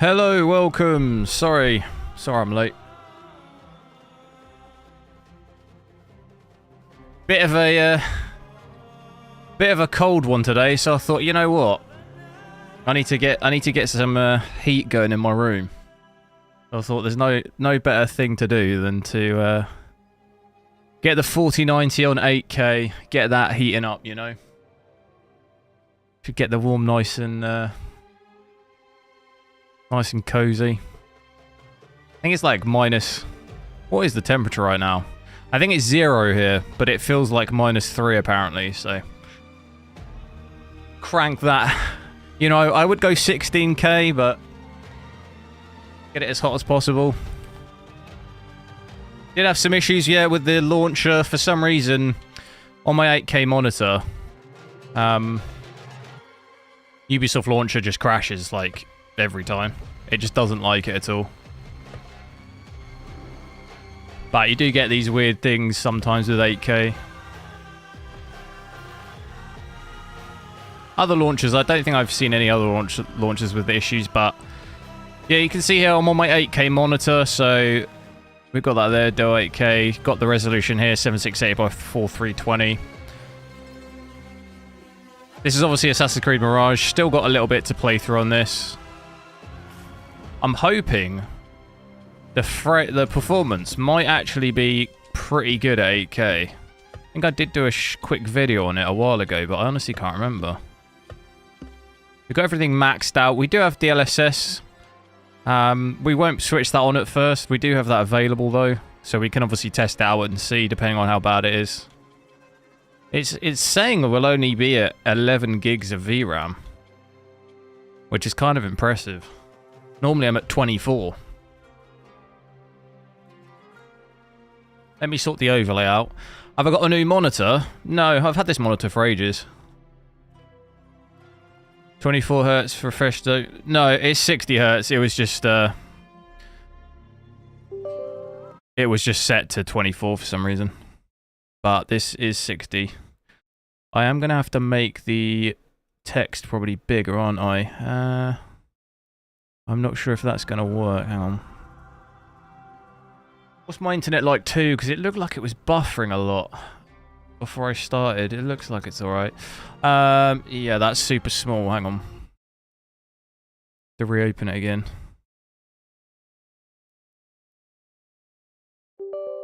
Hello, welcome. Sorry I'm late. Bit of a cold one today, so I thought, you know what? I need to get some heat going in my room. I thought there's no better thing to do than to get the 4090 on 8K, get that heating up, you know. Should get the warm nice and cozy. I think it's like minus... What is the temperature right now? I think it's 0 here, but it feels like -3 apparently, so... Crank that. You know, I would go 16K, but... Get it as hot as possible. Did have some issues, yeah, with the launcher. For some reason, on my 8K monitor, Ubisoft launcher just crashes, like, every time. It just doesn't like it at all. But you do get these weird things sometimes with 8K. Other launchers, I don't think I've seen any other launchers with issues, but... Yeah, you can see here I'm on my 8K monitor, so... We've got that there, Dell 8K. Got the resolution here, 768 by 4320. This is obviously Assassin's Creed Mirage. Still got a little bit to play through on this. I'm hoping the performance might actually be pretty good at 8K. I think I did do a quick video on it a while ago, but I honestly can't remember. We've got everything maxed out. We do have DLSS. We won't switch that on at first. We do have that available though, so we can obviously test it out and see depending on how bad it is. It's saying it will only be at 11 gigs of VRAM, which is kind of impressive. Normally I'm at 24. Let me sort the overlay out. Have I got a new monitor? No, I've had this monitor for ages. 24 Hz refreshed. No, it's 60 Hz. It was just set to 24 for some reason. But this is 60. I am going to have to make the text probably bigger, aren't I? I'm not sure if that's going to work. Hang on. What's my internet like too? Because it looked like it was buffering a lot before I started. It looks like it's alright. Yeah, that's super small. Hang on. To reopen it again.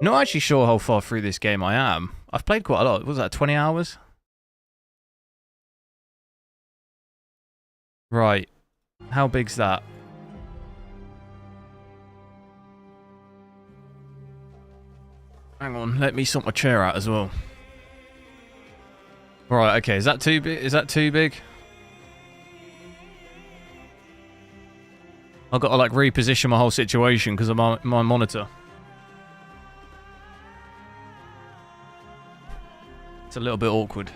Not actually sure how far through this game I am. I've played quite a lot. Was that 20 hours? Right. How big's that? Hang on, let me sort my chair out as well. Right, okay, is that too big? Is that too big? I've got to like reposition my whole situation because of my monitor. It's a little bit awkward.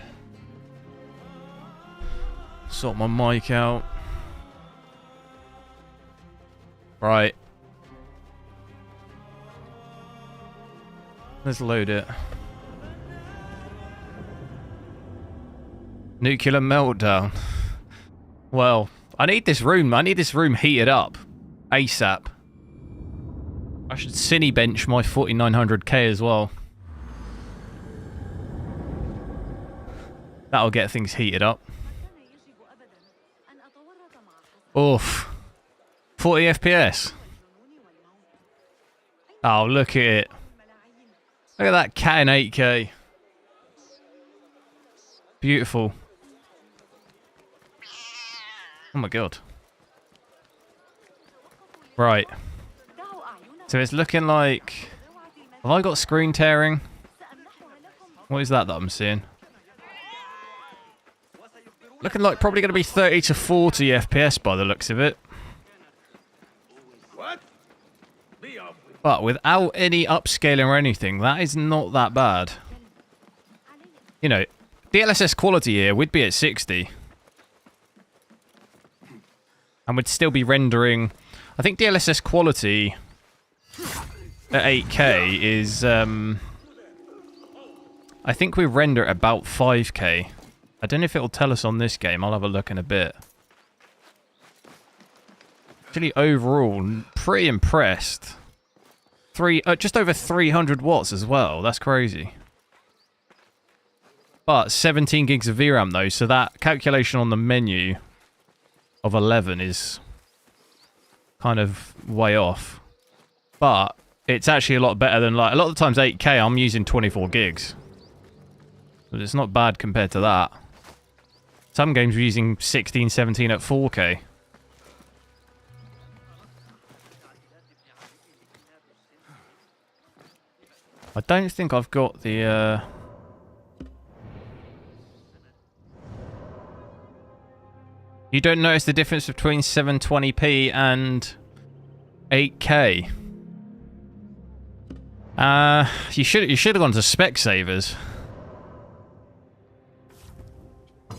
Sort my mic out. Right. Let's load it. Nuclear meltdown. Well, I need this room. I need this room heated up. ASAP. I should Cinebench my 4900K as well. That'll get things heated up. Oof. 40 FPS. Oh, look at it. Look at that cat in 8K. Beautiful. Oh my god. Right. So it's looking like... Have I got screen tearing? What is that I'm seeing? Looking like probably going to be 30 to 40 FPS by the looks of it. But without any upscaling or anything, that is not that bad. You know, DLSS quality here, we'd be at 60. And we'd still be rendering... I think DLSS quality at 8K is... I think we render at about 5K. I don't know if it'll tell us on this game. I'll have a look in a bit. Actually, overall, pretty impressed. Just over 300 watts as well. That's crazy. But 17 gigs of VRAM though, so that calculation on the menu of 11 is kind of way off. But it's actually a lot better than, like, a lot of the times 8K I'm using 24 gigs. But it's not bad compared to that. Some games we're using 16, 17 at 4K. I don't think I've got the You don't notice the difference between 720p and 8K? You should have gone to Spec savers.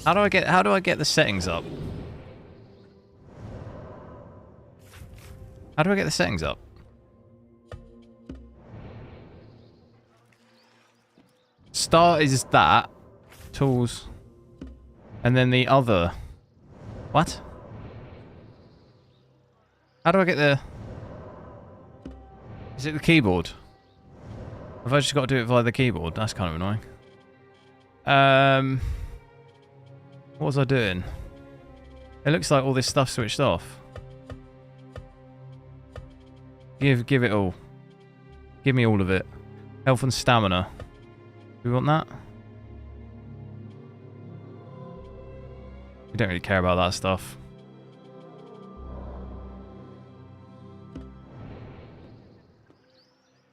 How do I get the settings up? How do I get the settings up? Start is that. Tools. And then the other. What? How do I get the... Is it the keyboard? Have I just got to do it via the keyboard? That's kind of annoying. What was I doing? It looks like all this stuff switched off. Give it all. Give me all of it. Health and stamina. Do we want that? We don't really care about that stuff.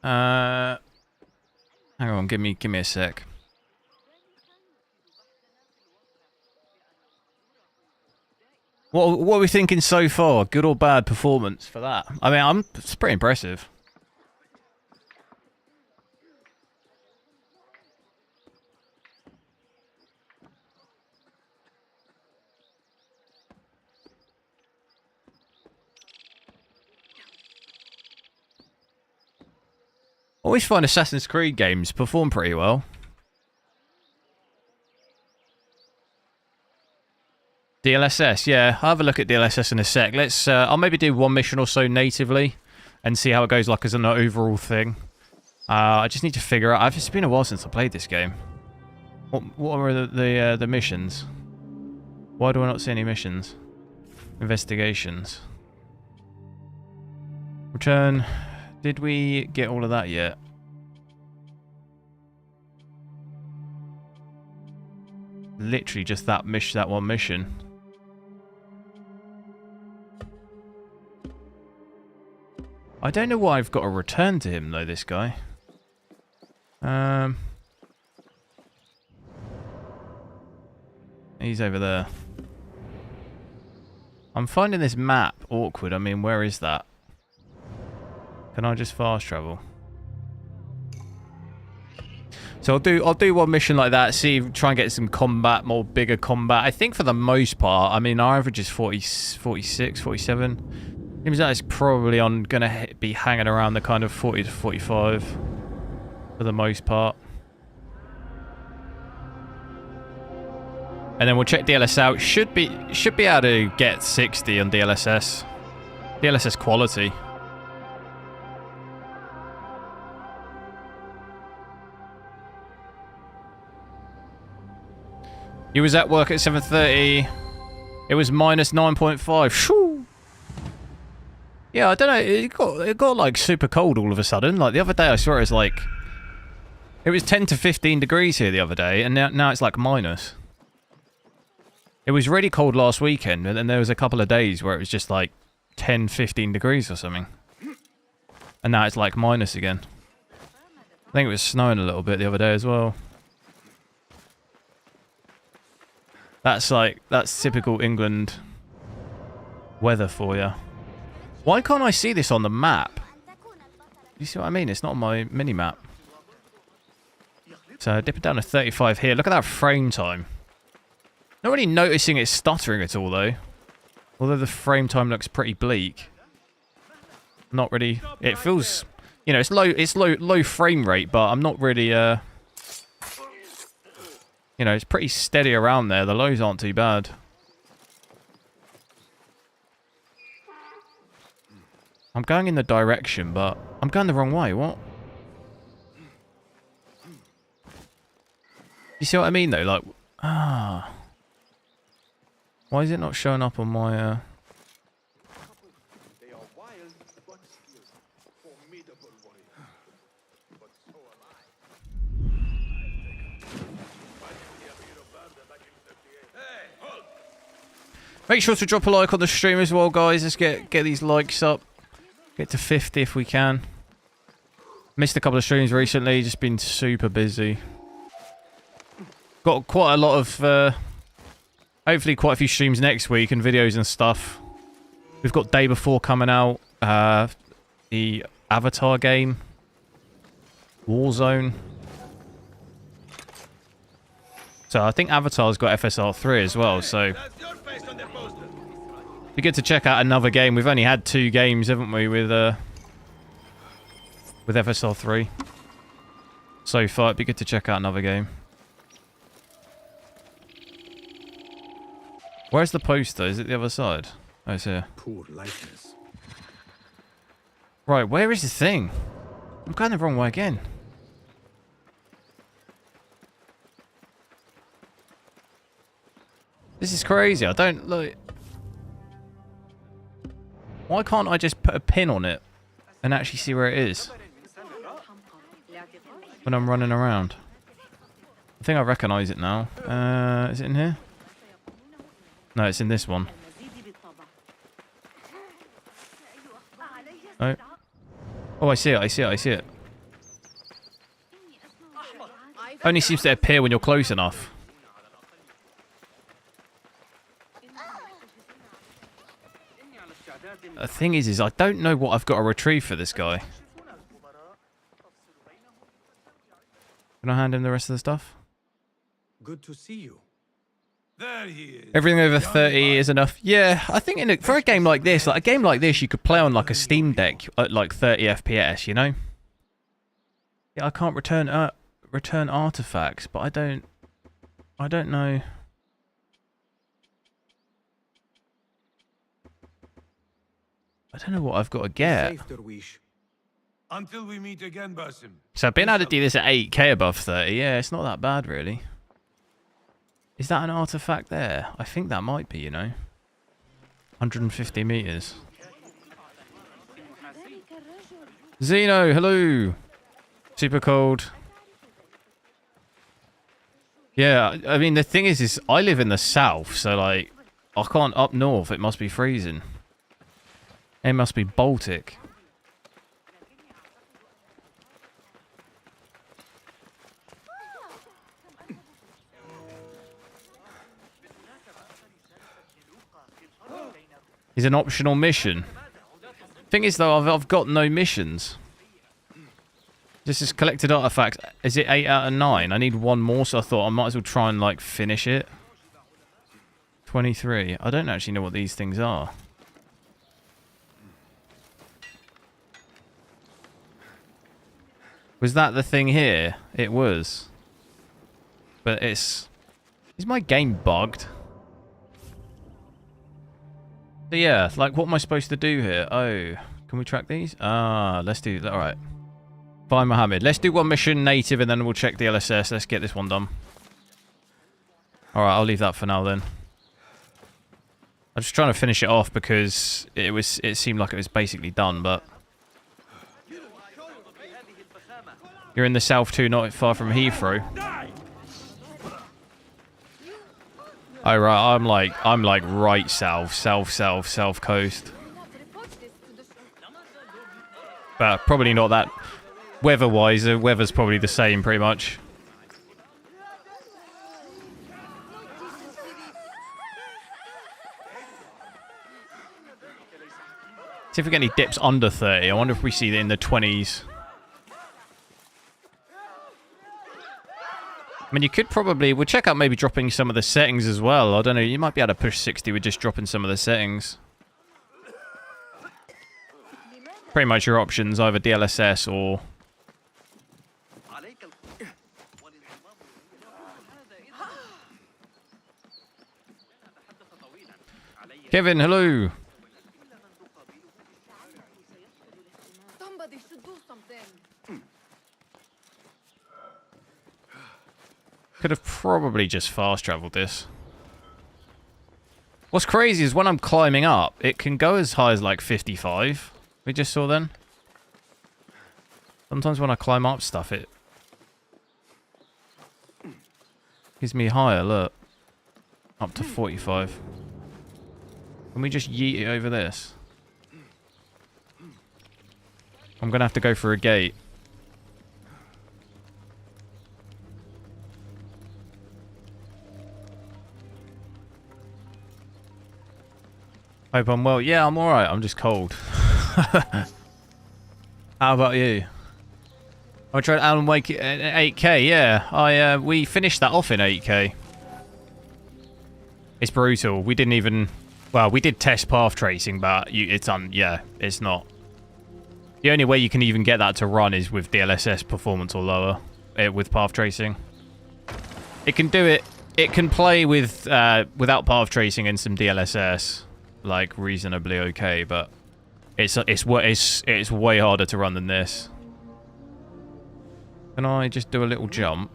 Hang on, give me a sec. What are we thinking so far? Good or bad performance for that? I mean, it's pretty impressive. I always find Assassin's Creed games perform pretty well. DLSS, yeah. I'll have a look at DLSS in a sec. Let's. I'll maybe do one mission or so natively and see how it goes, like, as an overall thing. I just need to figure out. It's been a while since I played this game. What are the missions? Why do I not see any missions? Investigations. Return. Did we get all of that yet? Literally just that one mission. I don't know why I've got to return to him though, this guy. He's over there. I'm finding this map awkward. I mean, where is that? Can I just fast travel? So I'll do one mission like that, try and get some combat, bigger combat. I think for the most part, I mean, our average is 40, 46, 47. Seems like it's probably gonna be hanging around the kind of 40 to 45 for the most part. And then we'll check DLSS out. Should be able to get 60 on DLSS. DLSS quality. He was at work at 7:30. It was minus 9.5. Shoo! Yeah, I don't know. It got like super cold all of a sudden. Like the other day, I swear it was like, it was 10 to 15 degrees here the other day, and now it's like minus. It was really cold last weekend, and then there was a couple of days where it was just like 10, 15 degrees or something, and now it's like minus again. I think it was snowing a little bit the other day as well. That's typical England weather for you. Why can't I see this on the map? You see what I mean? It's not on my mini-map. So dipping down to 35 here. Look at that frame time. Not really noticing it stuttering at all though. Although the frame time looks pretty bleak. Not really. It feels, you know, it's low frame rate, but I'm not really you know, it's pretty steady around there. The lows aren't too bad. I'm going in the direction, but I'm going the wrong way. What? You see what I mean, though? Like, why is it not showing up on my, Make sure to drop a like on the stream as well, guys. Let's get these likes up. Get to 50 if we can. Missed a couple of streams recently. Just been super busy. Got quite a lot of... hopefully quite a few streams next week and videos and stuff. We've got Day Before coming out. The Avatar game. Warzone. So I think Avatar's got FSR 3 as well, so... Be good to check out another game. We've only had 2 games, haven't we, with FSR 3 so far. It'd be good to check out another game. Where's the poster? Is it the other side? Oh, it's here. Poor likeness. Right, where is the thing? I'm going the wrong way again. This is crazy. I don't like... Why can't I just put a pin on it and actually see where it is when I'm running around? I think I recognise it now. Is it in here? No, it's in this one. Oh. Oh, I see it, I see it, I see it. Only seems to appear when you're close enough. The thing is I don't know what I've got to retrieve for this guy. Can I hand him the rest of the stuff? Good to see you. There he is. Everything over 30 is enough. Yeah, I think for a game like this, you could play on like a Steam Deck at like 30 FPS, you know? Yeah, I can't return artifacts, but I don't know. I don't know what I've got to get. Until we meet again, Basim. So I've been able to do this at 8K above 30. Yeah, it's not that bad, really. Is that an artifact there? I think that might be, you know. 150 meters. Zeno, hello. Super cold. Yeah, I mean, the thing is I live in the south, so, like, I can't up north. It must be freezing. It must be Baltic. Is an optional mission. Thing is, though, I've got no missions. This is collected artifacts. Is it 8 out of 9? I need 1 more, so I thought I might as well try and, like, finish it. 23. I don't actually know what these things are. Was that the thing here? It was. But it's... Is my game bugged? So yeah, like, what am I supposed to do here? Oh, can we track these? Let's do that. Alright. Fine, Mohammed. Let's do 1 mission native and then we'll check DLSS. Let's get this one done. Alright, I'll leave that for now then. I'm just trying to finish it off because it seemed like it was basically done, but... You're in the south too, not far from Heathrow. Oh right, I'm like right south coast. But probably not that weather-wise. The weather's probably the same, pretty much. See if we get any dips under 30. I wonder if we see it in the 20s. I mean, you could probably... We'll check out maybe dropping some of the settings as well. I don't know. You might be able to push 60 with just dropping some of the settings. Pretty much your options, either DLSS or... Kevin, hello. probably just fast traveled this. What's crazy is when I'm climbing up, it can go as high as like 55. We just saw then. Sometimes when I climb up stuff, it gives me higher, look. Up to 45. Can we just yeet it over this? I'm going to have to go through a gate. Hope I'm well. Yeah, I'm alright. I'm just cold. How about you? I tried Alan Wake at 8K. Yeah, we finished that off in 8K. It's brutal. We didn't even... Well, we did test path tracing, but yeah, it's not. The only way you can even get that to run is with DLSS performance or lower with path tracing. It can do it. It can play with without path tracing and some DLSS. Like reasonably okay, but it's way harder to run than this. Can I just do a little jump?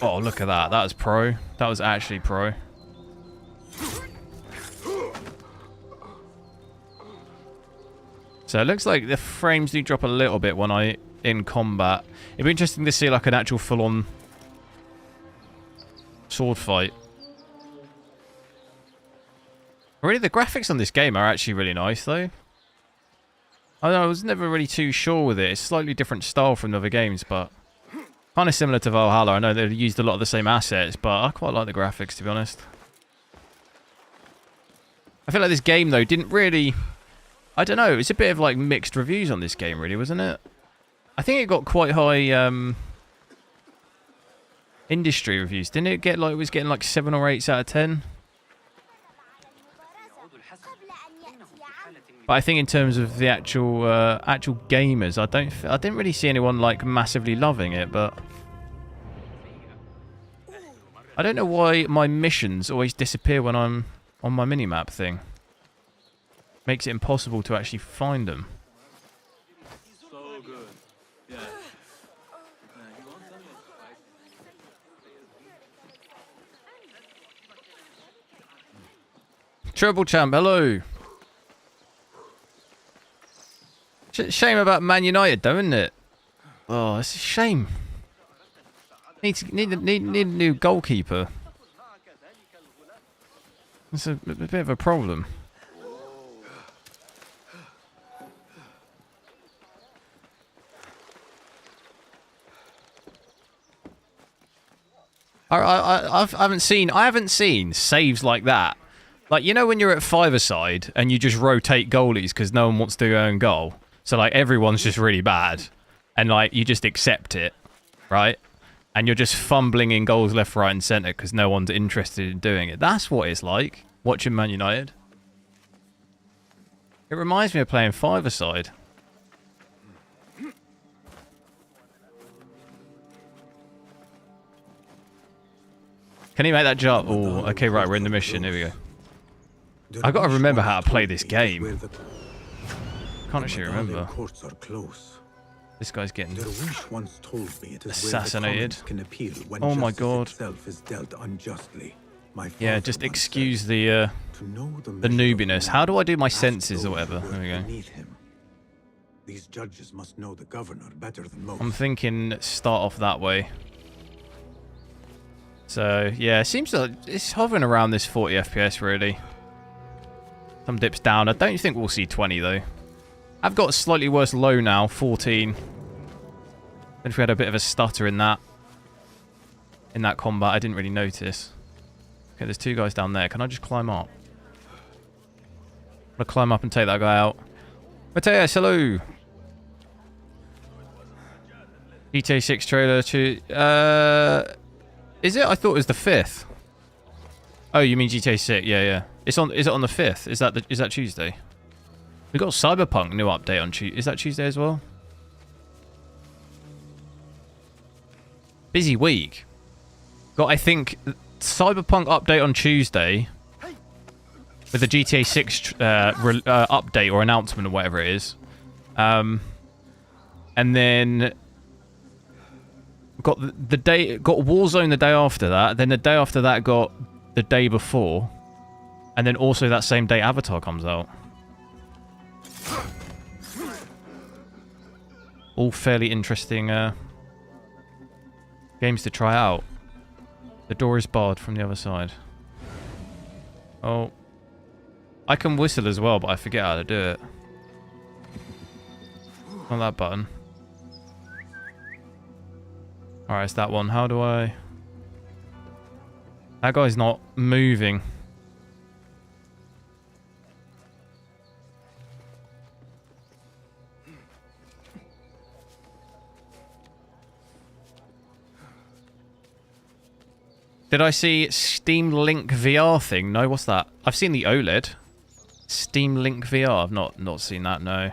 Oh, look at that. That was pro. That was actually pro. So it looks like the frames do drop a little bit when I in combat. It'd be interesting to see like an actual full-on sword fight. Really, the graphics on this game are actually really nice, though. I don't know, I was never really too sure with it. It's a slightly different style from the other games, but kind of similar to Valhalla. I know they've used a lot of the same assets, but I quite like the graphics, to be honest. I feel like this game, though, didn't really... I don't know, it's a bit of, like, mixed reviews on this game, really, wasn't it? I think it got quite high, industry reviews. Didn't it get, like, it was getting, like, 7 or 8 out of 10? But I think in terms of the actual gamers, I didn't really see anyone like massively loving it. But I don't know why my missions always disappear when I'm on my minimap thing. Makes it impossible to actually find them. Trouble Champ, hello. Shame about Man United, though, isn't it? Oh, it's a shame. Need a new goalkeeper. It's a bit of a problem. I haven't seen saves like that. Like, you know when you're at five-a-side and you just rotate goalies because no one wants to go in goal. So, like, everyone's just really bad. And, like, you just accept it, right? And you're just fumbling in goals left, right, and centre because no one's interested in doing it. That's what it's like, watching Man United. It reminds me of playing five-a-side. Can you make that jump? Oh, okay, right, we're in the mission. Here we go. I got to remember how to play this game. Can't actually remember. This guy's getting assassinated. Oh my god. Yeah, just excuse the noobiness. How do I do my senses or whatever? There we go. These judges must know the governor better than most. I'm thinking start off that way. So, yeah, it seems like it's hovering around this 40 FPS, really. Some dips down. I don't think we'll see 20, though. I've got a slightly worse low now, 14. Then if we had a bit of a stutter in that combat, I didn't really notice. Okay, there's two guys down there. Can I just climb up? I'm going to climb up and take that guy out. Mateus, hello. GTA 6 trailer to... is it? I thought it was the 5th. Oh, you mean GTA 6? Yeah, yeah. Is it on the 5th? Is that Tuesday? We got Cyberpunk new update on Tuesday. Is that Tuesday as well? Busy week. Got, I think, Cyberpunk update on Tuesday with the GTA 6 update or announcement or whatever it is. And then got the day, got Warzone the day after that. Then the day after that got the day before, and then also that same day Avatar comes out. All fairly interesting games to try out. The door is barred from the other side. Oh. I can whistle as well, but I forget how to do it. On that button. Alright, it's that one. How do I... That guy's not moving. Did I see Steam Link VR thing? No, what's that? I've seen the OLED. Steam Link VR. I've not seen that, no.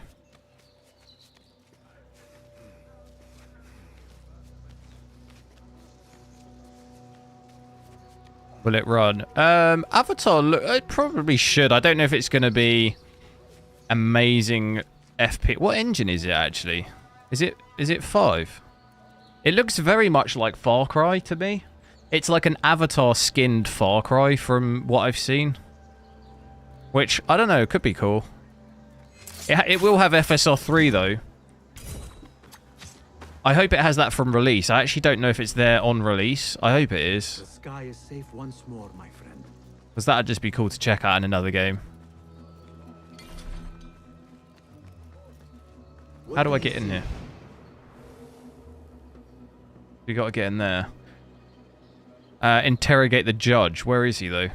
Will it run? Avatar, look, it probably should. I don't know if it's going to be amazing FP. What engine is it, actually? Is it 5? It looks very much like Far Cry to me. It's like an Avatar skinned Far Cry from what I've seen. Which, I don't know, could be cool. It will have FSR 3 though. I hope it has that from release. I actually don't know if it's there on release. I hope it is. The sky is safe once more, my friend. Because that'd just be cool to check out in another game. How do I get in here? We gotta get in there. Interrogate the judge. Where is he, though?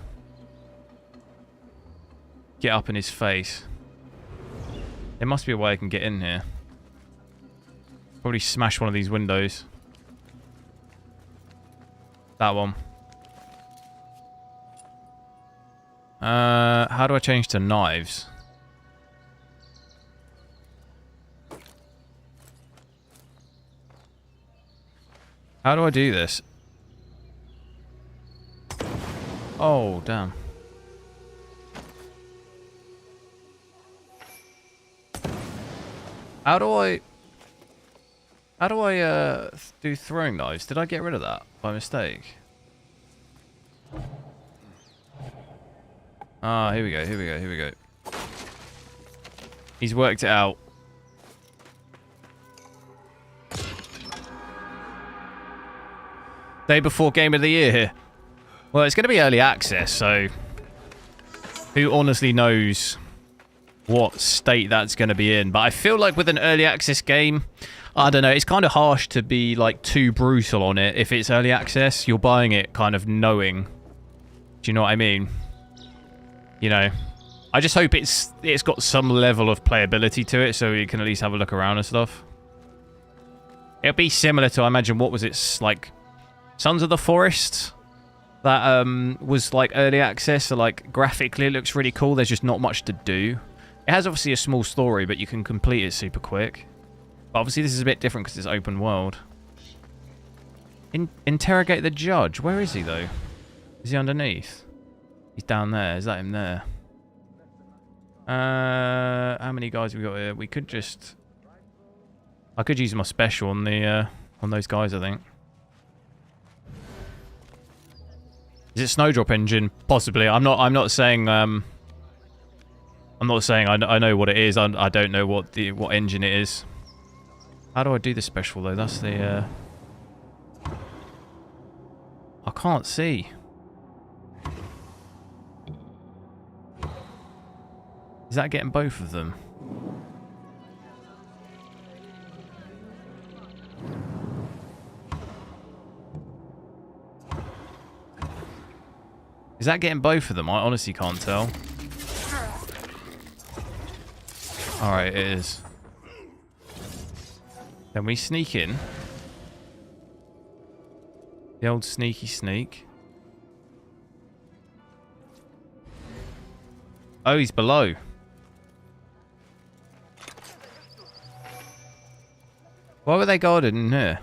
Get up in his face. There must be a way I can get in here. Probably smash one of these windows. That one. How do I change to knives? How do I do this? Oh, damn. How do I do throwing knives? Did I get rid of that by mistake? Ah, here we go, here we go, here we go. He's worked it out. Day before Game of the Year here. Well, it's going to be early access, so who honestly knows what state that's going to be in. But I feel like with an early access game, I don't know, it's kind of harsh to be like too brutal on it. If it's early access, you're buying it kind of knowing. Do you know what I mean? You know, I just hope it's got some level of playability to it so you can at least have a look around and stuff. It'll be similar to, I imagine, what was it, like Sons of the Forest? That was like early access, so like graphically it looks really cool. There's just not much to do. It has obviously a small story, but you can complete it super quick. But obviously this is a bit different because it's open world. Interrogate the judge. Where is he though? Is he underneath? He's down there. Is that him there? How many guys have we got here? We could just... I could use my special on the on those guys, I think. Is it Snowdrop engine? Possibly. I'm not saying I'm not saying I know what it is. I don't know what engine it is. How do I do the special though? That's the I can't see. Is that getting both of them? Is that getting both of them? I honestly can't tell. Alright, it is. Then we sneak in. The old sneaky sneak. Oh, he's below. Why were they guarded in here?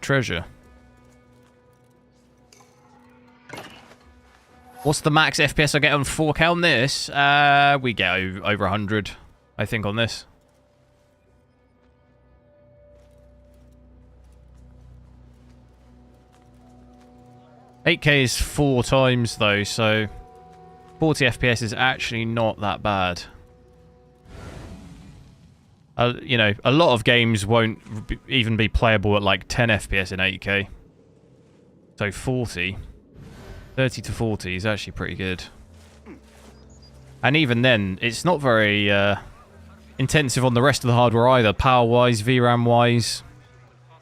Treasure. What's the max FPS I get on 4K on this? We get over 100, I think, on this. 8K is 4 times though, so 40 FPS is actually not that bad. You know, a lot of games won't even be playable at like 10 FPS in 8K. So 30 to 40 is actually pretty good. And even then, it's not very intensive on the rest of the hardware either, power-wise, VRAM-wise.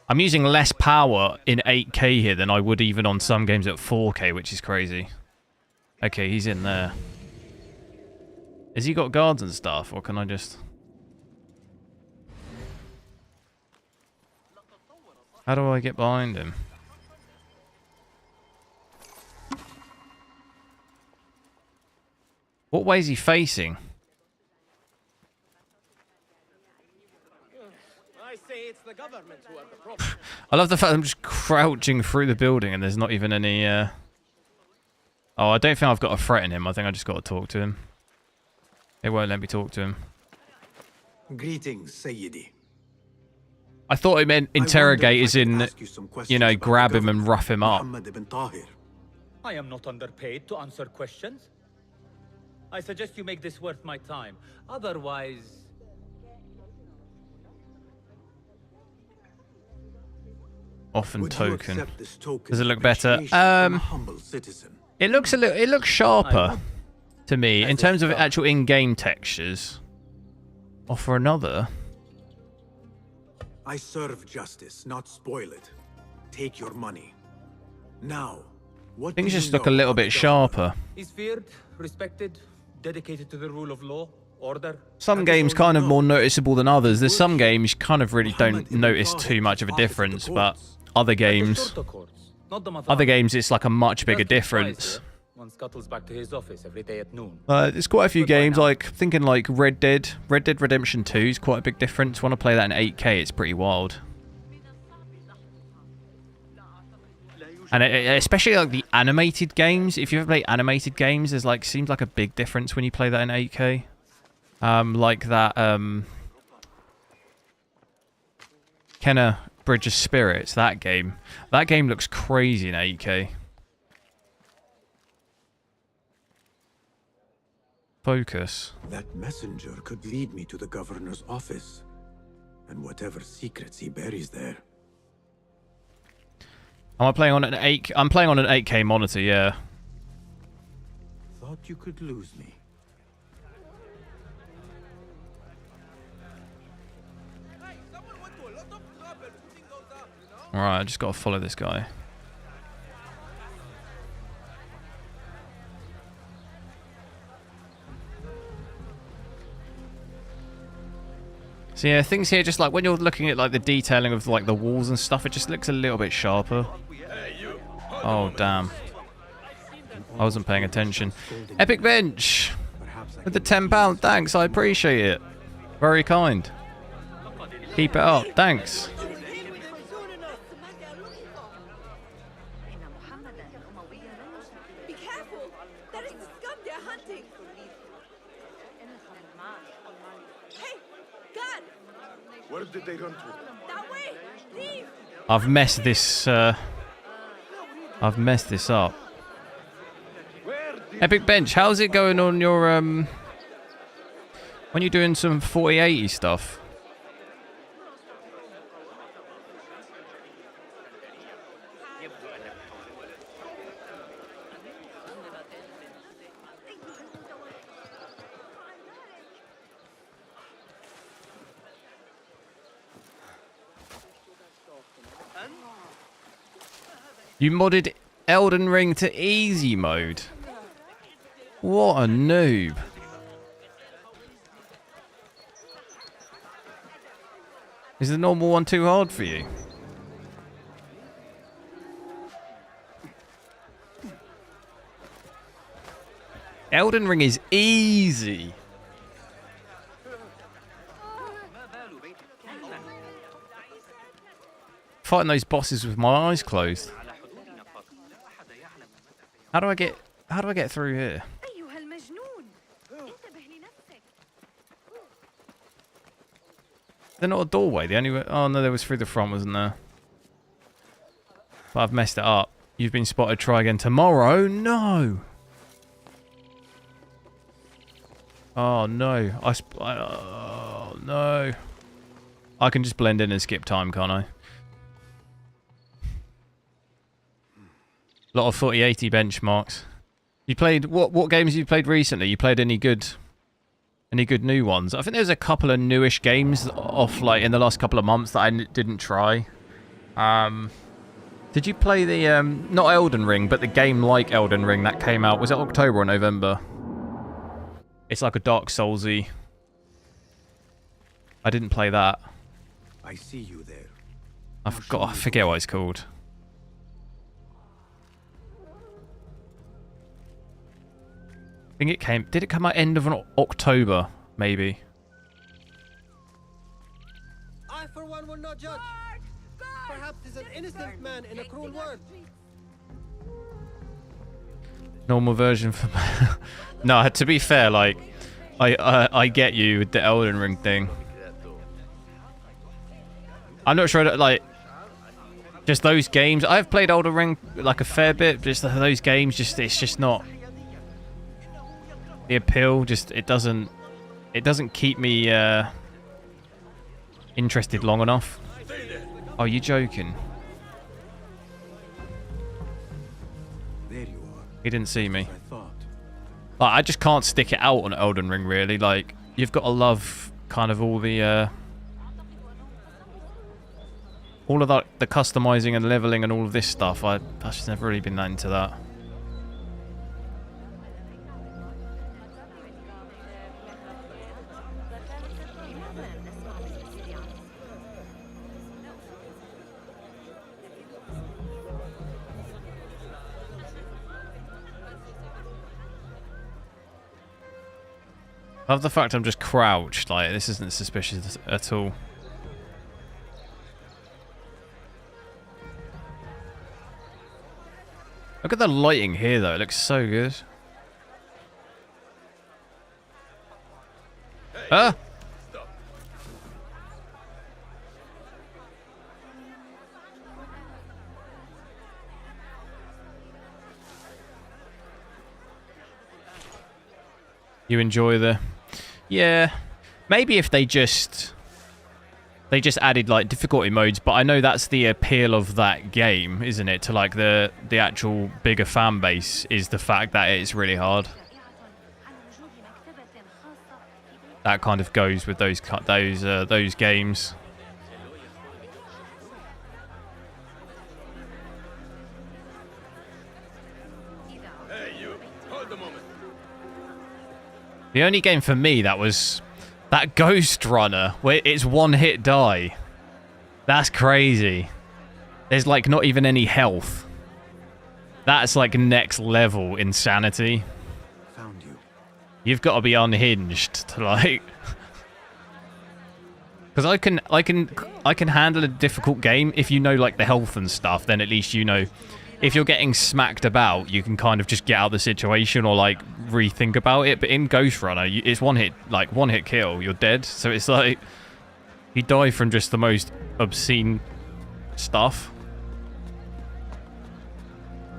I'm using less power in 8K here than I would even on some games at 4K, which is crazy. Okay, he's in there. Has he got guards and stuff, or can I just... How do I get behind him? What way is he facing? I say it's the government who are the problem. I love the fact I'm just crouching through the building and there's not even any... Oh, I don't think I've got to threaten him. I think I just got to talk to him. It won't let me talk to him. Greetings, Sayyidi. I thought it meant interrogate as in, you know, grab him and rough him up. I am not underpaid to answer questions. I suggest you make this worth my time. Otherwise... Often token. Does it look better? It looks it looks sharper to me in terms of actual in-game textures. Offer another. I serve justice, not spoil it. Take your money. Now, what Things do you just look know a little about bit the government? sharper. He's feared, respected, dedicated to the rule of law, order. Some games kind of more noticeable than others. There's some games you kind of really don't notice too much of a difference, but other games, it's like a much bigger difference. One scuttles back to his office every day at noon. There's quite a few games, like thinking like Red Dead Redemption 2 is quite a big difference. When I play that in 8K, it's pretty wild. And especially like the animated games. If you ever play animated games, there's like seems like a big difference when you play that in 8K. Like that Kenna Bridge of Spirits, that game. That game looks crazy in 8K. Focus. That messenger could lead me to the governor's office, and whatever secrets he buries there. Am I playing on an 8? I'm playing on an 8K monitor, yeah. Thought you could lose me. Alright, I just gotta follow this guy. So yeah, things here just like when you're looking at like the detailing of like the walls and stuff, it just looks a little bit sharper. Oh damn. I wasn't paying attention. Epic Bench! With the £10, thanks, I appreciate it. Very kind. Keep it up, thanks. Be careful! That is the scum they're hunting! Hey! Gun! Where did they run to? That way! Leave! I've messed this up. Epic Bench, how's it going on your when you're doing some 4080 stuff? You modded Elden Ring to easy mode. What a noob. Is the normal one too hard for you? Elden Ring is easy. Fighting those bosses with my eyes closed. How do I get through here? They're not a doorway. The only way... Oh no, there was through the front, wasn't there? But I've messed it up. You've been spotted. Try again tomorrow. No. Oh, no. Oh, no. I can just blend in and skip time, can't I? A lot of 4080 benchmarks. You played... What games have you played recently? You played any good new ones? I think there's a couple of newish games off, like, in the last couple of months that I didn't try. Did you play the, not Elden Ring, but the game like Elden Ring that came out? Was it October or November? It's like a Dark Soulsy. I didn't play that. I see you there. I forget what it's called. I think it came... Did it come out end of October, maybe? I, for one, will not judge. Perhaps he's an innocent man in a cruel world. Normal version for... No, to be fair, like... I get you with the Elden Ring thing. I'm not sure that, like... Just those games... I've played Elden Ring, like, a fair bit. Just those games, just it's just not... The appeal, just... It doesn't keep me, interested long enough. Oh, you joking? There you are. He didn't see me. I thought. Like, I just can't stick it out on Elden Ring, really. Like, you've got to love kind of all the, all of the customizing and leveling and all of this stuff. I've just never really been that into that. I love the fact I'm just crouched. Like, this isn't suspicious at all. Look at the lighting here, though. It looks so good. Ah! You enjoy the... Yeah. Maybe if they just added, like, difficulty modes, but I know that's the appeal of that game, isn't it? To, like, the actual bigger fan base is the fact that it's really hard. That kind of goes with those games. The only game for me that was that Ghost Runner, where it's one-hit die. That's crazy. There's, like, not even any health. That's, like, next level insanity. Found you. You've got to be unhinged to, like... Because I can handle a difficult game if you know, like, the health and stuff. Then at least you know... If you're getting smacked about, you can kind of just get out of the situation or, like, rethink about it. But in Ghost Runner, it's one hit kill. You're dead. So it's like you die from just the most obscene stuff.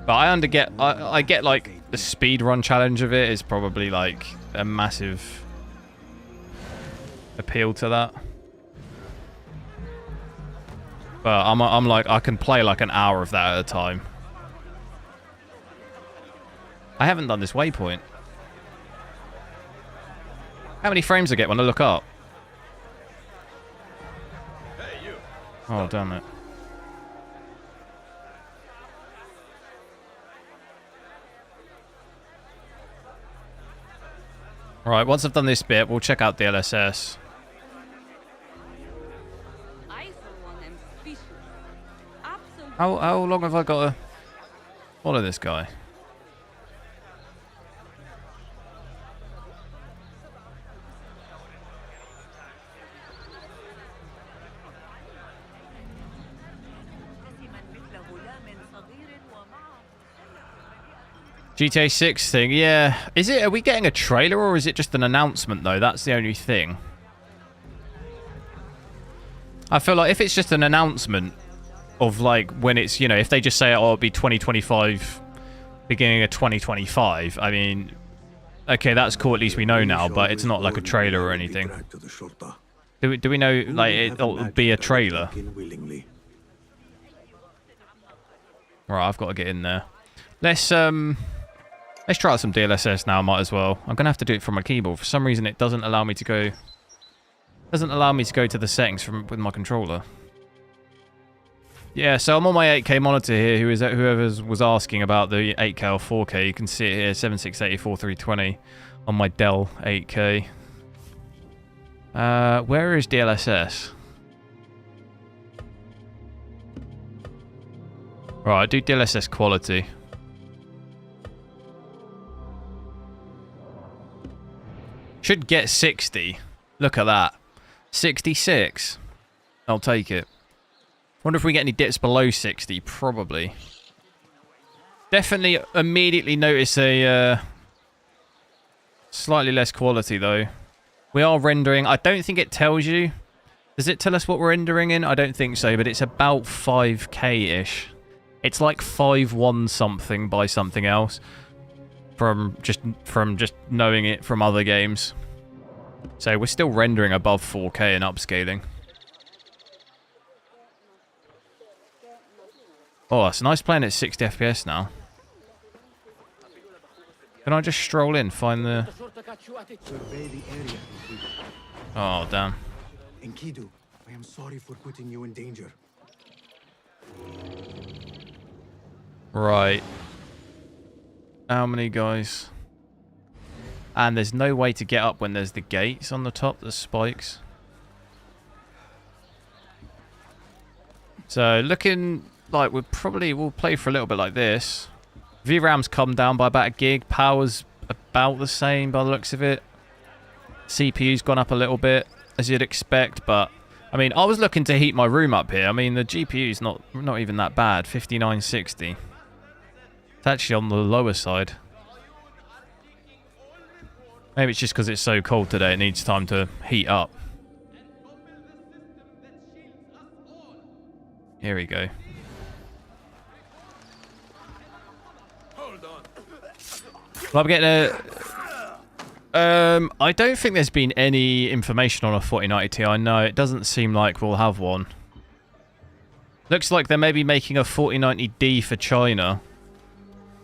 But I get like the speed run challenge of it is probably like a massive appeal to that. But I'm like I can play like an hour of that at a time. I haven't done this waypoint. How many frames I get when I look up? Oh, damn it. Right, once I've done this bit, we'll check out DLSS. How long have I got to follow this guy? GTA 6 thing, yeah. Are we getting a trailer or is it just an announcement though? That's the only thing. I feel like if it's just an announcement, of like when it's, you know, if they just say, oh, it'll be 2025, beginning of 2025, I mean, okay, that's cool, at least we know now, but it's not like a trailer or anything. Do we know, like, it'll be a trailer? Right, I've got to get in there. Let's try out some DLSS now, might as well. I'm gonna have to do it from my keyboard. For some reason it doesn't allow me to go to the settings with my controller. Yeah, so I'm on my 8K monitor here. Whoever was asking about the 8K or 4K, you can see it here, 7680 4320 on my Dell 8K. Where is DLSS? Right, do DLSS quality. Should get 60. Look at that. 66. I'll take it. Wonder if we get any dips below 60. Probably. Definitely immediately notice a slightly less quality though. We are rendering. I don't think it tells you. Does it tell us what we're rendering in? I don't think so, but it's about 5K-ish. It's like 5.1 something by something else. From just knowing it from other games. So we're still rendering above 4K and upscaling. Oh, it's nice playing at 60 FPS now. Can I just stroll in, find the... Oh, damn. Enkidu, I am sorry for putting you in danger. Right. How many guys? And there's no way to get up when there's the gates on the top, the spikes. So looking like we'll play for a little bit like this. VRAM's come down by about a gig. Power's about the same by the looks of it. CPU's gone up a little bit, as you'd expect, but I mean, I was looking to heat my room up here. I mean, the GPU's not even that bad. 5960. It's actually on the lower side. Maybe it's just because it's so cold today, it needs time to heat up. Here we go. Well, I'm getting a... I don't think there's been any information on a 4090 Ti. No, it doesn't seem like we'll have one. Looks like they're maybe making a 4090D for China.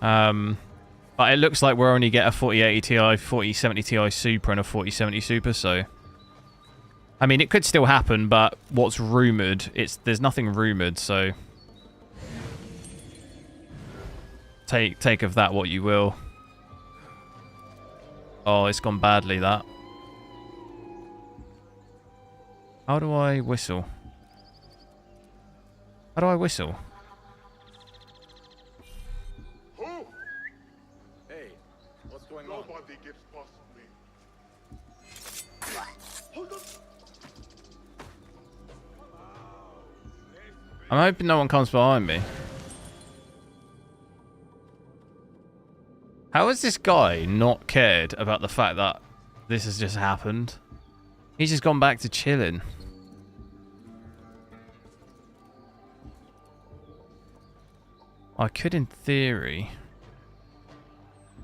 But it looks like we'll only get a 4080 Ti, 4070 Ti Super, and a 4070 Super, so... I mean, it could still happen, but what's rumoured, there's nothing rumoured, so... Take of that what you will. Oh, it's gone badly, that. How do I whistle? How do I whistle? Hey, what's going on? Nobody gets past me. Hold on. I'm hoping no one comes behind me. How has this guy not cared about the fact that this has just happened? He's just gone back to chilling. I could, in theory...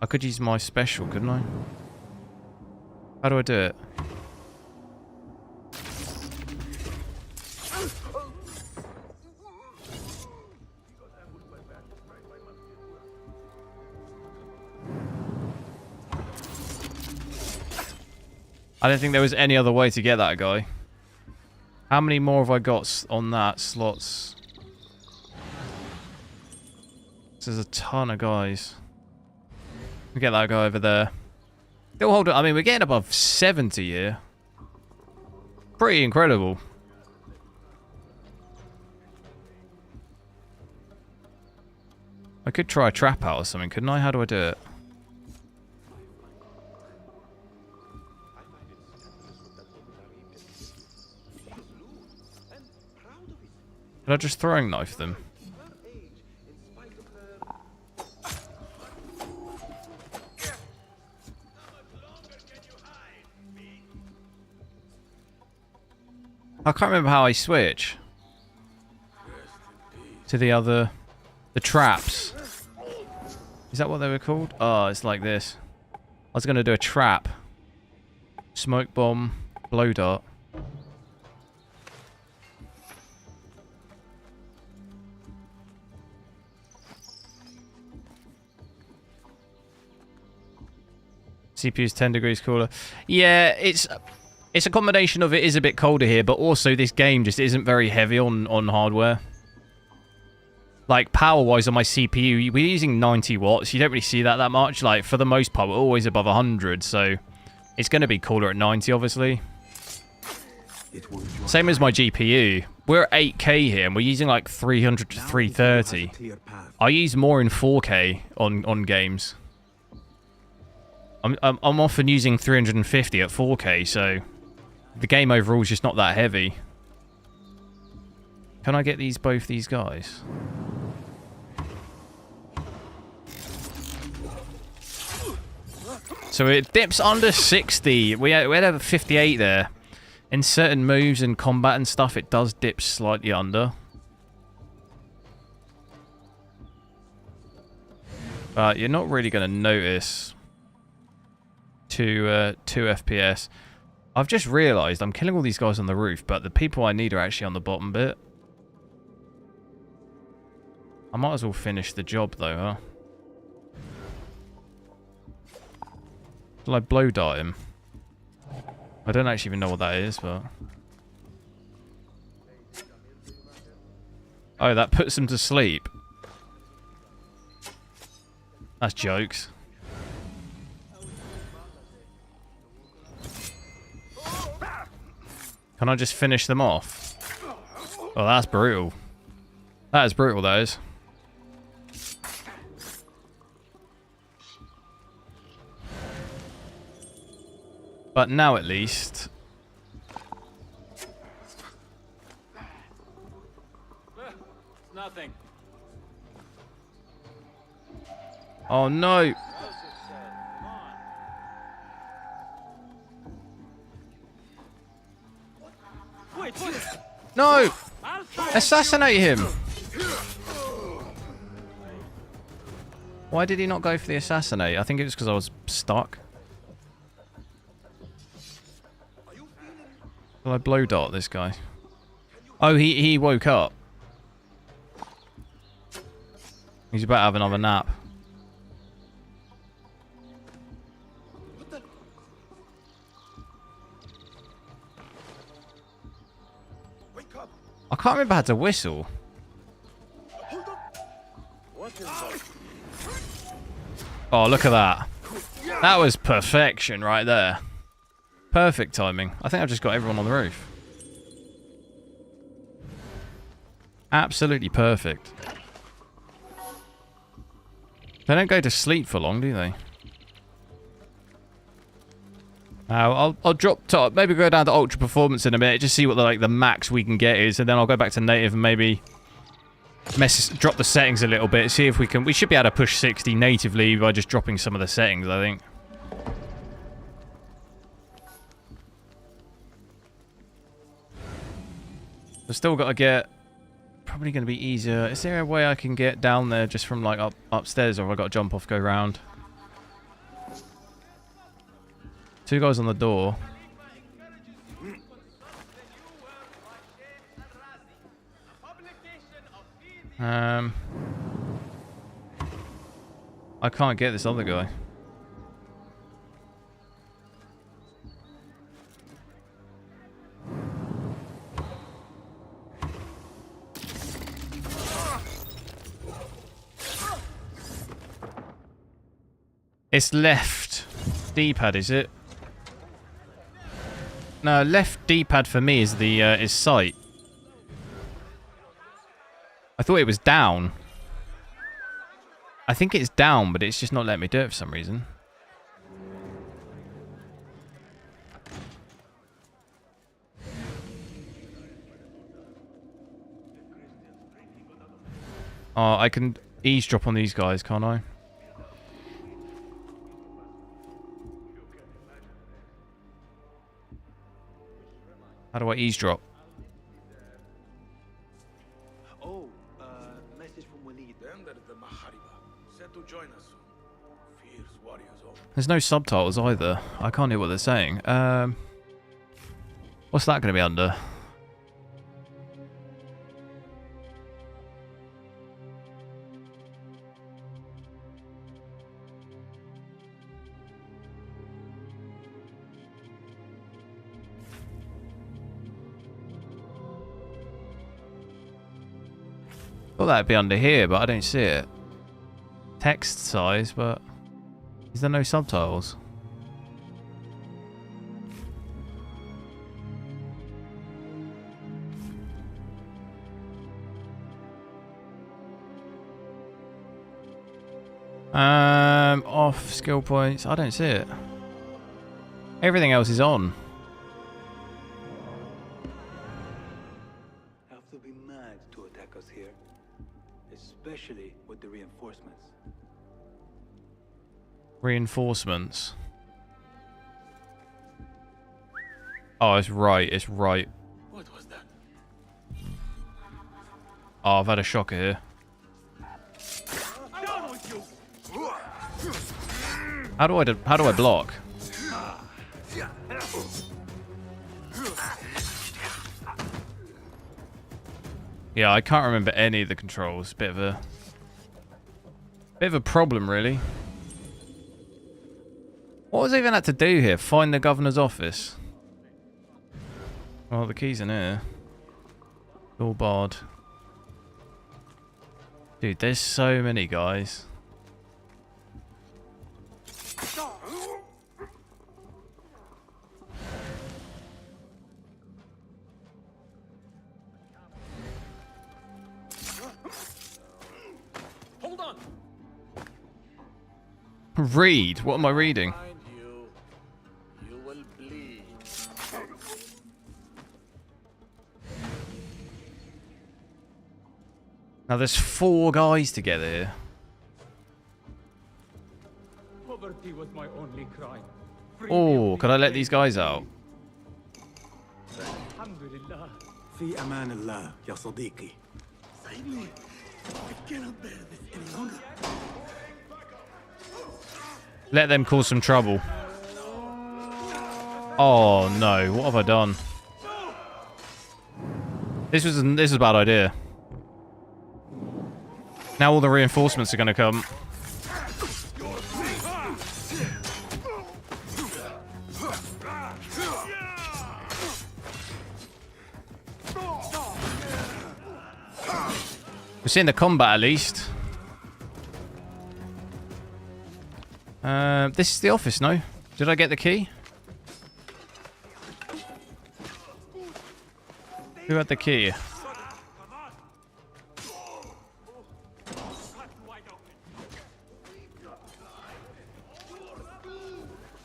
I could use my special, couldn't I? How do I do it? I don't think there was any other way to get that guy. How many more have I got on that slots? There's a ton of guys. We get that guy over there. Still hold it. I mean, we're getting above 70 here. Pretty incredible. I could try a trap out or something, couldn't I? How do I do it? Could I just throwing knife them? I can't remember how I switch. to the traps. Is that what they were called? Oh, it's like this. I was going to do a trap. Smoke bomb, blow dart. CPU's 10 degrees cooler. Yeah, it's a combination of it is a bit colder here, but also this game just isn't very heavy on hardware. Like, power-wise on my CPU, we're using 90 watts. You don't really see that much. Like, for the most part, we're always above 100, so it's going to be cooler at 90, obviously. Same as my GPU. We're at 8K here, and we're using like 300 to 330. I use more in 4K on games. I'm often using 350 at 4K, so the game overall is just not that heavy. Can I get both these guys? So it dips under 60. We had a 58 there. In certain moves and combat and stuff, it does dip slightly under. But you're not really going to notice 2 FPS. I've just realised I'm killing all these guys on the roof, but the people I need are actually on the bottom bit. I might as well finish the job though, huh? Will I blow dart him? I don't actually even know what that is, but... Oh, that puts him to sleep. That's jokes. Can I just finish them off? Oh, that's brutal. That is brutal, that is. But now at least... Nothing. Oh no! No! Assassinate him! Why did he not go for the assassinate? I think it was because I was stuck. Will I blow dart this guy? Oh, he woke up. He's about to have another nap. I can't remember how to whistle. Oh, look at that. That was perfection right there. Perfect timing. I think I've just got everyone on the roof. Absolutely perfect. They don't go to sleep for long, do they? I'll drop top. Maybe go down to ultra performance in a minute. Just see what the max we can get is, and then I'll go back to native and maybe drop the settings a little bit. See if we can. We should be able to push 60 natively by just dropping some of the settings, I think. I've still got to get... Probably going to be easier. Is there a way I can get down there just from like upstairs, or have I got to jump off, go round? 2 guys on the door. I can't get this other guy. It's left D-pad, is it? No, left D-pad for me is the is sight. I thought it was down. I think it's down, but it's just not letting me do it for some reason. Oh, I can eavesdrop on these guys, can't I? How do I eavesdrop? Oh, set to join us soon. Fierce warriors all. There's no subtitles either. I can't hear what they're saying. What's that going to be under? Thought that'd be under here, but I don't see it. Text size, but is there no subtitles? Off skill points. I don't see it. Everything else is on. Have to be mad to attack us here, especially with the reinforcements. Reinforcements. Oh, it's right. It's right. What was that? Oh, I've had a shocker here. Down with you! How do I block? Yeah, I can't remember any of the controls. Bit of a problem, really. What was I even had to do here? Find the governor's office. Well, the key's in here. All barred. Dude, there's so many guys. Hold on! Read? What am I reading? Find you. You will bleed. Now there's 4 guys together here. Poverty was my only crime. Oh, could I let these guys out? Alhamdulillah. في أمان الله يا صديقي. Save I cannot bear this any longer. Let them cause some trouble. Oh no, what have I done? This was a bad idea. Now all the reinforcements are going to come. We're seeing the combat at least. This is the office, no? Did I get the key? Who had the key?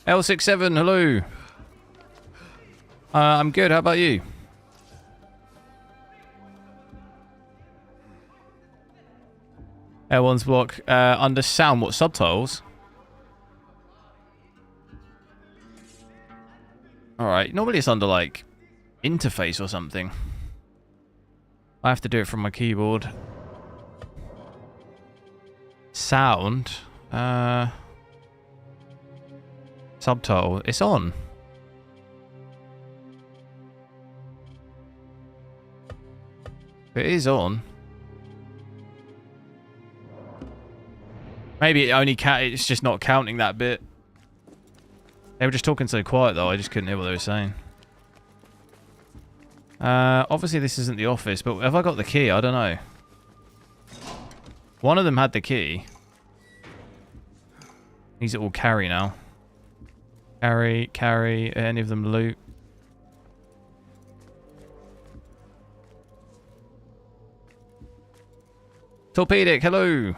L67, hello. I'm good, how about you? L1's block. Under sound, what, subtitles? Alright, normally it's under, like, interface or something. I have to do it from my keyboard. Sound. Subtitle. It's on. It is on. Maybe it only it's just not counting that bit. They were just talking so quiet though, I just couldn't hear what they were saying. Obviously this isn't the office, but have I got the key? I don't know. One of them had the key. These are all carry now. Carry, any of them loot. Torpedic, hello!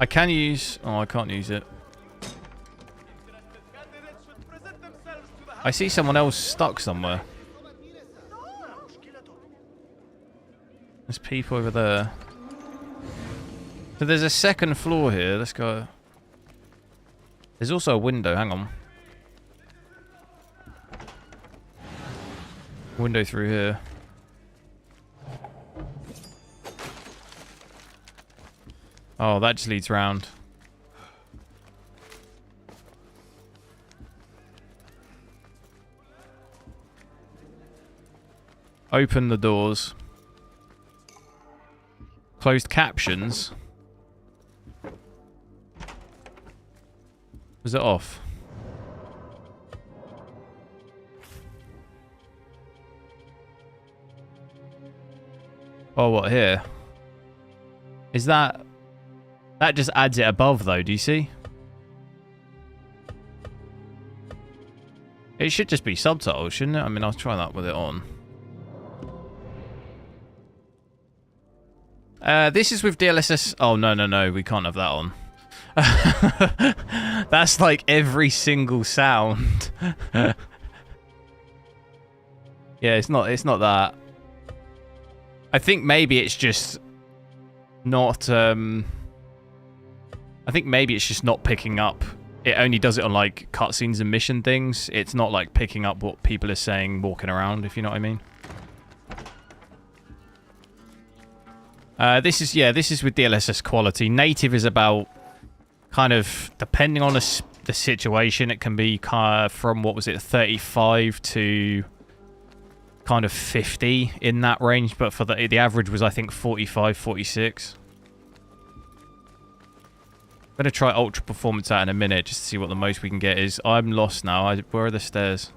I can use... Oh, I can't use it. I see someone else stuck somewhere. There's people over there. So there's a second floor here. Let's go. There's also a window. Hang on. Window through here. Oh, that just leads round. Open the doors. Closed captions. Was it off? Oh, what here? Is that... That just adds it above, though, do you see? It should just be subtitles, shouldn't it? I mean, I'll try that with it on. This is with DLSS... Oh, no, we can't have that on. That's like every single sound. Yeah, it's not that. I think maybe it's just not... I think maybe it's just not picking up. It only does it on like cutscenes and mission things. It's not like picking up what people are saying walking around, if you know what I mean. This is with DLSS quality. Native is about kind of, depending on the situation, it can be kind of from, what was it, 35 to kind of 50 in that range. But for the average was, I think, 45, 46. I'm going to try ultra performance out in a minute just to see what the most we can get is. I'm lost now. Where are the stairs?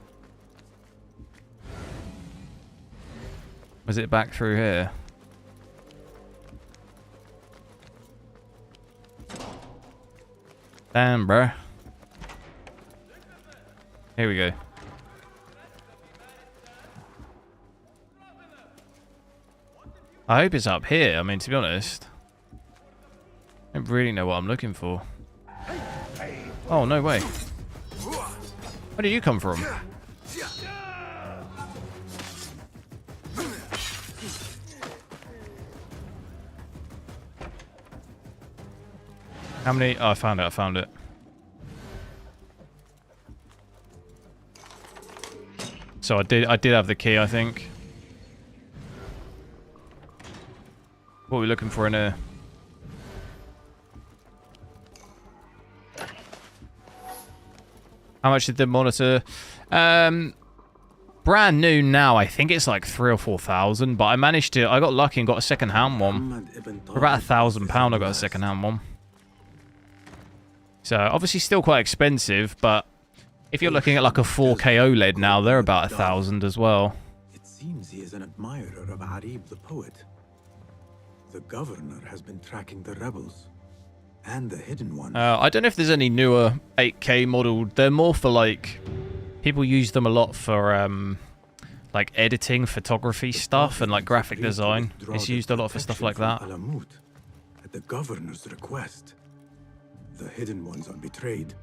Was it back through here? Damn, bro. Here we go. I hope it's up here. I mean, to be honest, I don't really know what I'm looking for. Oh, no way. Where did you come from? How many? Oh, I found it. So I did have the key, I think. What are we looking for in here? How much did the monitor? Brand new now. I think it's like 3,000 or 4,000. But I managed to. I got lucky and got a second-hand one. For about £1,000, I got a second-hand one. So obviously still quite expensive, but if you're looking at like a 4K OLED now, they're about 1,000 as well. It seems he is an admirer of Arib the poet. The governor has been tracking the rebels and the hidden ones. I don't know if there's any newer 8K model. They're more for like, people use them a lot for like editing, photography stuff, and like graphic design. It's used a lot for stuff like that. At the governor's request, the hidden ones are betrayed.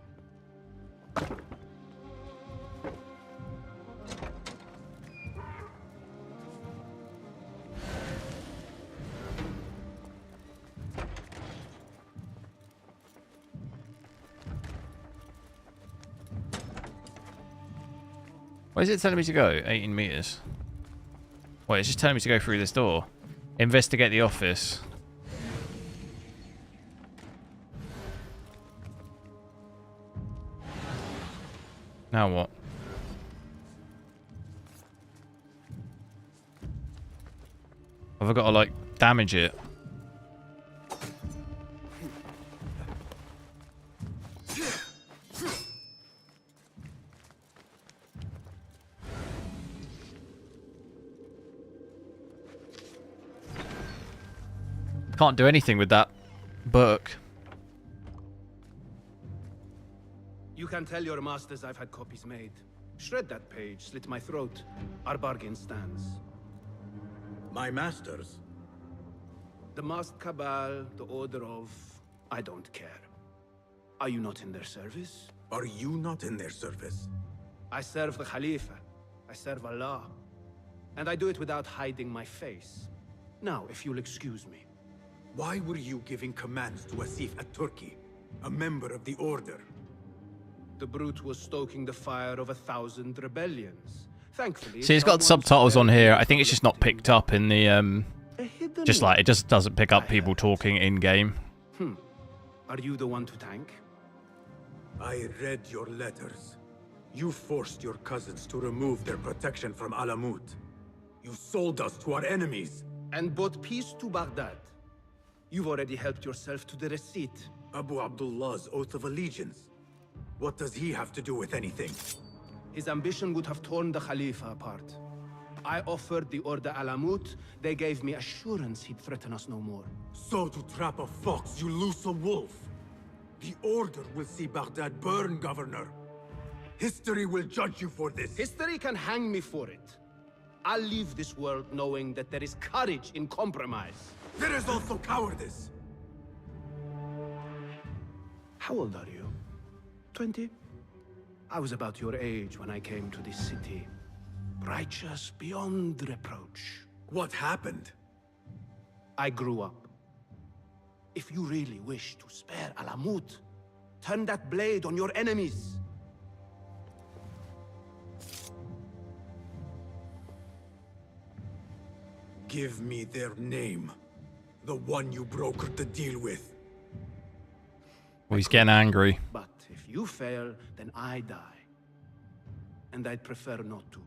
Where is it telling me to go? 18 meters. Wait, it's just telling me to go through this door. Investigate the office. Now what? Have I got to, like, damage it? Can't do anything with that book. You can tell your masters I've had copies made. Shred that page, slit my throat. Our bargain stands. My masters? The masked cabal, the order of... I don't care. Are you not in their service? Are you not in their service? I serve the Khalifa. I serve Allah. And I do it without hiding my face. Now, if you'll excuse me. Why were you giving commands to Asif at Turkey, a member of the Order? The brute was stoking the fire of 1,000 rebellions. Thankfully, See, it's got subtitles on here. I think it's just not picked up in the just like it just doesn't pick up people talking in game. Are you the one to tank? I read your letters. You forced your cousins to remove their protection from Alamut. You sold us to our enemies. And brought peace to Baghdad. You've already helped yourself to the receipt. Abu Abdullah's oath of allegiance. What does he have to do with anything? His ambition would have torn the Khalifa apart. I offered the Order Alamut. They gave me assurance he'd threaten us no more. So to trap a fox, you loose a wolf. The Order will see Baghdad burn, Governor. History will judge you for this. History can hang me for it. I'll leave this world knowing that there is courage in compromise. There is also cowardice. How old are you? 20? I was about your age when I came to this city. Righteous beyond reproach. What happened? I grew up. If you really wish to spare Alamut, turn that blade on your enemies. Give me their name. The one you brokered the deal with. Well, he's getting angry. But if you fail, then I die. And I'd prefer not to.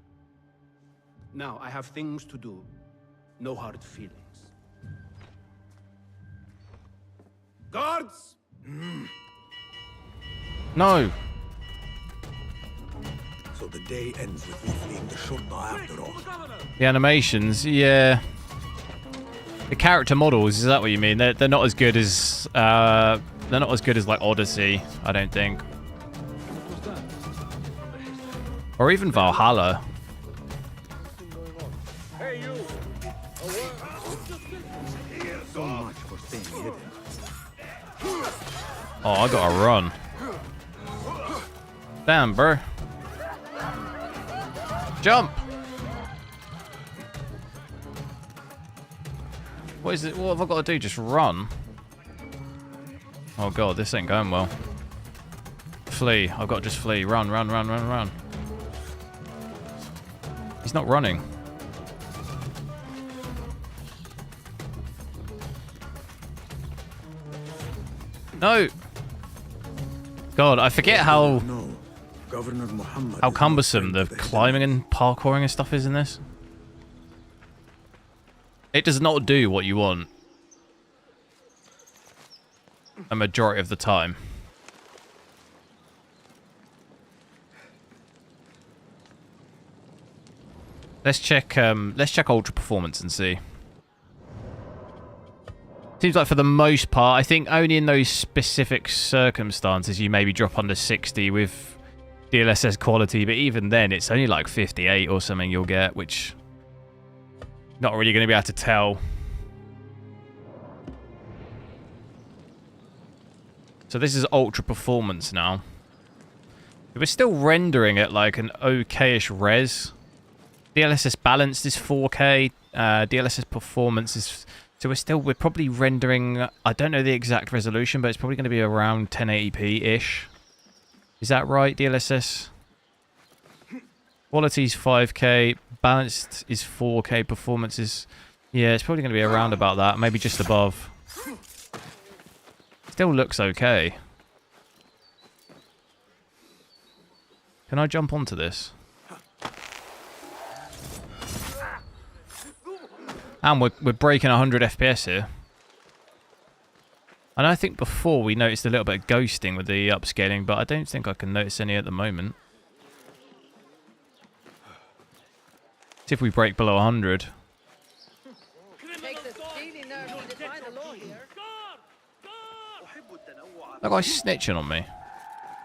Now, I have things to do. No hard feelings. Guards! No. So the day ends with you fleeing the Shurta after all. The animations, yeah. The character models, is that what you mean? They're not as good as like Odyssey, I don't think. Or even Valhalla. So much for staying hidden. Oh, I gotta run. Damn, bro. Jump! What is it? What have I got to do? Just run? Oh god, this ain't going well. Flee. I've got to just flee. Run, run, run, run, run. He's not running. No! God, I forget how Governor Muhammad how cumbersome the climbing and parkouring and stuff is in this. It does not do what you want a majority of the time. Let's check ultra performance and see. Seems like for the most part, I think only in those specific circumstances you maybe drop under 60 with DLSS quality, but even then it's only like 58 or something you'll get, which not really going to be able to tell. So this is ultra performance now. We're still rendering at like an okay-ish res. DLSS balanced is 4K. DLSS performance is... So we're probably rendering... I don't know the exact resolution, but it's probably going to be around 1080p-ish. Is that right, DLSS? Quality's 5K. Balanced is 4K. Performance is... Yeah, it's probably going to be around about that. Maybe just above. Still looks okay. Can I jump onto this? And we're breaking 100 FPS here. And I think before we noticed a little bit of ghosting with the upscaling, but I don't think I can notice any at the moment. See if we break below 100. That guy's snitching on me.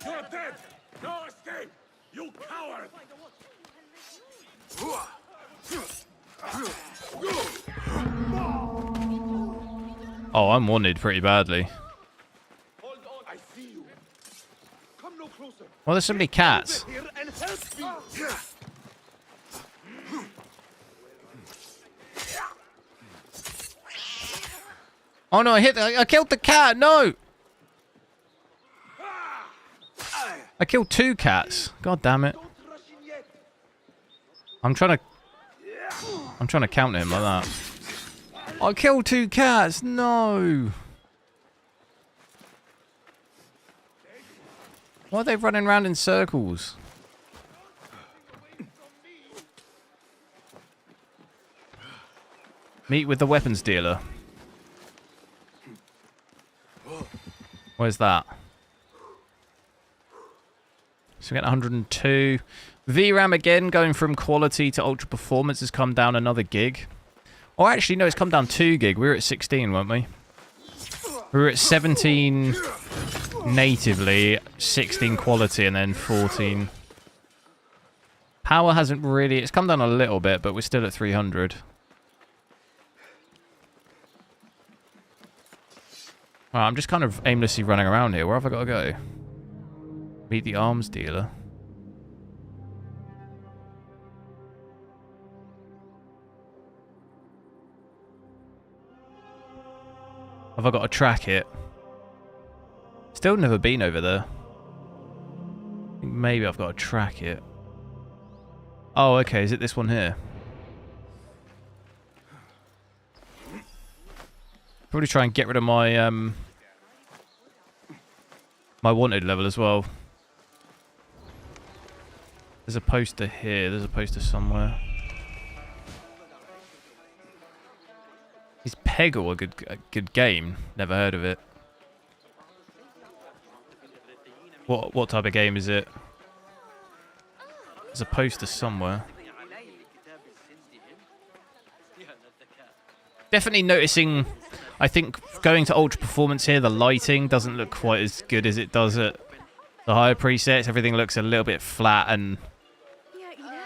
You're dead! No escape! You coward! Oh, I'm wanted pretty badly. Hold on, I see you. Come no closer. Well, there's so many cats. Here and help me. Oh no, I killed the cat, no! I killed 2 cats. God damn it. I'm trying to counter him like that. I killed 2 cats, no! Why are they running around in circles? Meet with the weapons dealer. Where's that? So we get 102. VRAM again, going from quality to ultra performance, has come down another gig. Or actually, no, it's come down 2 gig. We were at 16, weren't we? We were at 17 natively, 16 quality, and then 14. Power hasn't really... It's come down a little bit, but we're still at 300. Right, I'm just kind of aimlessly running around here. Where have I got to go? Meet the arms dealer. Have I got to track it? Still never been over there. I think maybe I've got to track it. Oh, okay. Is it this one here? Probably try and get rid of my my wanted level as well. There's a poster here. There's a poster somewhere. Is Peggle a good game? Never heard of it. What type of game is it? There's a poster somewhere. Definitely noticing, I think, going to ultra performance here, the lighting doesn't look quite as good as it does at the higher presets. Everything looks a little bit flat and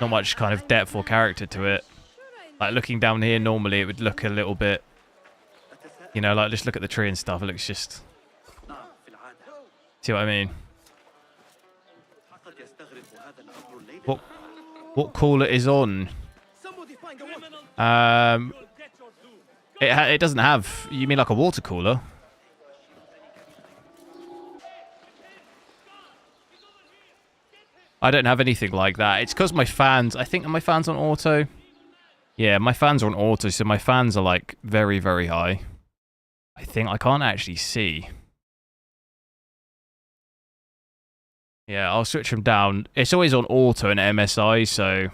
not much kind of depth or character to it. Like looking down here, normally it would look a little bit, you know, like just look at the tree and stuff. It looks just, see what I mean? What cooler is on? It doesn't have... You mean like a water cooler? I don't have anything like that. It's because my fans... I think, are my fans on auto? Yeah, my fans are on auto, so my fans are like very, very high. I think I can't actually see. Yeah, I'll switch them down. It's always on auto and MSI, so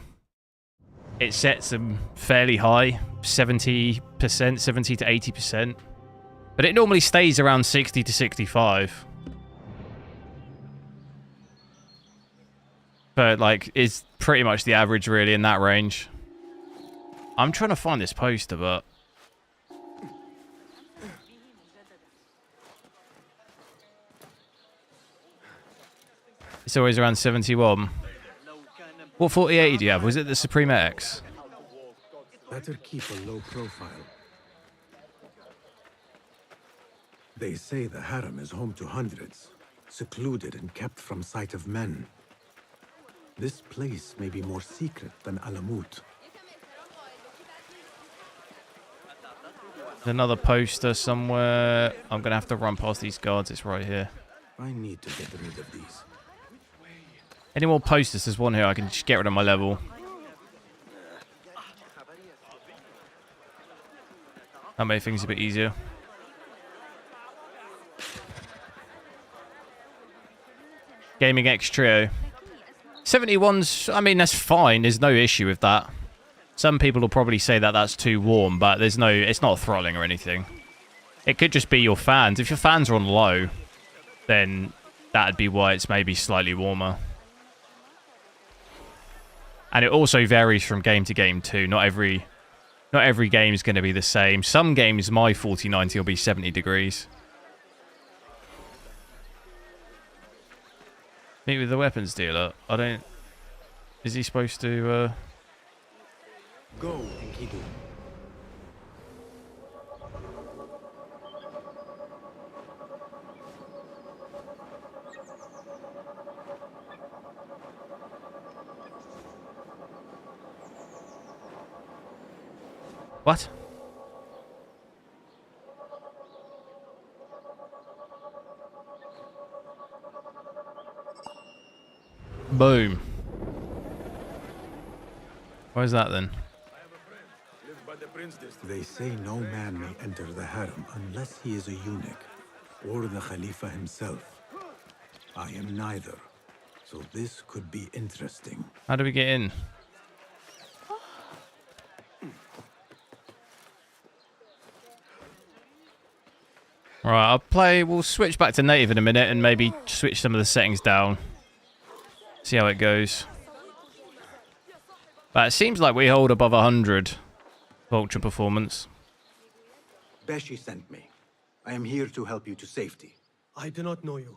it sets them fairly high, 70%, 70 to 80%. But it normally stays around 60 to 65. But, like, it's pretty much the average, really, in that range. I'm trying to find this poster, but... It's always around 71. What 4080 do you have? Was it the Supreme X? Better keep a low profile. They say the harem is home to hundreds, secluded and kept from sight of men. This place may be more secret than Alamut. There's another poster somewhere. I'm going to have to run past these guards. It's right here. I need to get rid of these. Any more posters? There's one here. I can just get rid of my level. That made things a bit easier. Gaming X Trio. 71's, I mean, that's fine. There's no issue with that. Some people will probably say that that's too warm, but there's no, it's not throttling or anything. It could just be your fans. If your fans are on low, then that'd be why it's maybe slightly warmer. And it also varies from game to game too. Not every game is going to be the same. Some games, my 4090 will be 70 degrees. Meet with the weapons dealer. I don't... Is he supposed to... Go, Enkidu. What? Boom. Where's that then? They say no man may enter the harem unless he is a eunuch or the Khalifa himself. I am neither, so this could be interesting. How do we get in? Right, we'll switch back to native in a minute and maybe switch some of the settings down. See how it goes. But it seems like we hold above 100 ultra performance. Beshi sent me. I am here to help you to safety. I do not know you.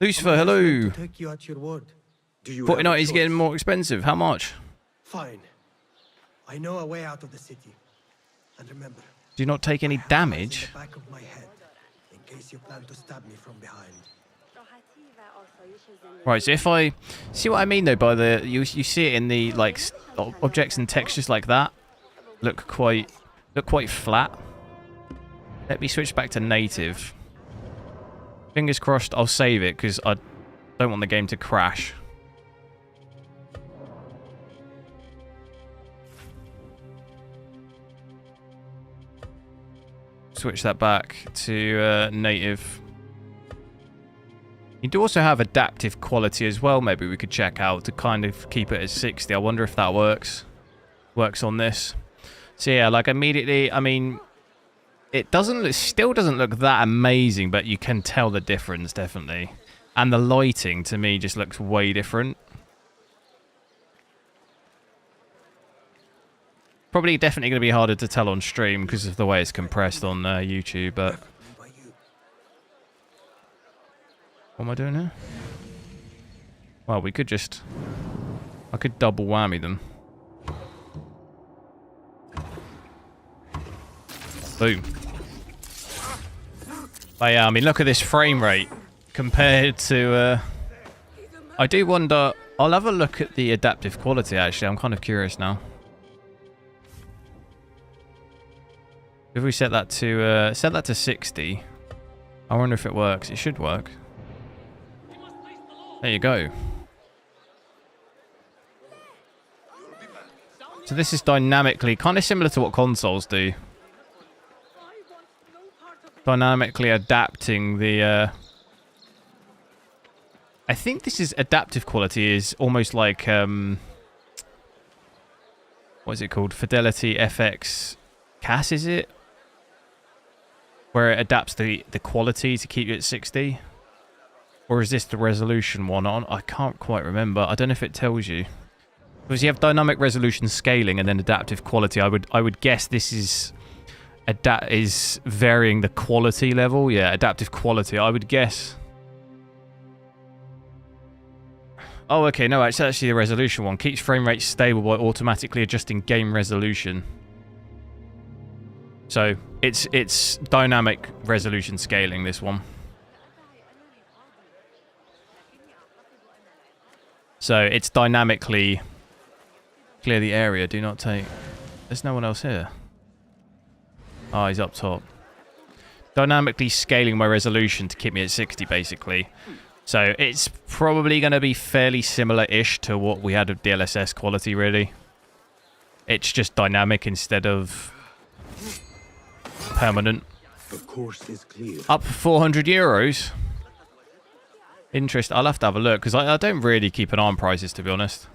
Lucifer, hello. To take you at your word. Do you 49 is getting more expensive. How much? Fine. I know a way out of the city. And remember, Do you not take any damage? in the back of my head, in case you plan to stab me from behind. Right, so if I see what I mean though by the you see it in the like objects and textures like that look quite flat. Let me switch back to native. Fingers crossed I'll save it because I don't want the game to crash. Switch that back to native. You do also have adaptive quality as well. Maybe we could check out to kind of keep it at 60. I wonder if that works on this. So yeah, like immediately, I mean, it still doesn't look that amazing, but you can tell the difference definitely. And the lighting to me just looks way different. Probably definitely going to be harder to tell on stream because of the way it's compressed on YouTube, but what am I doing here? Well, we could just... I could double whammy them. Boom. But yeah, I mean, look at this frame rate compared to... I do wonder... I'll have a look at the adaptive quality, actually. I'm kind of curious now. If we set that to 60, I wonder if it works. It should work. There you go. So this is dynamically, kind of similar to what consoles do. Dynamically adapting the... I think this is adaptive quality is almost like... what is it called? Fidelity FX CAS, is it? Where it adapts the quality to keep you at 60? Or is this the resolution one on? I can't quite remember. I don't know if it tells you. Because you have dynamic resolution scaling and then adaptive quality. I would guess this is varying the quality level. Yeah, adaptive quality. I would guess. Oh, okay. No, it's actually the resolution one. Keeps frame rate stable by automatically adjusting game resolution. So it's dynamic resolution scaling, this one. So it's dynamically clear the area. Do not take... There's no one else here. Oh, he's up top. Dynamically scaling my resolution to keep me at 60, basically. So it's probably going to be fairly similar-ish to what we had of DLSS quality, really. It's just dynamic instead of permanent. The course is clear. Up 400 euros. I'll have to have a look because I don't really keep an eye on prices, to be honest.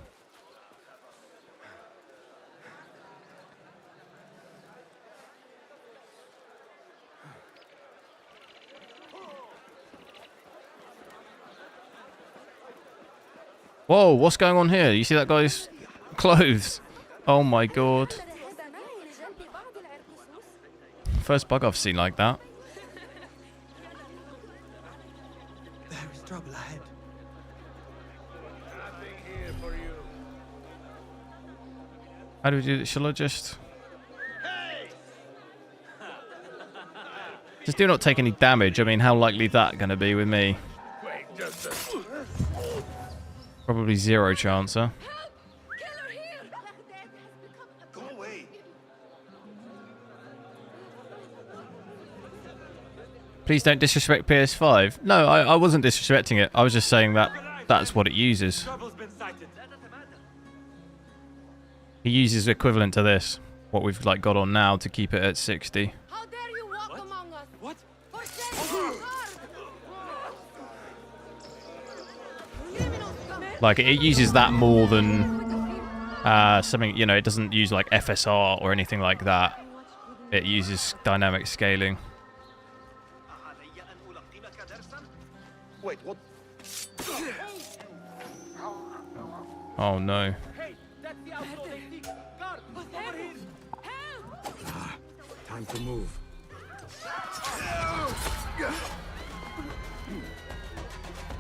Whoa, what's going on here? You see that guy's clothes? Oh my god. First bug I've seen like that. There is trouble ahead. How do we do this? Shall I just... Just do not take any damage. I mean, how likely is that going to be with me? Probably zero chance, huh? Go away. Please don't disrespect PS5. No, I wasn't disrespecting it. I was just saying that that's what it uses. Trouble's been sighted. He uses equivalent to this, what we've like got on now, to keep it at 60. How dare you walk among us? What? For shame, Like it uses that more than something, you know, it doesn't use like FSR or anything like that. It uses dynamic scaling. Wait, what? Oh no. Hey, that's the outlaw they seek. Guard, over here. Time to move.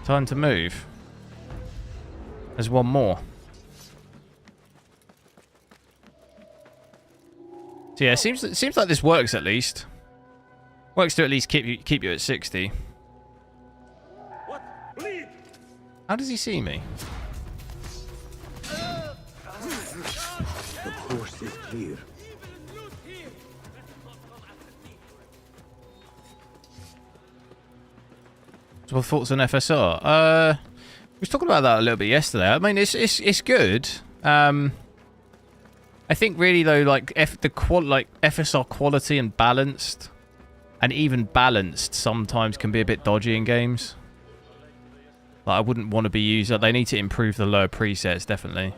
Time to move. There's one more. So yeah, it seems like this works at least. Works to at least keep you at 60. What? Bleed! How does he see me? The course is clear. So what thoughts on FSR? We was talking about that a little bit yesterday. I mean, it's good. I think really though, like FSR quality and balanced, and even balanced sometimes can be a bit dodgy in games. Like I wouldn't want to be used. They need to improve the lower presets definitely.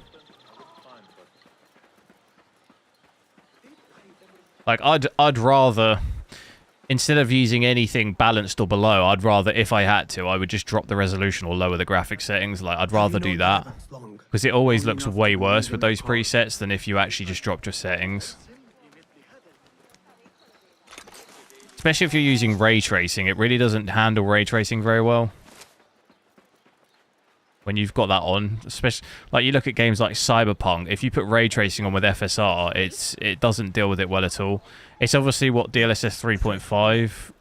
Like I'd rather, instead of using anything balanced or below, I'd rather, if I had to, I would just drop the resolution or lower the graphics settings. Like I'd rather do that, because it always looks way worse with those presets than if you actually just dropped your settings. Especially if you're using ray tracing, it really doesn't handle ray tracing very well when you've got that on. Especially like you look at games like Cyberpunk, if you put ray tracing on with FSR, it doesn't deal with it well at all. It's obviously what DLSS 3.5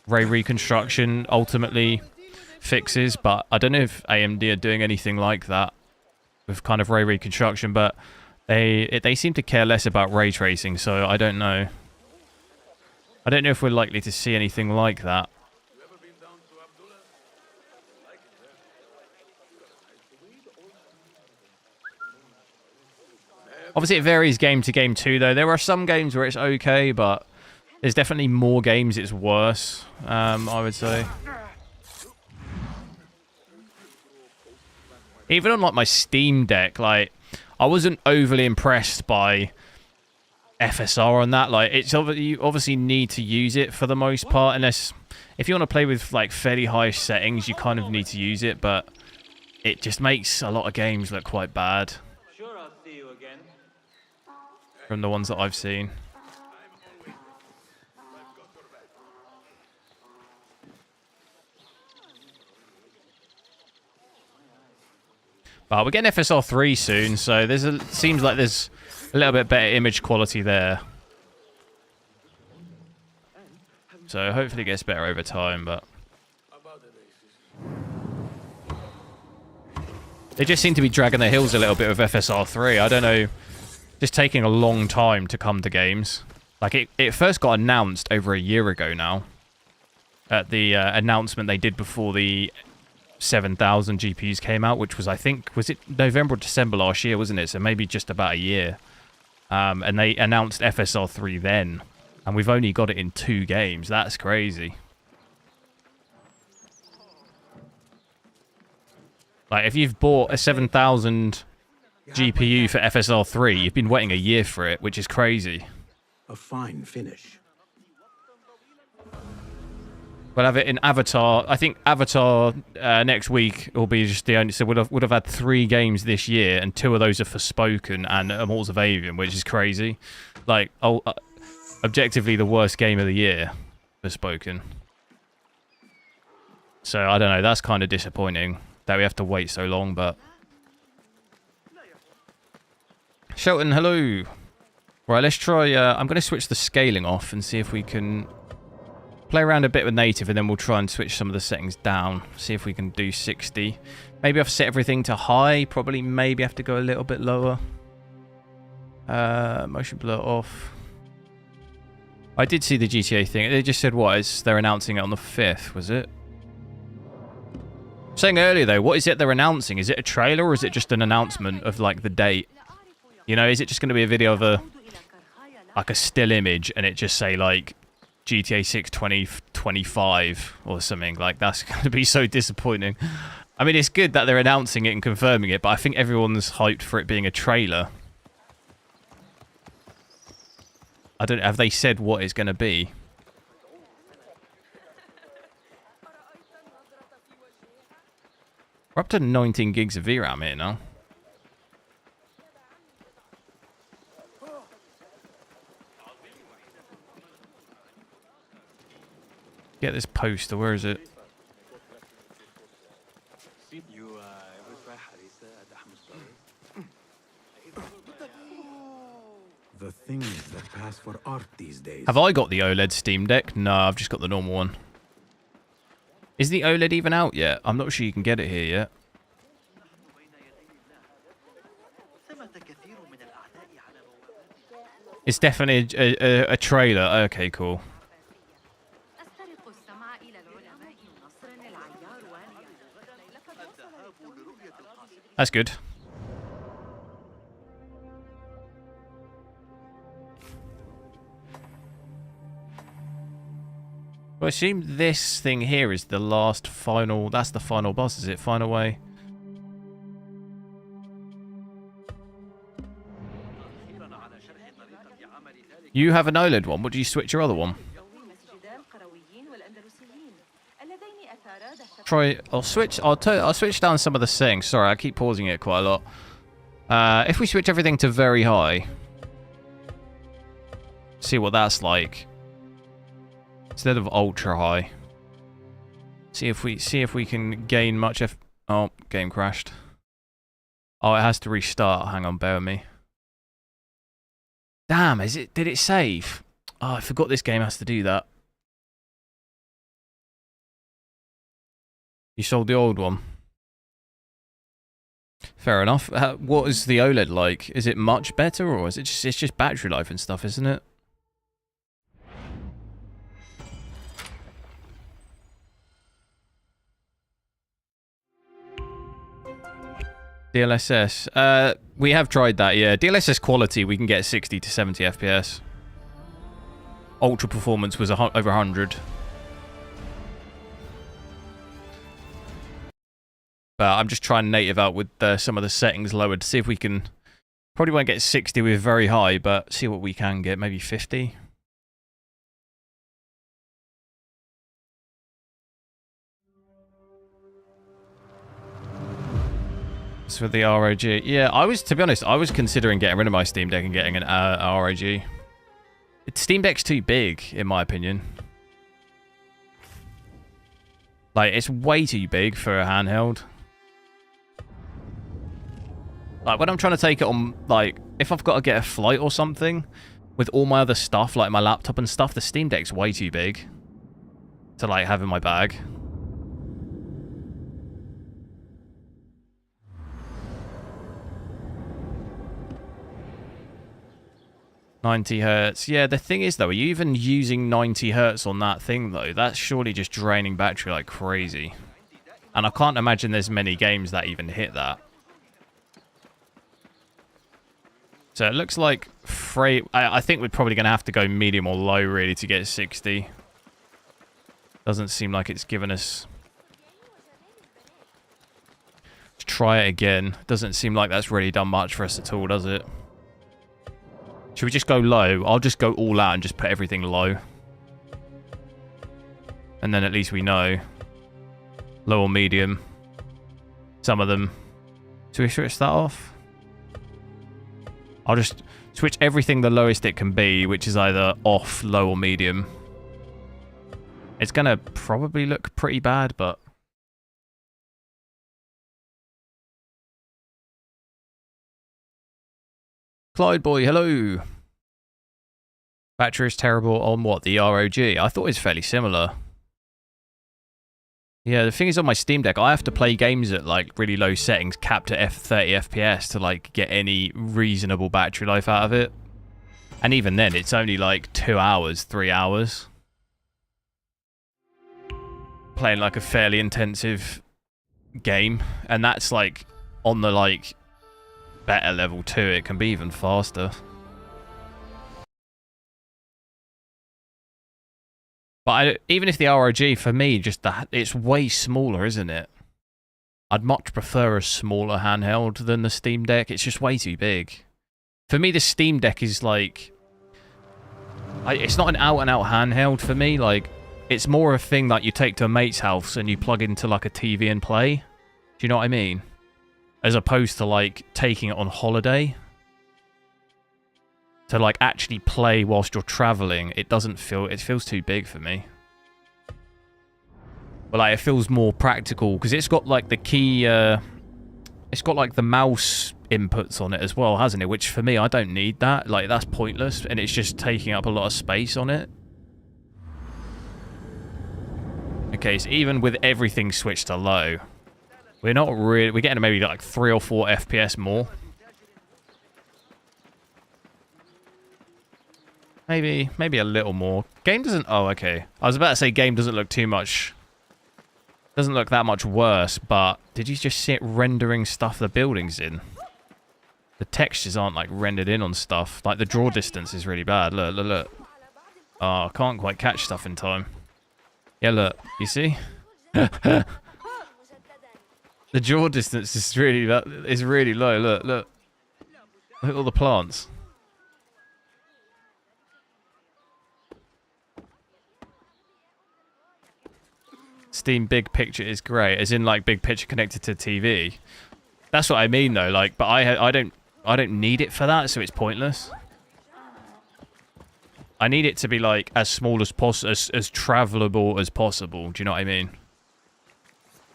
ray reconstruction ultimately fixes, but I don't know if AMD are doing anything like that with kind of ray reconstruction, but they seem to care less about ray tracing, so I don't know. I don't know if we're likely to see anything like that. Obviously, it varies game to game too, though. There are some games where it's okay, but there's definitely more games it's worse, I would say. Even on like my Steam Deck, like I wasn't overly impressed by FSR on that. Like you obviously need to use it for the most part, unless if you want to play with like fairly high settings, you kind of need to use it, but it just makes a lot of games look quite bad. Sure, I'll see you again. From the ones that I've seen. But we're getting FSR 3 soon, so seems like there's a little bit better image quality there. So hopefully it gets better over time, but they just seem to be dragging their heels a little bit with FSR 3. I don't know, just taking a long time to come to games. Like it first got announced over a year ago now, at the announcement they did before the 7,000 GPUs came out, which was, I think, was it November or December last year, wasn't it? So maybe just about a year. And they announced FSR 3 then, and we've only got it in 2 games. That's crazy. Like, if you've bought a 7,000 GPU for FSR 3, you've been waiting a year for it, which is crazy. A fine finish. We'll have it in Avatar. I think Avatar next week will be just the only... So we'll have had 3 games this year, and 2 of those are Forspoken and Immortals of Avium, which is crazy. Like, objectively the worst game of the year, Forspoken. So, I don't know. That's kind of disappointing that we have to wait so long, but... Shelton, hello. Right, let's try... I'm going to switch the scaling off and see if we can... play around a bit with native, and then we'll try and switch some of the settings down. See if we can do 60. Maybe I've set everything to high. Probably maybe have to go a little bit lower. Motion blur off. I did see the GTA thing. They just said what? They're announcing it on the 5th, was it? Saying earlier though, what is it they're announcing? Is it a trailer or is it just an announcement of like the date? You know, is it just going to be a video of like a still image and it just say like GTA 6 2025 or something? Like, that's going to be so disappointing. I mean, it's good that they're announcing it and confirming it, but I think everyone's hyped for it being a trailer. I don't know, have they said what it's going to be? We're up to 19 gigs of VRAM here now. Get this poster, where is it? The things that pass for art these days. Have I got the OLED Steam Deck? No, I've just got the normal one. Is the OLED even out yet? I'm not sure you can get it here yet. It's definitely a trailer. Okay, cool. That's good. Well, I assume this thing here is the last final... That's the final boss, is it? Final way? You have an OLED one. What do you switch your other one? Try... I'll switch down some of the settings. Sorry, I keep pausing it quite a lot. If we switch everything to very high... See what that's like. Instead of ultra high. See if we can gain much oh, game crashed. Oh, it has to restart. Hang on, bear with me. Damn, did it save? Oh, I forgot this game has to do that. You sold the old one. Fair enough. What is the OLED like? Is it much better, or is it just, it's just battery life and stuff, isn't it? DLSS. We have tried that, yeah. DLSS quality, we can get 60 to 70 FPS. Ultra performance was over 100. But I'm just trying native out with some of the settings lowered to see if we can... Probably won't get 60 with very high, but see what we can get. Maybe 50. For the ROG. Yeah, to be honest, I was considering getting rid of my Steam Deck and getting an ROG. Steam Deck's too big, in my opinion. Like, it's way too big for a handheld. Like, when I'm trying to take it on, like, if I've got to get a flight or something, with all my other stuff, like my laptop and stuff, the Steam Deck's way too big to, like, have in my bag. £90. Yeah, the thing is, though, are you even using 90 hertz on that thing, though? That's surely just draining battery like crazy. And I can't imagine there's many games that even hit that. So it looks like I think we're probably going to have to go medium or low, really, to get 60. Doesn't seem like it's given us... Let's try it again. Doesn't seem like that's really done much for us at all, does it? Should we just go low? I'll just go all out and just put everything low. And then at least we know. Low or medium. Some of them. Should we switch that off? I'll just switch everything the lowest it can be, which is either off, low, or medium. It's going to probably look pretty bad, but... Clyde boy, hello. Battery is terrible on what? The ROG? I thought it was fairly similar. Yeah, the thing is on my Steam Deck, I have to play games at like really low settings, capped at 30 FPS to like get any reasonable battery life out of it. And even then, it's only like 2 hours, 3 hours. Playing like a fairly intensive game, and that's like on the like better level too. It can be even faster. But even if the ROG, for me, just it's way smaller, isn't it? I'd much prefer a smaller handheld than the Steam Deck. It's just way too big. For me, the Steam Deck is like... it's not an out-and-out handheld for me. Like, it's more a thing that you take to a mate's house and you plug into like a TV and play. Do you know what I mean? As opposed to like taking it on holiday. To like actually play whilst you're traveling, it feels too big for me. But like it feels more practical because it's got like the key, it's got like the mouse inputs on it as well, hasn't it? Which for me, I don't need that. Like that's pointless, and it's just taking up a lot of space on it. Okay, so even with everything switched to low, we're getting maybe like 3 or 4 FPS more. Maybe a little more. Game doesn't... Oh, okay. I was about to say game doesn't look too much... Doesn't look that much worse, but... Did you just see it rendering stuff the building's in? The textures aren't, like, rendered in on stuff. Like, the draw distance is really bad. Look, look, look. Oh, I can't quite catch stuff in time. Yeah, look. You see? The draw distance is really low. Look, look. Look at all the plants. Steam big picture is great, as in like big picture connected to TV. That's what I mean though. Like, but I don't need it for that, so it's pointless. I need it to be like as small as possible, as travelable as possible. Do you know what I mean?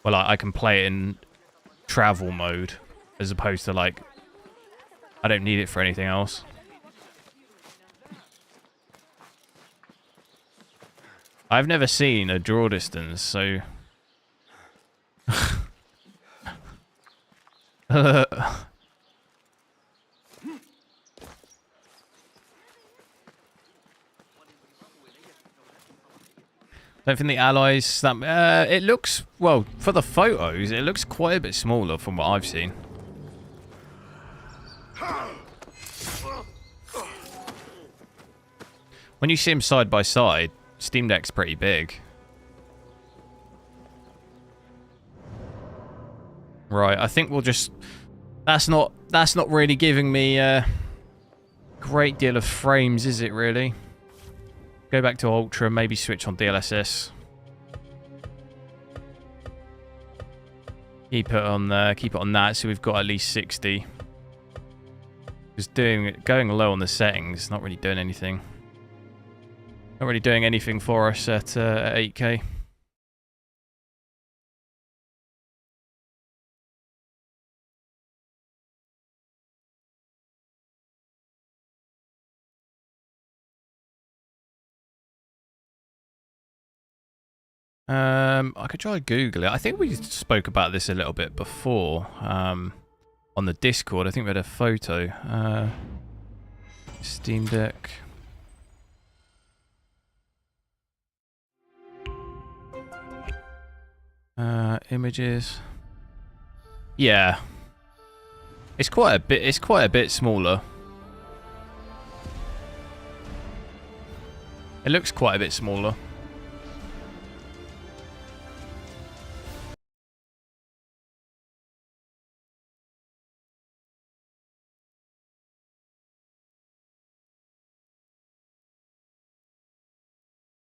Well, I can play it in travel mode, as opposed to like I don't need it for anything else. I've never seen a draw distance, so... Don't think the alloys... it looks... Well, for the photos, it looks quite a bit smaller from what I've seen. When you see them side by side, Steam Deck's pretty big. Right, I think we'll just... That's not really giving me a great deal of frames, is it really? Go back to Ultra, maybe switch on DLSS. Keep it on that, so we've got at least 60. Just going low on the settings, not really doing anything. Not really doing anything for us at 8K. I could try to Google it. I think we spoke about this a little bit before on the Discord. I think we had a photo. Steam Deck. Images. Yeah. It's quite a bit smaller. It looks quite a bit smaller.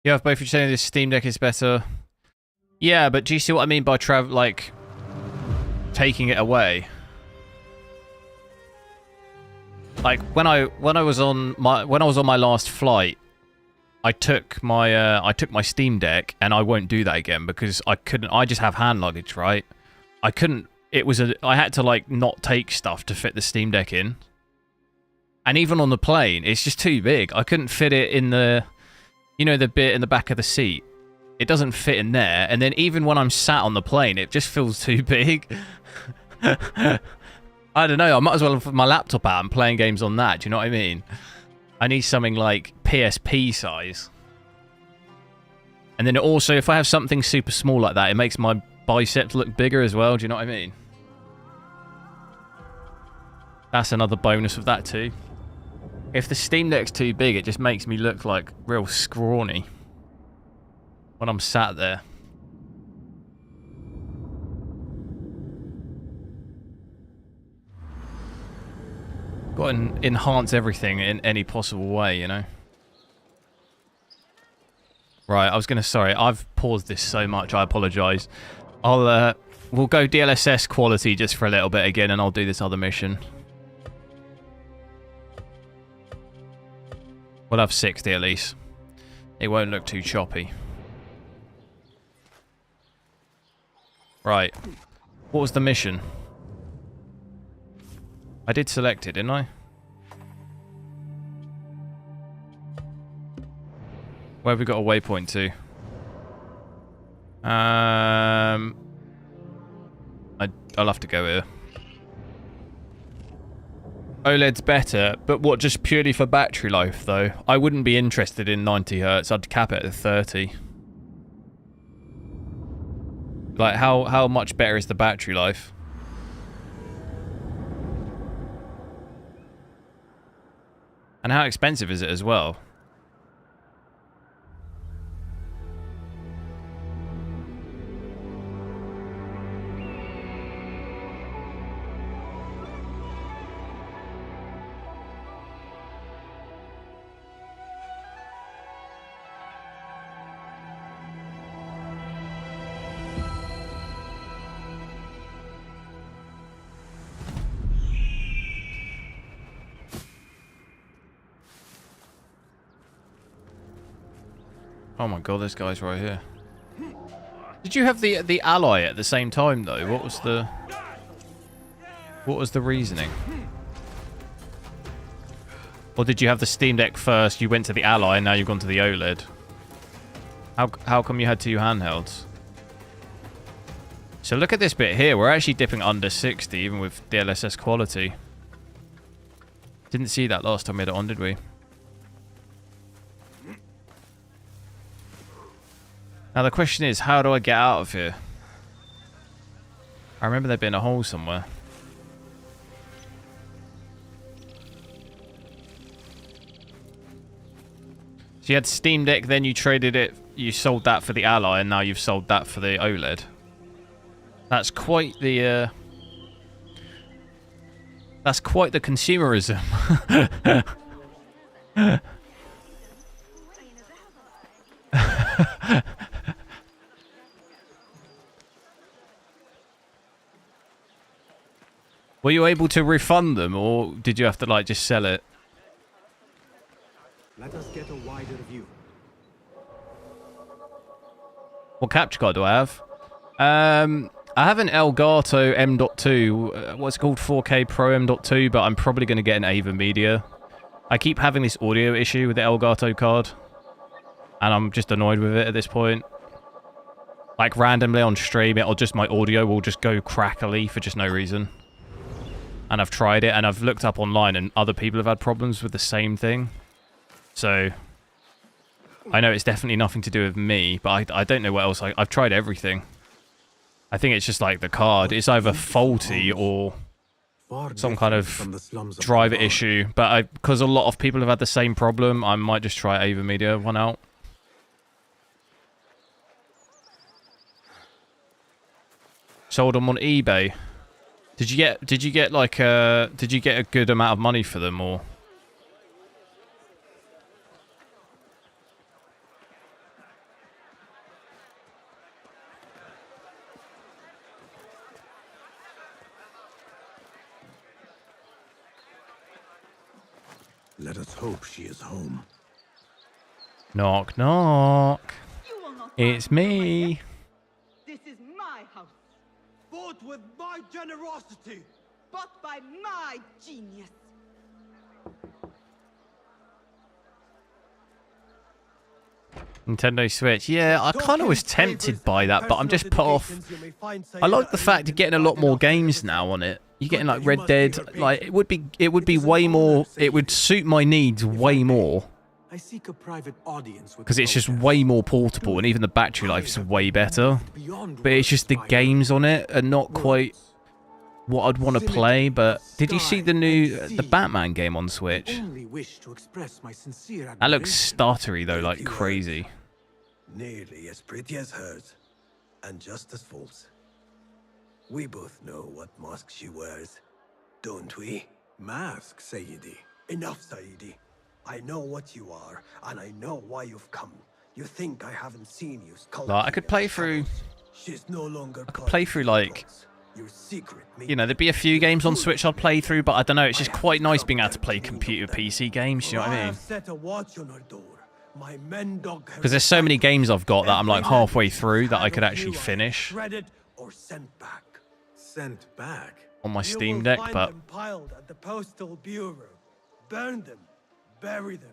Yeah, if both of you saying this Steam Deck is better. Yeah, but do you see what I mean by like taking it away? Like when I was on my last flight, I took my Steam Deck, and I won't do that again because I couldn't. I just have hand luggage, right? I couldn't. I had to like not take stuff to fit the Steam Deck in. And even on the plane, it's just too big. I couldn't fit it in the, you know, the bit in the back of the seat. It doesn't fit in there. And then even when I'm sat on the plane, it just feels too big. I don't know. I might as well put my laptop out and playing games on that. Do you know what I mean? I need something like PSP size. And then also, if I have something super small like that, it makes my biceps look bigger as well. Do you know what I mean? That's another bonus of that too. If the Steam Deck's too big, it just makes me look like real scrawny when I'm sat there. Got to enhance everything in any possible way, you know? Right, I was going to... Sorry, I've paused this so much, I apologise. We'll go DLSS quality just for a little bit again, and I'll do this other mission. We'll have 60 at least. It won't look too choppy. Right. What was the mission? I did select it, didn't I? Where have we got a waypoint to? I'll have to go here. OLED's better, but what, just purely for battery life, though? I wouldn't be interested in 90 Hz. I'd cap it at 30. Like, how much better is the battery life? And how expensive is it as well? Oh my god, this guy's right here. Did you have the ally at the same time though? What was the reasoning? Or did you have the Steam Deck first, you went to the ally, and now you've gone to the OLED? How come you had two handhelds? So look at this bit here. We're actually dipping under 60 even with DLSS quality. Didn't see that last time we had it on, did we? Now the question is, how do I get out of here? I remember there being a hole somewhere. So you had Steam Deck, then you traded it, you sold that for the Ally, and now you've sold that for the OLED. That's quite the consumerism. Were you able to refund them, or did you have to like just sell it? Let us get a wider view. What capture card do I have? I have an Elgato M.2, what's it called, 4K Pro M.2, but I'm probably going to get an AVerMedia. I keep having this audio issue with the Elgato card, and I'm just annoyed with it at this point. Like randomly on stream, my audio will just go crackly for just no reason. And I've tried it, and I've looked up online, and other people have had problems with the same thing. So I know it's definitely nothing to do with me, but I don't know what else. I've tried everything. I think it's just like the card. It's either faulty or some kind of driver issue. But because a lot of people have had the same problem, I might just try AVerMedia one out. Sold them on eBay. Did you get like did you get a good amount of money for them, or? Let us hope she is home. Knock, knock. It's me. This is my house. Bought with my generosity. Bought by my genius. Nintendo Switch. Yeah, I kind of was tempted by that, but I'm just put off. I like the fact of getting a lot more games now on it. You're getting like Red Dead. Like it would be way more. It would suit my needs way more I seek a private audience with because it's just way more portable, and even the battery life is way better. But it's just the games on it are not quite what I'd want to play. But did you see the new the Batman game on Switch? That looks stuttery though, like crazy. Nearly as pretty as hers, and just as false. We both know what mask she wears, don't we? Mask, Sayyidi. Enough, Sayyidi. I know what you are, and I know why you've come. You think I haven't seen you skulking. Like, I could play through. She's no longer. I could play through like. Your secret. You know, there'd be a few games on Switch I'd play through, but I don't know. It's just quite nice being able to play computer PC games. You know what I mean? Set a watch on her door. My men dog. Because there's so many games I've got that I'm like halfway through that I could actually finish Shredded or sent back. Sent back on my Steam will Deck, find but them piled at the postal bureau. Burn them, bury them,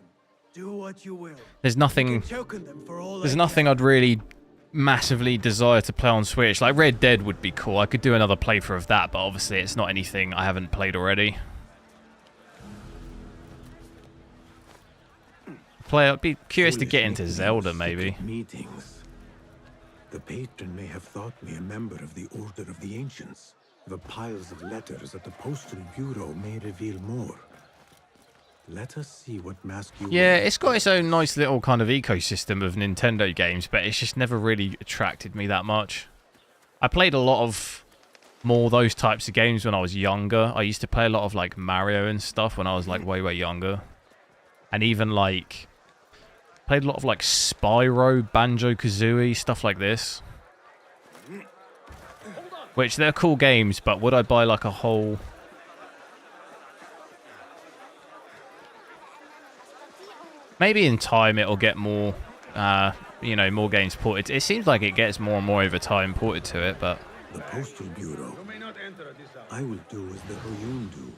do what you will. there's nothing. Choking them for all There's I nothing care. I'd really massively desire to play on Switch. Like Red Dead would be cool. I could do another playthrough of that, but obviously it's not anything I haven't played already. I'd be curious to get into Zelda, maybe. Meetings. The patron may have thought me a member of the Order of the Ancients. The piles of letters at the Postal Bureau may reveal more. Let us see what mask you Yeah, wear. it's got its own nice little kind of ecosystem of Nintendo games, but it's just never really attracted me that much. I played a lot of more those types of games when I was younger. I used to play a lot of like Mario and stuff when I was like way younger. And even like played a lot of like Spyro, Banjo-Kazooie, stuff like this. Which they're cool games, but would I buy like a whole... Maybe in time it'll get more, you know, more games ported. It seems like it gets more and more over time ported to it, but... The Postal Bureau. I will do as the HWiNFO do.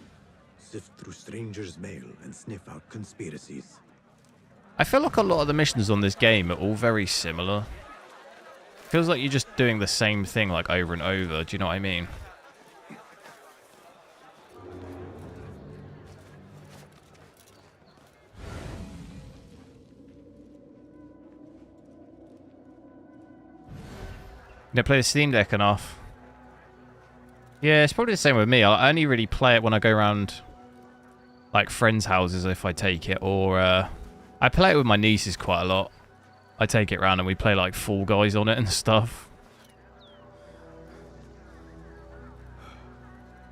Sift through strangers' mail and sniff out conspiracies. I feel like a lot of the missions on this game are all very similar. Feels like you're just doing the same thing like over and over. Do you know what I mean? You don't play the Steam Deck enough. Yeah, it's probably the same with me. I only really play it when I go around like friends' houses if I take it, or I play it with my nieces quite a lot. I take it around and we play like Fall Guys on it and stuff.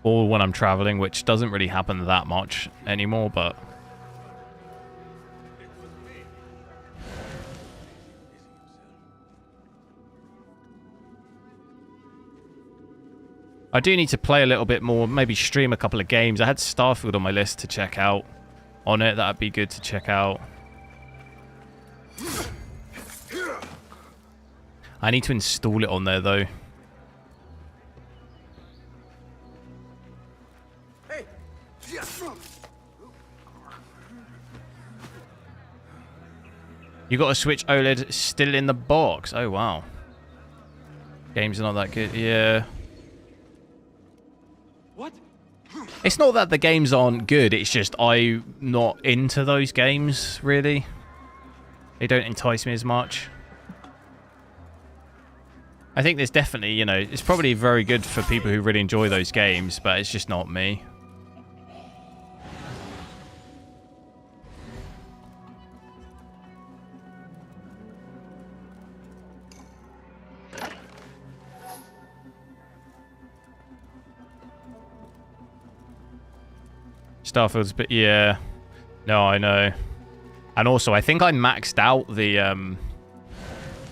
Or when I'm traveling, which doesn't really happen that much anymore, but... I do need to play a little bit more, maybe stream a couple of games. I had Starfield on my list to check out on it. That'd be good to check out. I need to install it on there, though. You got a Switch OLED still in the box. Oh, wow. Games are not that good. Yeah. What? It's not that the games aren't good. It's just I'm not into those games, really. They don't entice me as much. I think there's definitely, you know, it's probably very good for people who really enjoy those games, but it's just not me. Starfield's, but yeah. No, I know. And also, I think I maxed out the,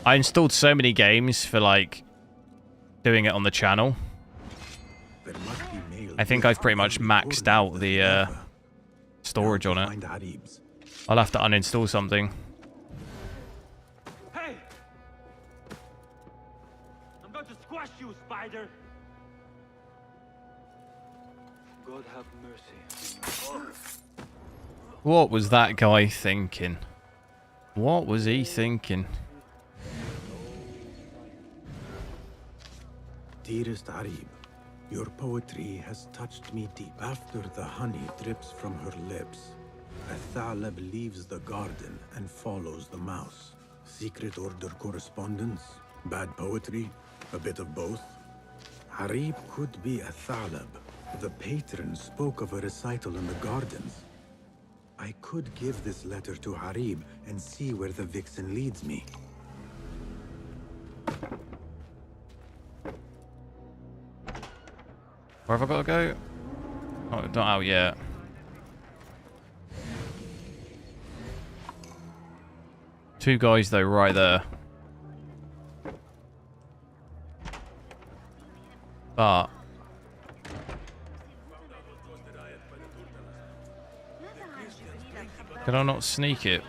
I installed so many games for, like, doing it on the channel. I think I've pretty much maxed out the, storage on it. I'll have to uninstall something. Hey! I'm going to squash you, spider! God have mercy. What was that guy thinking? What was he thinking? Dearest Arib, your poetry has touched me deep. After the honey drips from her lips, A Thaleb leaves the garden and follows the mouse. Secret order correspondence? Bad poetry? A bit of both? Harib could be a Thaleb. The patron spoke of a recital in the gardens. I could give this letter to Harib and see where the vixen leads me. Where have I got to go? Oh, not out yet. Two guys though, right there. But can I not sneak it?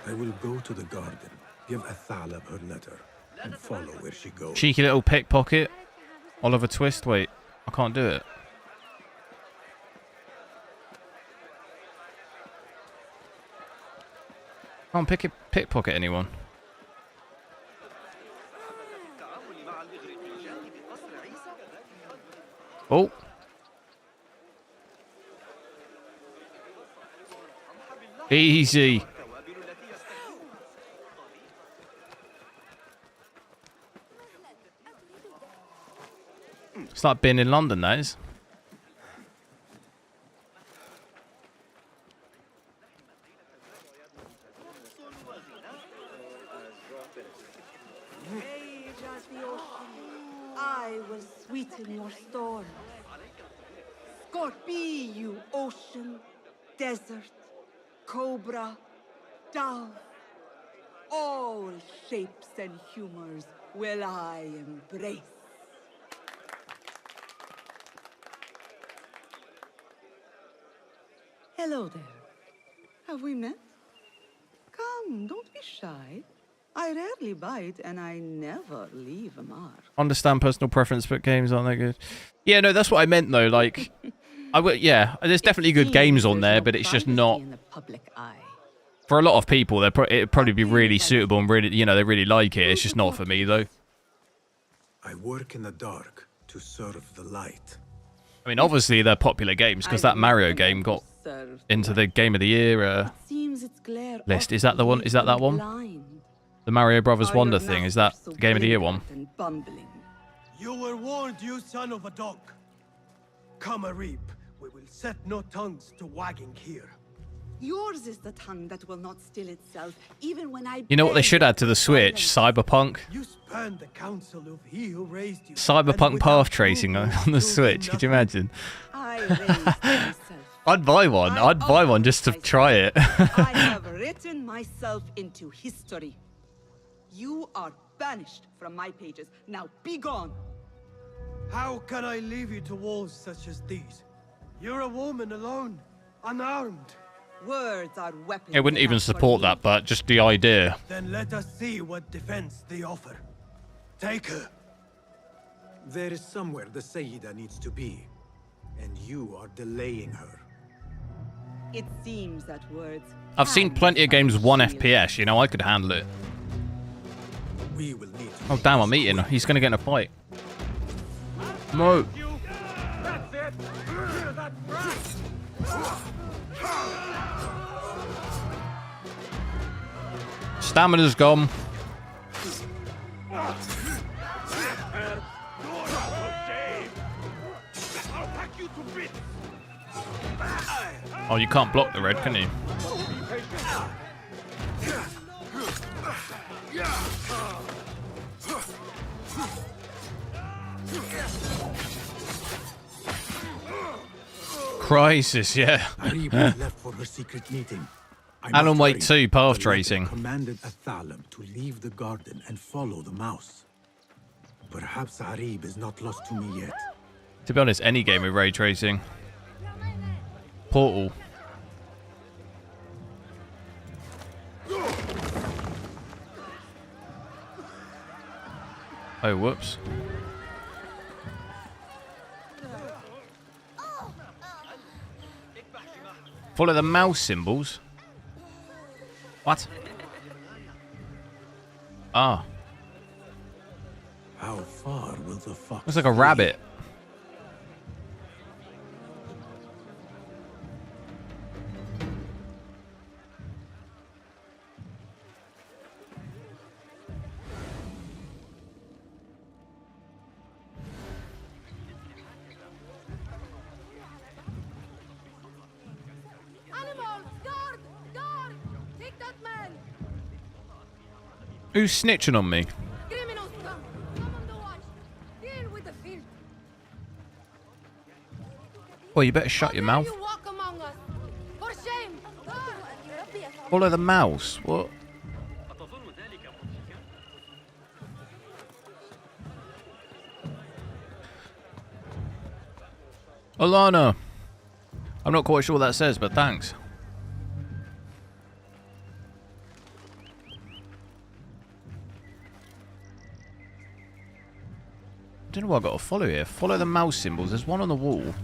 I will go to the garden, give Athalab her letter, and follow where she goes. Cheeky little pickpocket. Oliver Twist. Wait, I can't do it. Can't pickpocket anyone. Oh. Easy. It's like being in London, that is. I will sweeten your storm. Scorpy, you ocean, desert, cobra, dove. All shapes and humors will I embrace. Hello there. Have we met? Come, don't be shy. I rarely bite and I never leave a mark. Understand personal preference, but games aren't that good. Yeah, no, that's what I meant though. Like, yeah, there's definitely good games on there, but it's just not. For a lot of people, it'd probably be really suitable and really, you know, they really like it. It's just not for me though. I work in the dark to serve the light. I mean, obviously they're popular games because that Mario game got into the Game of the Year list. Is that the one? Is that one? The Mario Brothers Wonder thing. Is that the Game of the Year one? You were warned, you son of a dog. Come a reap. We will set no tongues to wagging here. Yours is the tongue that will not still itself, even when I. You know what they should add to the Switch? Cyberpunk. You spurned the counsel of he who raised you. Cyberpunk path tracing on the Switch. Could you imagine? I raised myself. I'd buy one. I'd buy one just to try it. I have written myself into history. You are banished from my pages. Now be gone. How can I leave you to wolves such as these? You're a woman alone, unarmed. Words are weapons. It wouldn't even support that, but just the idea. Then let us see what defense they offer. Take her. There is somewhere the Sayyida needs to be, and you are delaying her. It seems that words. I've seen plenty of games 1 FPS. You know, I could handle it. We will need to. Oh damn! I'm eating. He's gonna get in a fight. No. Stamina's gone. Oh, you can't block the red, can you? Crisis, yeah. Harib has left for her secret meeting. Alan Wake 2, path tracing. Commanded Athalab to leave the garden and follow the mouse. Perhaps Harib is not lost to me yet. To be honest, any game with ray tracing. Portal. Oh, whoops. Follow the mouse symbols. What? Ah. How far will the fox? Looks like a rabbit. Who's snitching on me? Criminals come. Come on the watch. Deal with the field. Well, you better shut your mouth. You walk among us. For shame. Follow the mouse. What? Alana. I'm not quite sure what that says, but thanks. I don't know what I've got to follow here. Follow the mouse symbols. There's one on the wall.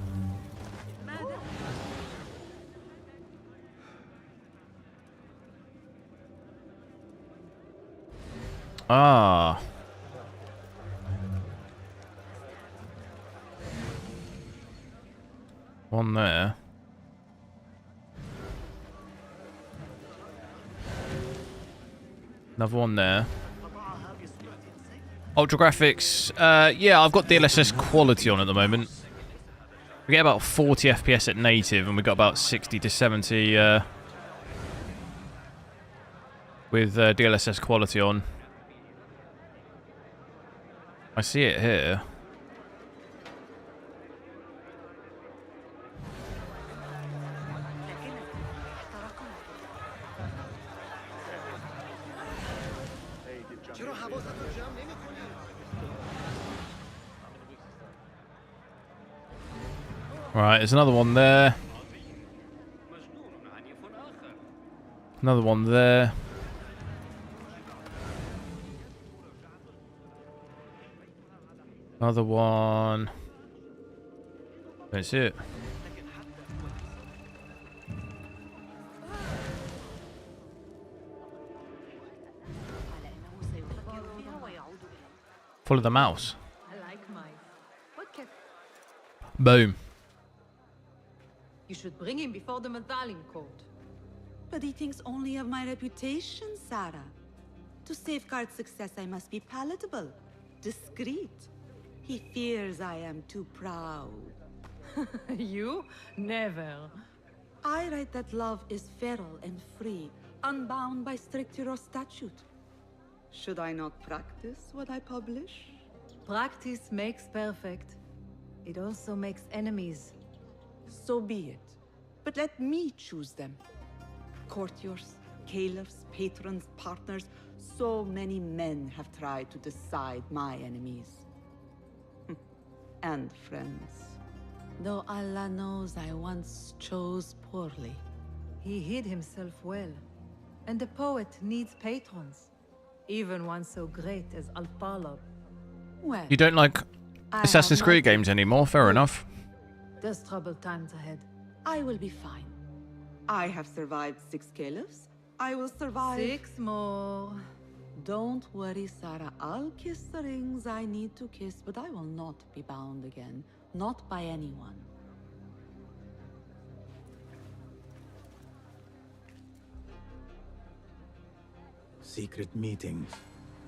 Ah. One there. Another one there. Ultra graphics. Yeah, I've got DLSS quality on at the moment. We get about 40 FPS at native, and we got about 60 to 70 with DLSS quality on. I see it here. Right, there's another one there. Another one there. Another one. Don't see it. Follow the mouse. I like mine. What can... Boom. You should bring him before the Medallion Court. But he thinks only of my reputation, Sarah. To safeguard success, I must be palatable, discreet. He fears I am too proud. You? Never. I write that love is feral and free, unbound by stricture or statute. Should I not practice what I publish? Practice makes perfect. It also makes enemies. So be it. But let me choose them. Courtiers, caliphs, patrons, partners. So many men have tried to decide my enemies. And friends. Though Allah knows I once chose poorly. He hid himself well. And the poet needs patrons. Even one so great as unparalleled. Well, You don't like I Assassin's have Creed my- games anymore? Fair enough. There's troubled times ahead. I will be fine. I have survived 6 caliphs. I will survive... 6 more. Don't worry, Sarah. I'll kiss the rings I need to kiss, but I will not be bound again. Not by anyone. Secret meetings,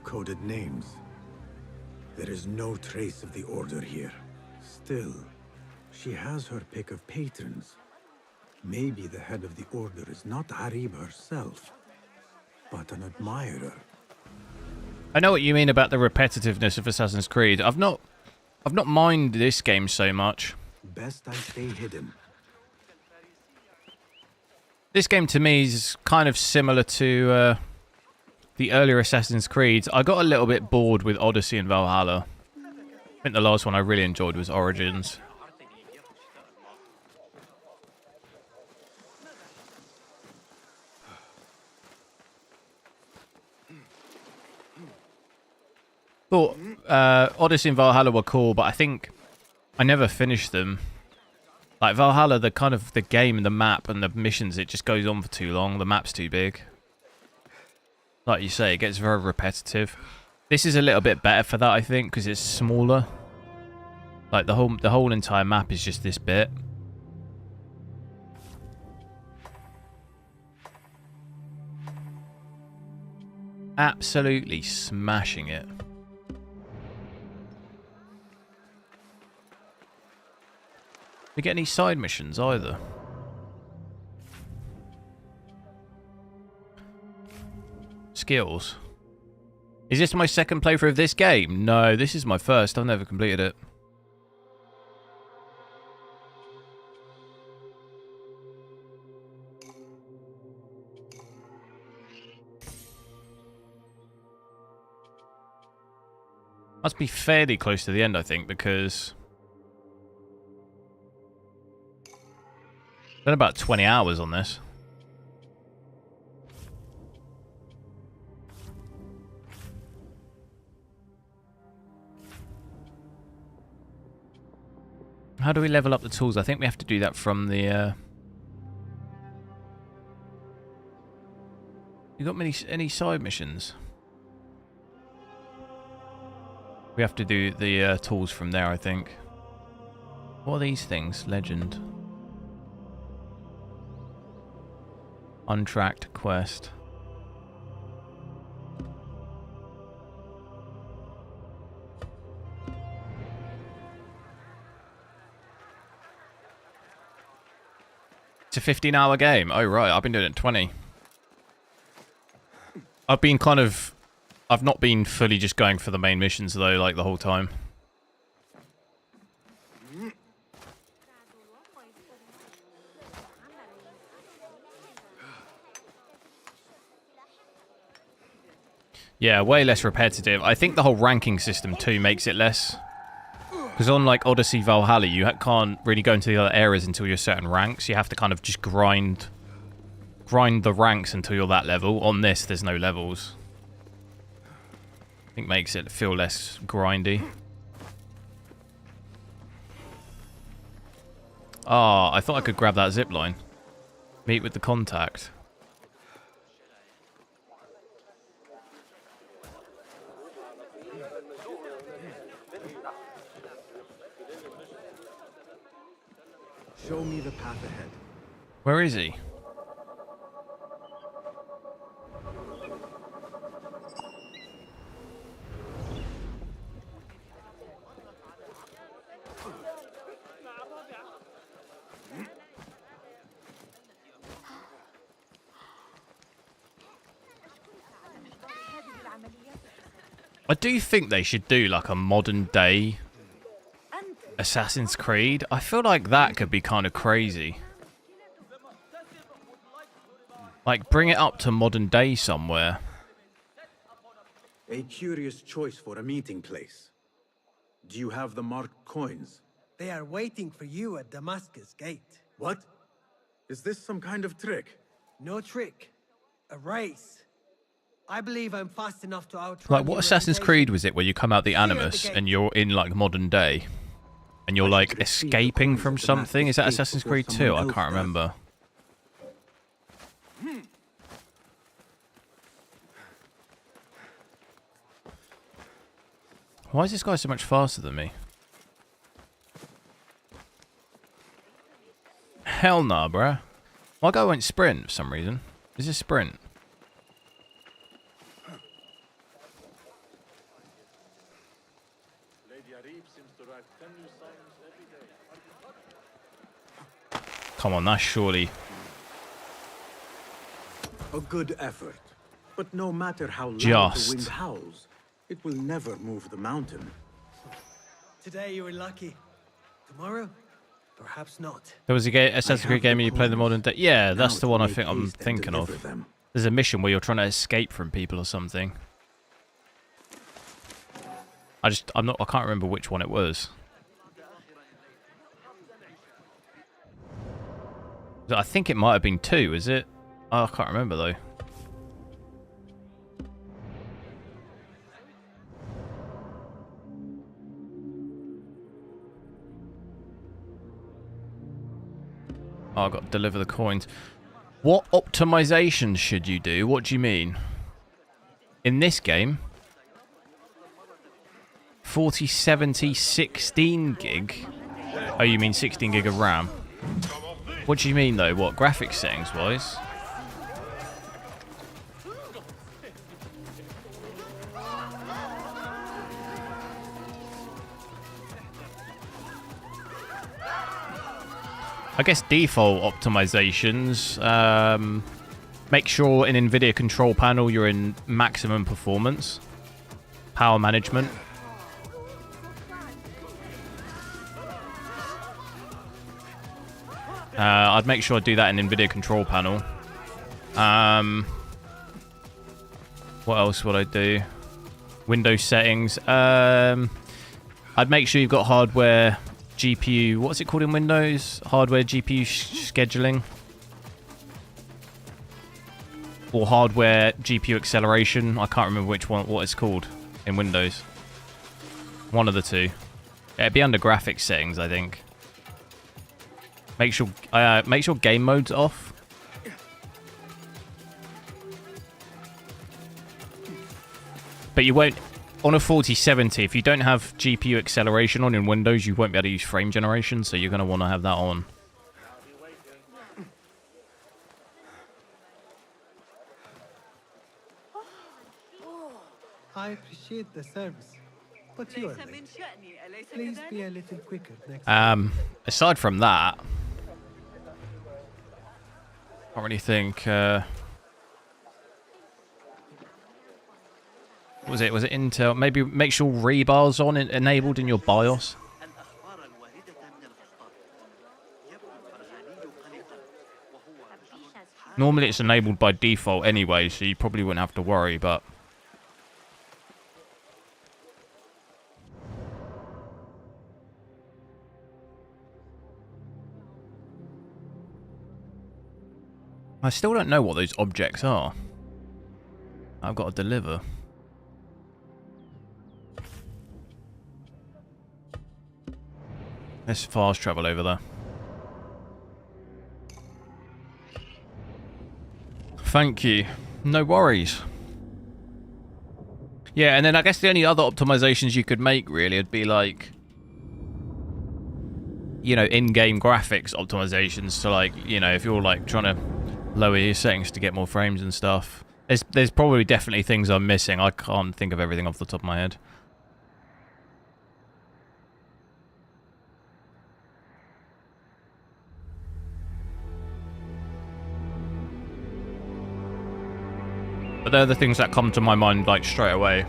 coded names. There is no trace of the Order here. Still, she has her pick of patrons. Maybe the head of the Order is not Harib herself, but an admirer. I know what you mean about the repetitiveness of Assassin's Creed. I've not minded this game so much. Best I stay hidden. This game to me is kind of similar to the earlier Assassin's Creed. I got a little bit bored with Odyssey and Valhalla. I think the last one I really enjoyed was Origins. Thought Odyssey and Valhalla were cool, but I think I never finished them. Like Valhalla, the kind of the game and the map and the missions, it just goes on for too long. The map's too big. Like you say, it gets very repetitive. This is a little bit better for that, I think, because it's smaller. Like the whole entire map is just this bit. Absolutely smashing it. We get any side missions either. Skills. Is this my second playthrough of this game? No, this is my first. I've never completed it. Must be fairly close to the end, I think, because I've done about 20 hours on this. How do we level up the tools? I think we have to do that from the... You got any side missions? We have to do the tools from there, I think. What are these things? Legend. Untracked quest. It's a 15-hour game. Oh, right. I've been doing it 20. I've been kind of... I've not been fully just going for the main missions, though, like, the whole time. Yeah, way less repetitive. I think the whole ranking system, too, makes it less. Because on, like, Odyssey Valhalla, you can't really go into the other areas until you're certain ranks. You have to kind of just grind the ranks until you're that level. On this, there's no levels. I think makes it feel less grindy. Ah, I thought I could grab that zipline. Meet with the contact. Show me the path ahead. Where is he? I do think they should do like a modern day Assassin's Creed. I feel like that could be kind of crazy. Like, bring it up to modern day somewhere. A curious choice for a meeting place. Do you have the marked coins? They are waiting for you at Damascus Gate. What? Is this some kind of trick? No trick. A race. I believe I'm fast enough to outrun Like, what Assassin's Creed was it where you come out the Animus and you're in, like, modern day? And you're, like, escaping from something? Is that Assassin's Creed 2? I can't remember. Why is this guy so much faster than me? Hell nah, bruh. My guy won't sprint for some reason. Is this sprint? Come on, that's surely... A good effort. But no matter how loud the wind howls, it will never move the mountain. Today you were lucky. Tomorrow, perhaps not. There was a Assassin's Creed game and you play the modern day. Yeah, that's the one I think I'm thinking of. There's a mission where you're trying to escape from people or something. I can't remember which one it was. I think it might have been 2, is it? Oh, I can't remember though. Oh, I've got to deliver the coins. What optimizations should you do? What do you mean? In this game? 4070 16 gig? Oh, you mean 16 gig of RAM? What do you mean though? What, graphics settings wise? I guess default optimizations, make sure in nvidia control panel you're in maximum performance. power management. I'd make sure I do that in NVIDIA control panel. What else would I do? Windows settings. I'd make sure you've got hardware, GPU. What's it called in Windows? Hardware, GPU scheduling. Or hardware, GPU acceleration. I can't remember which one, what it's called in Windows. One of the two. Yeah, it'd be under graphics settings, I think. Make sure game mode's off. But you won't, on a 4070, if you don't have GPU acceleration on in Windows, you won't be able to use frame generation, so you're going to want to have that on. I appreciate the service, but you are late. Please be a little quicker next time. Aside from that, I don't really think. Was it Intel? Maybe make sure rebar's on enabled in your BIOS. Normally it's enabled by default anyway, so you probably wouldn't have to worry, but I still don't know what those objects are. I've got to deliver. Let's fast travel over there. Thank you. No worries. Yeah, and then I guess the only other optimizations you could make really would be like, you know, in-game graphics optimizations. So like, you know, if you're like trying to lower your settings to get more frames and stuff. There's probably definitely things I'm missing. I can't think of everything off the top of my head. But they're the things that come to my mind like straight away.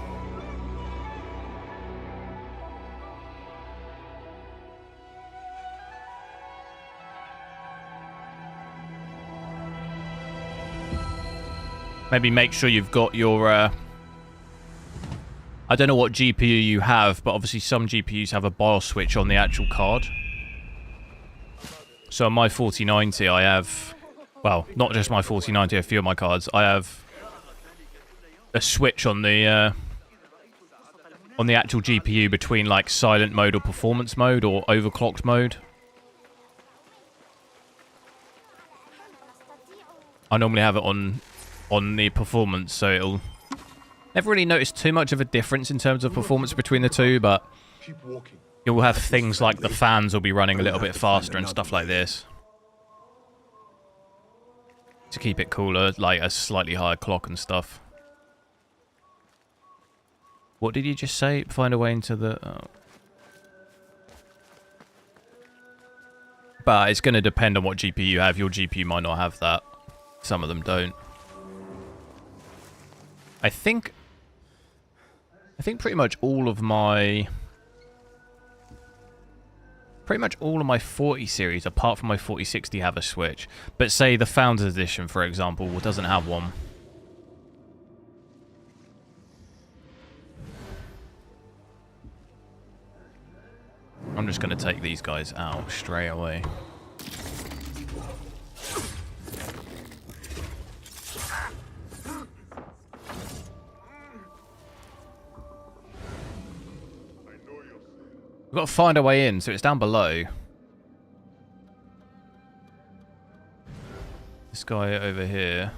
Maybe make sure you've got your, I don't know what GPU you have, but obviously some GPUs have a BIOS switch on the actual card. So on my 4090 I have, well, not just my 4090, a few of my cards, I have a switch on the actual GPU between like silent mode or performance mode or overclocked mode. I normally have it on the performance, so it'll never really notice too much of a difference in terms of performance between the two, but you'll have things like the fans will be running a little bit faster and stuff like this to keep it cooler, like a slightly higher clock and stuff. What did you just say? Find a way into the... Oh. But it's going to depend on what GPU you have. Your GPU might not have that. Some of them don't. I think pretty much all of my 40 series, apart from my 4060, have a switch. But say the Founders Edition, for example, doesn't have one. I'm just going to take these guys out straight away. We've got to find a way in, so it's down below. This guy over here.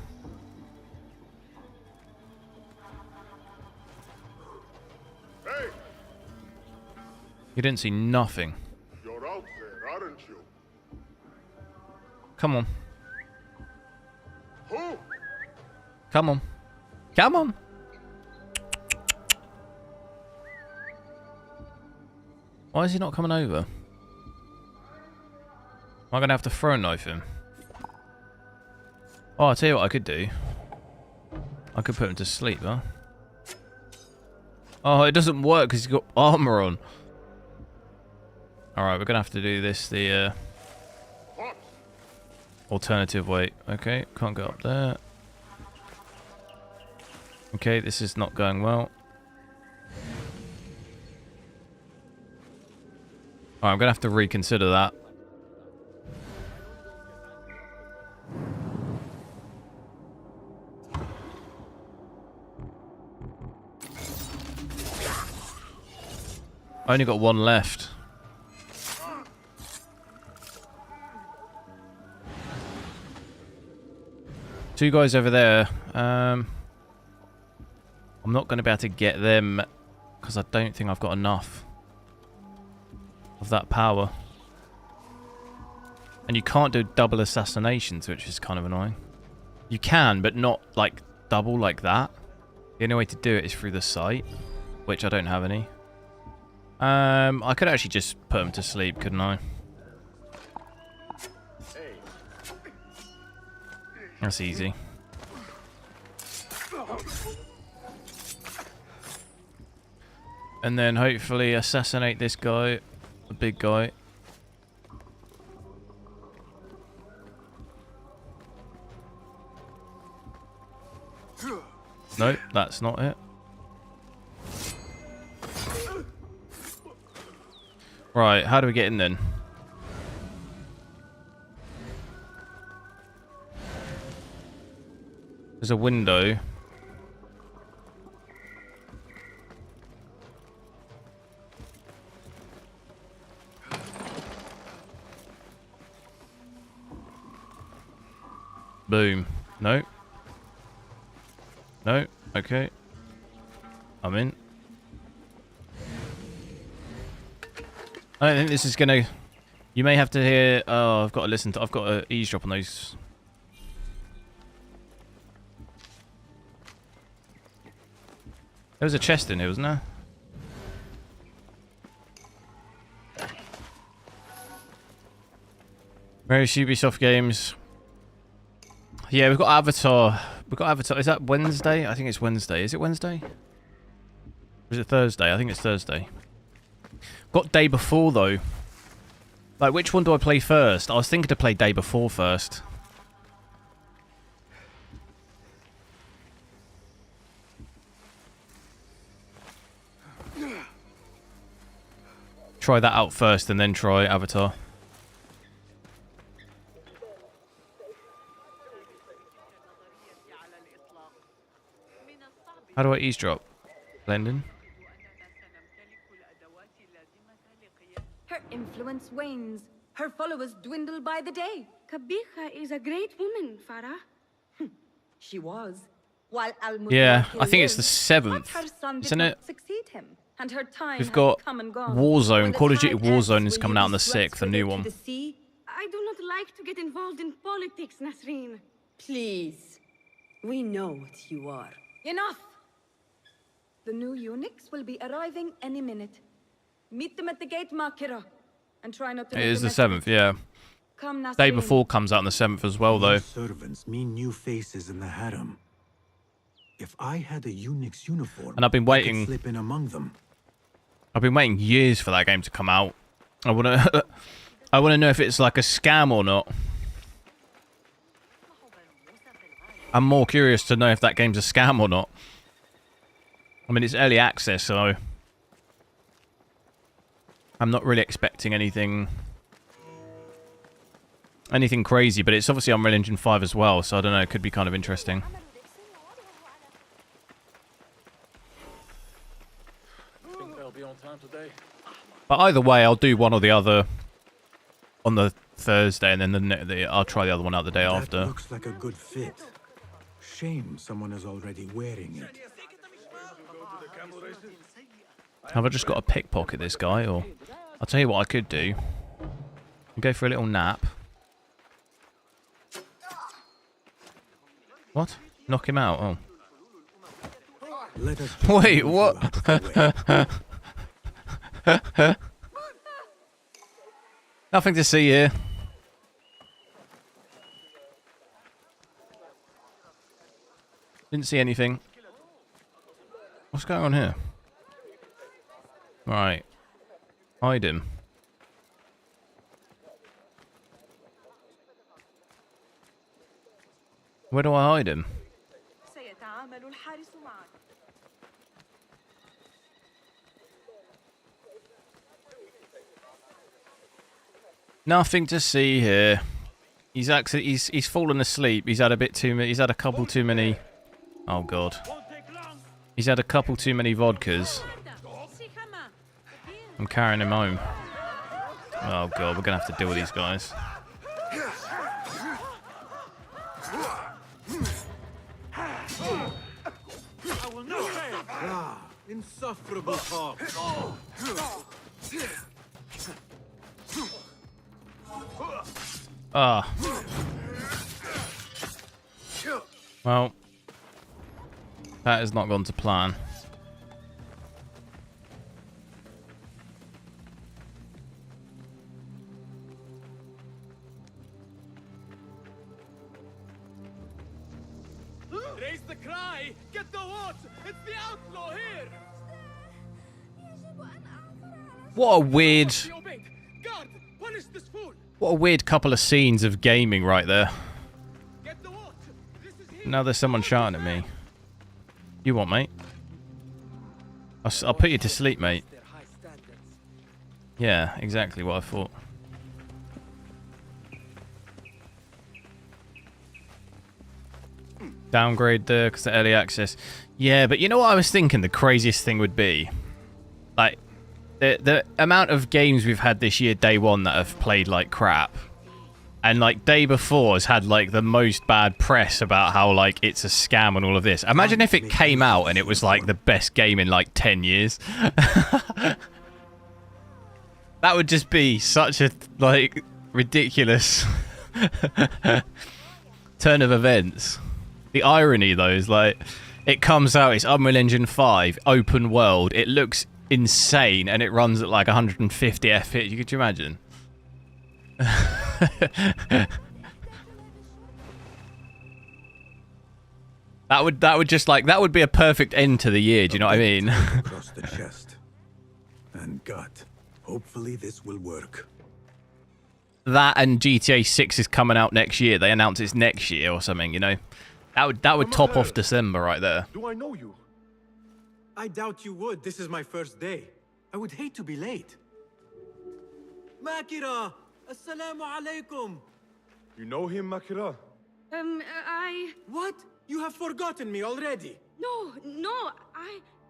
Hey! You didn't see nothing. You're out there, aren't you? Come on. Who? Come on. Come on. Why is he not coming over? Am I going to have to throw knife him? Oh, I'll tell you what I could do. I could put him to sleep, huh? Oh, it doesn't work because he's got armor on. Alright, we're going to have to do this the alternative way. Okay, can't go up there. Okay, this is not going well. Alright, I'm going to have to reconsider that. I only got one left. Two guys over there. I'm not going to be able to get them because I don't think I've got enough of that power. And you can't do double assassinations, which is kind of annoying. You can, but not like double like that. The only way to do it is through the site, which I don't have any. I could actually just put them to sleep, couldn't I? That's easy. And then hopefully assassinate this guy, the big guy. Nope, that's not it. Right, how do we get in then? There's a window. Boom. No. No. Okay. I'm in. I don't think this is gonna... You may have to hear... Oh, I've got to listen to... I've got to eavesdrop on those... There was a chest in here, wasn't there? Various Ubisoft games. Yeah, we've got Avatar. We've got Avatar. Is that Wednesday? I think it's Wednesday. Is it Wednesday? Or is it Thursday? I think it's Thursday. Got Day Before, though. Like, which one do I play first? I was thinking to play Day Before first. Try that out first and then try Avatar. How do I eavesdrop? Blending? Her influence wanes. Her followers dwindle by the day. Kabika is a great woman, Farah. She was. While yeah, I think it's the 7th, isn't it? Succeed him, and her time We've got come and gone. Warzone. Call of Duty Warzone is coming out on the 6th, a new one. I do not like to get involved in politics, Nasreen. Please. We know what you are. Enough! The new eunuchs will be arriving any minute. Meet them at the gate, Makira. And try not to... It is the 7th, yeah. Come, Nasreen. Day Before comes out on the 7th as well, though. New servants mean new faces in the harem. If I had a eunuch's uniform, and I've been waiting. I could slip in among them. I've been waiting years for that game to come out. I wanna, I wanna know if it's like a scam or not. I'm more curious to know if that game's a scam or not. I mean, it's early access, so I'm not really expecting anything crazy. But it's obviously Unreal Engine 5 as well, so I don't know. It could be kind of interesting. But either way, I'll do one or the other on the Thursday, and then I'll try the other one out the day after. That looks like a good fit. Shame someone is already wearing it. Have I just got to pickpocket this guy, or... I'll tell you what I could do. Go for a little nap. What? Knock him out? Oh. Wait, what? Nothing to see here. Didn't see anything. What's going on here? Right. Hide him. Where do I hide him? Nothing to see here. He's actually he's fallen asleep. He's had a bit too many. He's had a couple too many. Oh god. He's had a couple too many vodkas. I'm carrying him home. Oh god, we're gonna have to deal with these guys. Insufferable talk. Ah. Well, that has not gone to plan. Raise the cry! Get the watch! It's the outlaw here! What a weird... Guard, punish this fool! What a weird couple of scenes of gaming right there. Now there's someone shouting at me. You what, mate? I'll put you to sleep, mate. Yeah, exactly what I thought. Downgrade there because the early access. Yeah, but you know what I was thinking the craziest thing would be? Like, the amount of games we've had this year, day one, that have played like crap. And like day before has had like the most bad press about how like it's a scam and all of this. Imagine if it came out and it was like the best game in like 10 years. That would just be such a like ridiculous turn of events. The irony though is like it comes out, it's Unreal Engine 5, open world, it looks insane and it runs at like 150 FPS. Could you imagine? that would just like that would be a perfect end to the year. Do you know what I mean? Across the chest and gut. Hopefully this will work. That and GTA 6 is coming out next year. They announced it's next year or something. You know, that would top off December right there. Do I know you? I doubt you would. This is my first day. I would hate to be late. Makira! Assalamu alaikum! You know him, Makira? What? You have forgotten me already. No,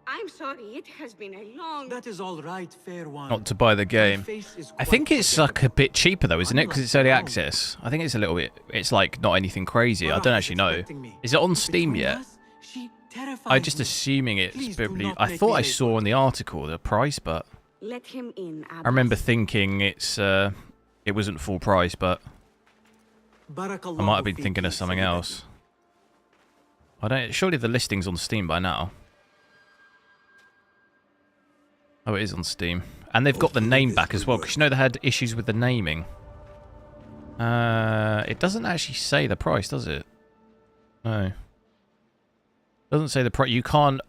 I'm sorry. It has been a long... That is all right, fair one. Not to buy the game. I think it's like a bit cheaper though, isn't it? Because it's early access. I think it's a little bit... It's like not anything crazy. I don't actually know. Is it on Steam yet? I'm just assuming it's probably... I thought I saw in the article the price, but... Let him in, I remember thinking it's... It wasn't full price, but... I might have been thinking of something else. I don't... Surely the listing's on Steam by now. Oh, it is on Steam. And they've got the name back as well, because you know they had issues with the naming. It doesn't actually say the price, does it? No. Doesn't say the price. You can't...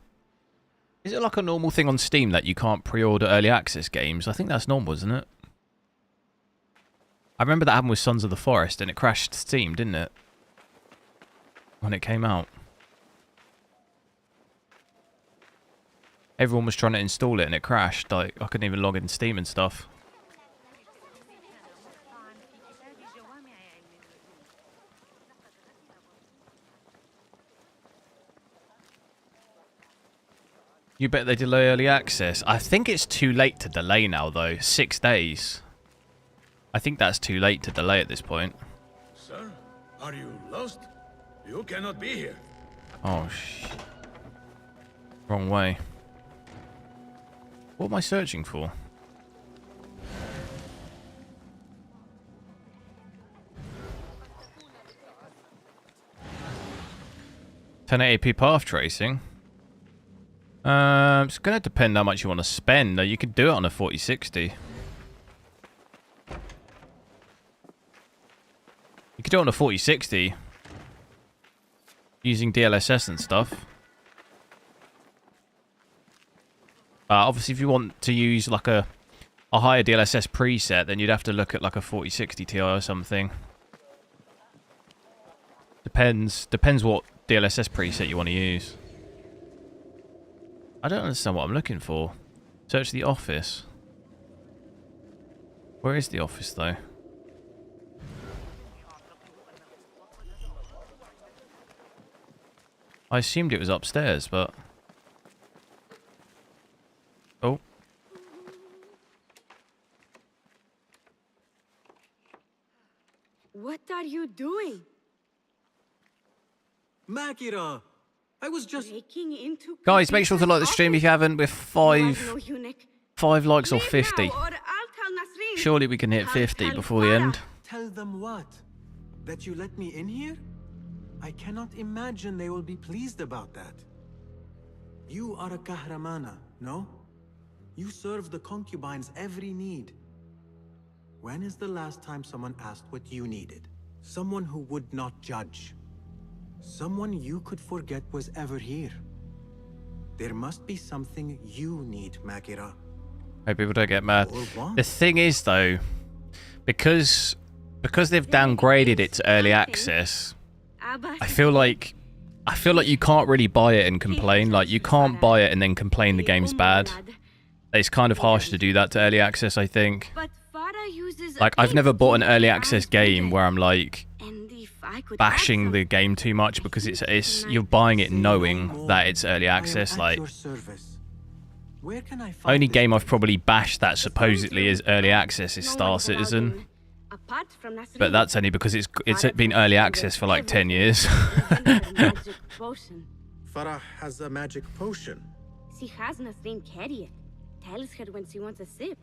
Is it like a normal thing on Steam that you can't pre-order early access games? I think that's normal, isn't it? I remember that happened with Sons of the Forest and it crashed Steam, didn't it? When it came out. Everyone was trying to install it and it crashed. Like, I couldn't even log in Steam and stuff. You bet they delay early access. I think it's too late to delay now, though. 6 days. I think that's too late to delay at this point. Sir, are you lost? You cannot be here. Oh, wrong way. What am I searching for? $1080p path tracing. It's going to depend how much you want to spend. You could do it on a 4060. You could do it on a 4060 using DLSS and stuff. Obviously, if you want to use like a higher DLSS preset, then you'd have to look at like a 4060 Ti or something. Depends what DLSS preset you want to use. I don't understand what I'm looking for. Search the office. Where is the office though? I assumed it was upstairs, but... Oh. What are you doing? Makira! I was just... Breaking into Guys, make sure to like the stream if you haven't. We're five likes or Leave 50. now, or I'll tell Nasreen. Surely we can hit 50 before the end. Tell them what? That you let me in here? I cannot imagine they will be pleased about that. You are a kahramana, no? You serve the concubines every need. When is the last time someone asked what you needed? Someone who would not judge. Someone you could forget was ever here. There must be something you need, Makira. Hope people don't get mad. The thing is, though, because they've downgraded it to early access, I feel like you can't really buy it and complain. Like, you can't buy it and then complain the game's bad. It's kind of harsh to do that to early access, I think. Like, I've never bought an early access game where I'm like bashing the game too much, because it's you're buying it knowing that it's early access. Like, only game I've probably bashed that supposedly is early access is Star Citizen. But that's only because it's been early access for like 10 years. Farah has a magic potion. She has Nasreen carry it. Tells her when she wants a sip.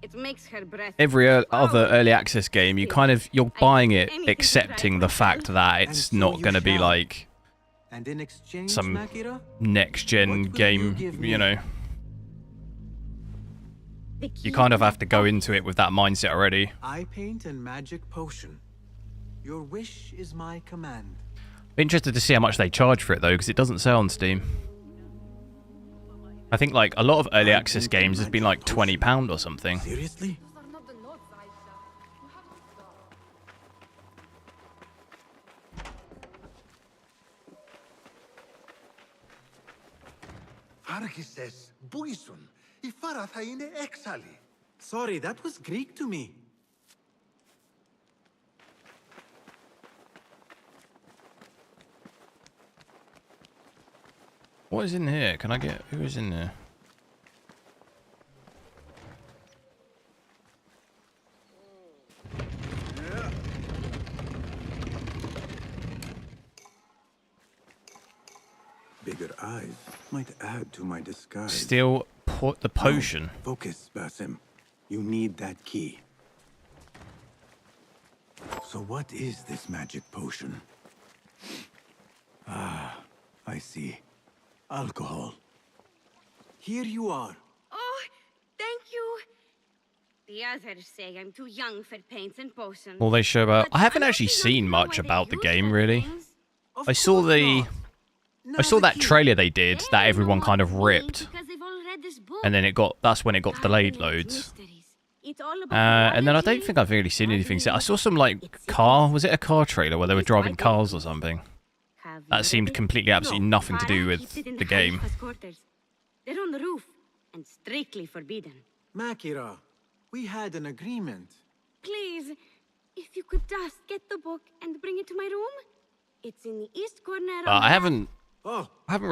It makes her breath. Every other early access game, you're buying it accepting the fact that it's not going to be like some next gen game, you know. You kind of have to go into it with that mindset already. Eye paint and magic potion. Your wish is my command. I'm interested to see how much they charge for it though, because it doesn't sell on Steam. I think like a lot of early access games has been like £20 or something. Seriously? Άρχισες, πού ήσουν? Η Φάρα θα είναι έξαλλη. Sorry, that was Greek to me. What is in here? Can I get... Who is in there? Bigger eyes might add to my disguise. Still put the potion. Oh, focus, Basim. You need that key. So what is this magic potion? Ah, I see. Alcohol. Here you are. Oh, thank you. The others say I'm too young for paints and potions. All they show about... I haven't actually seen much about the game, really. I saw that trailer they did that everyone kind of ripped. And then that's when it got delayed loads. And then I don't think I've really seen anything. I saw some like car... Was it a car trailer where they were driving cars or something? That seemed completely, absolutely nothing to do with the game. They're on the roof and strictly forbidden. Makira, we had an agreement. Please, if you could just get the book and bring it to my room. It's in the east corner. I haven't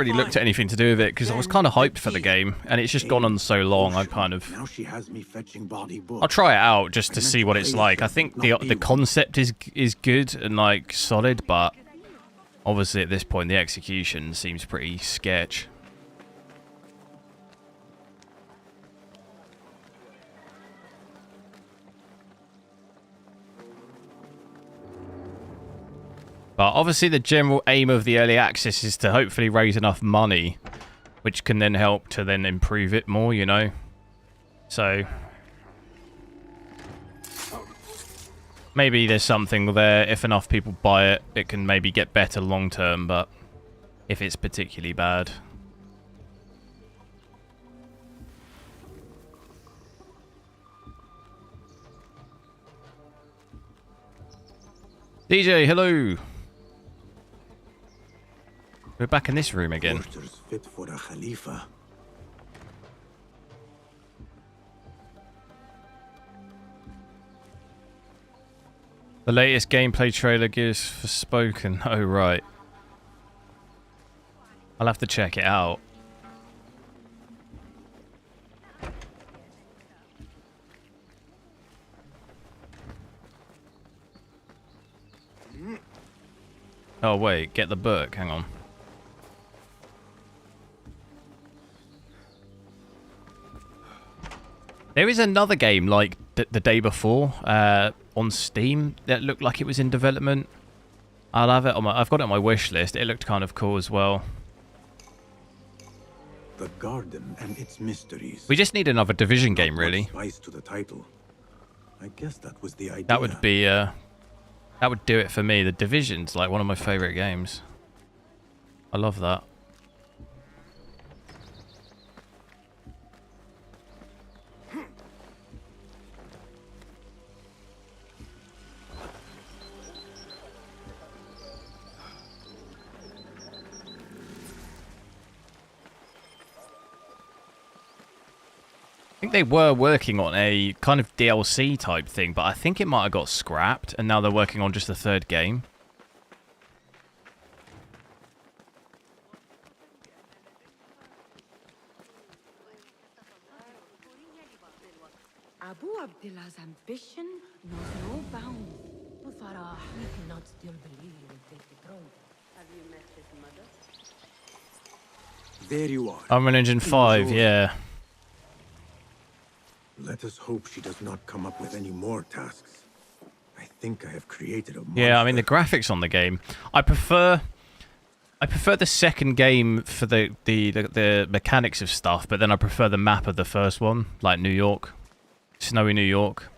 really looked at anything to do with it because I was kind of hyped for the game, and it's just gone on so long. I kind of... Now she has me fetching body books. I'll try it out just to see what it's like. I think the concept is good and like solid, but obviously at this point the execution seems pretty sketch. But obviously the general aim of the early access is to hopefully raise enough money, which can then help to then improve it more, you know. So maybe there's something there. If enough people buy it, it can maybe get better long term, but if it's particularly bad. DJ, hello. We're back in this room again. Quarters fit for a Khalifa. The latest gameplay trailer gives Forspoken. Oh, right. I'll have to check it out. Oh, wait. Get the book. Hang on. There is another game like the day before on Steam that looked like it was in development. I'll have it on my. I've got it on my wish list. It looked kind of cool as well. The garden and its mysteries. We just need another Division game, really. Spice to the title. I guess that was the idea. That would be. That would do it for me. The Division's like one of my favorite games. I love that. I think they were working on a kind of DLC type thing, but I think it might have got scrapped, and now they're working on just the third game. Abu Abdullah's ambition knows no bounds. Farah, we cannot still believe he will take the throne. Have you met his mother? There you are. Unreal Engine 5, yeah. Let us hope she does not come up with any more tasks. I think I have created a monster. Yeah, I mean the graphics on the game. I prefer the second game for the mechanics of stuff, but then I prefer the map of the first one, like New York, snowy New York,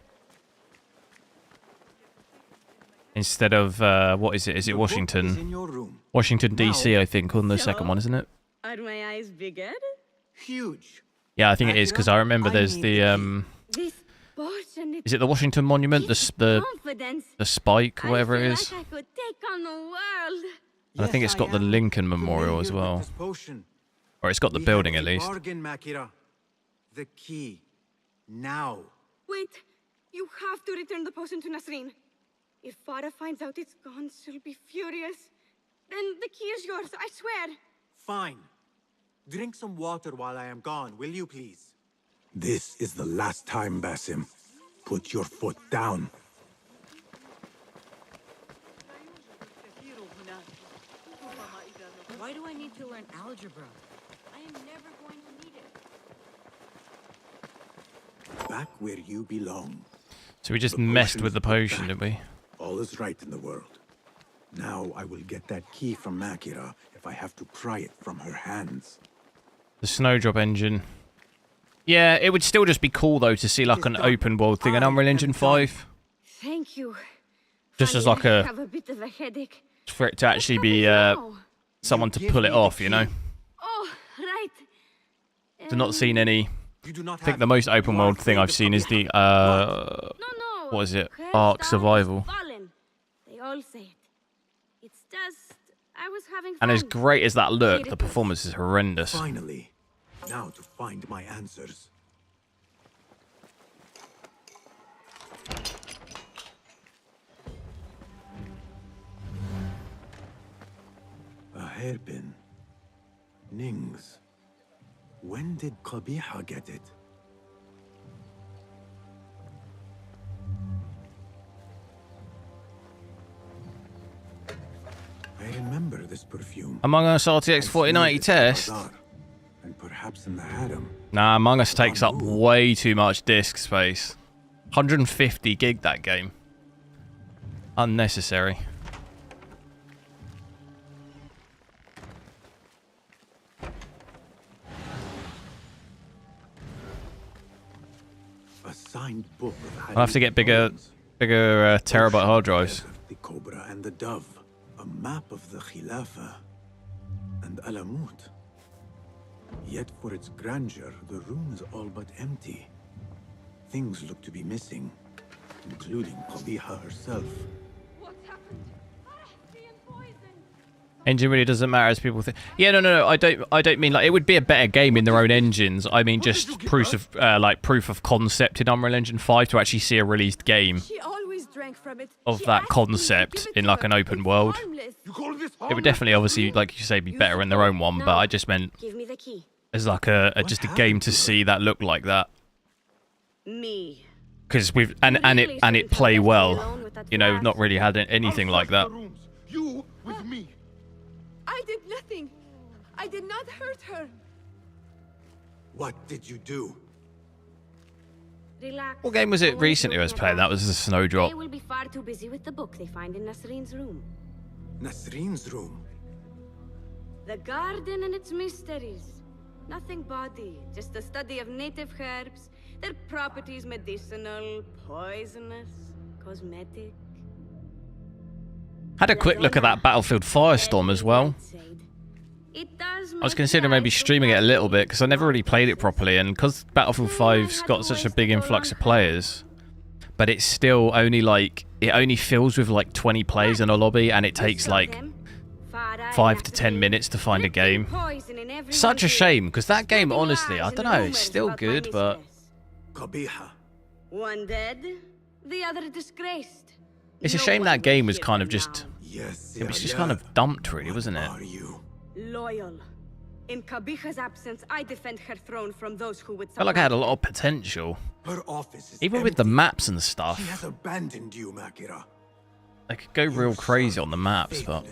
instead of what is it? Is it Washington? Washington DC, I think, on the second one, isn't it? Are my eyes bigger? Huge. Yeah, I think it is, because I remember there's the is it the Washington Monument, the spike, or whatever it is? I could take on the world. And I think it's got the Lincoln Memorial as well, or it's got the building at least. The key now. Wait, you have to return the potion to Nasreen. If Farah finds out it's gone, she'll be furious. Then the key is yours, I swear. Fine. Drink some water while I am gone, will you please? This is the last time, Basim. Put your foot down. Why do I need to learn algebra? I am never going to need it. Back where you belong. So we just messed with the potion, did we? All is right in the world. Now I will get that key from Makira if I have to pry it from her hands. The Snowdrop engine. Yeah, it would still just be cool though to see like an open world thing in Unreal Engine 5. Thank you. Just as like I have a bit of a headache. for it to actually be someone to pull it off, you know. Oh, right. I've not seen any. I think the most open world thing I've seen is the what is it? Ark Survival. They all say it. It's just I was having fun. And as great as that looked, the performance is horrendous. Finally, now to find my answers. A hairpin. Nings. When did Qabiha get it? I remember this perfume. Among Us RTX 4090 test? And perhaps in the harem. Nah, Among Us takes up way too much disk space. 150 gig that game. Unnecessary. A signed book of I'll have to get bigger terabyte hard drives. The Cobra and the Dove. A map of the Khilafah and Alamut. Yet for its grandeur, the room is all but empty. Things look to be missing, including Qabiha herself. What's happened? Engine really doesn't matter as people think. Yeah, no. I don't mean like it would be a better game in their own engines. I mean just proof of concept in Unreal Engine 5 to actually see a released game of that concept in like an open world. It would definitely, obviously, like you say, be better in their own one. But I just meant as like just a game to see that look like that. Because we've and it play well. You know, we've not really had anything like that. You with me. I did nothing. I did not hurt her. What did you do? Relax. What game was it recently I was playing? That was the Snowdrop. They will be far too busy with the book they find in Nasreen's room. Nasreen's room? The garden and its mysteries. Nothing bawdy, just a study of native herbs, their properties medicinal, poisonous, cosmetic. Had a quick look at that Battlefield Firestorm as well. I was considering maybe streaming it a little bit because I never really played it properly, and because Battlefield 5's got such a big influx of players, but it's still only like, it only fills with like 20 players in a lobby, and it takes like 5 to 10 minutes to find a game. Such a shame, because that game, honestly, I don't know, it's still good, but... One dead, the other disgraced. It's a shame that game was kind of just... It was just kind of dumped, really, wasn't it? Loyal. In Kabiha's absence, I defend her throne from those who would... I felt like I had a lot of potential. Her office is even with the maps and stuff. She has abandoned you, Makira. I could go real crazy on the maps, but...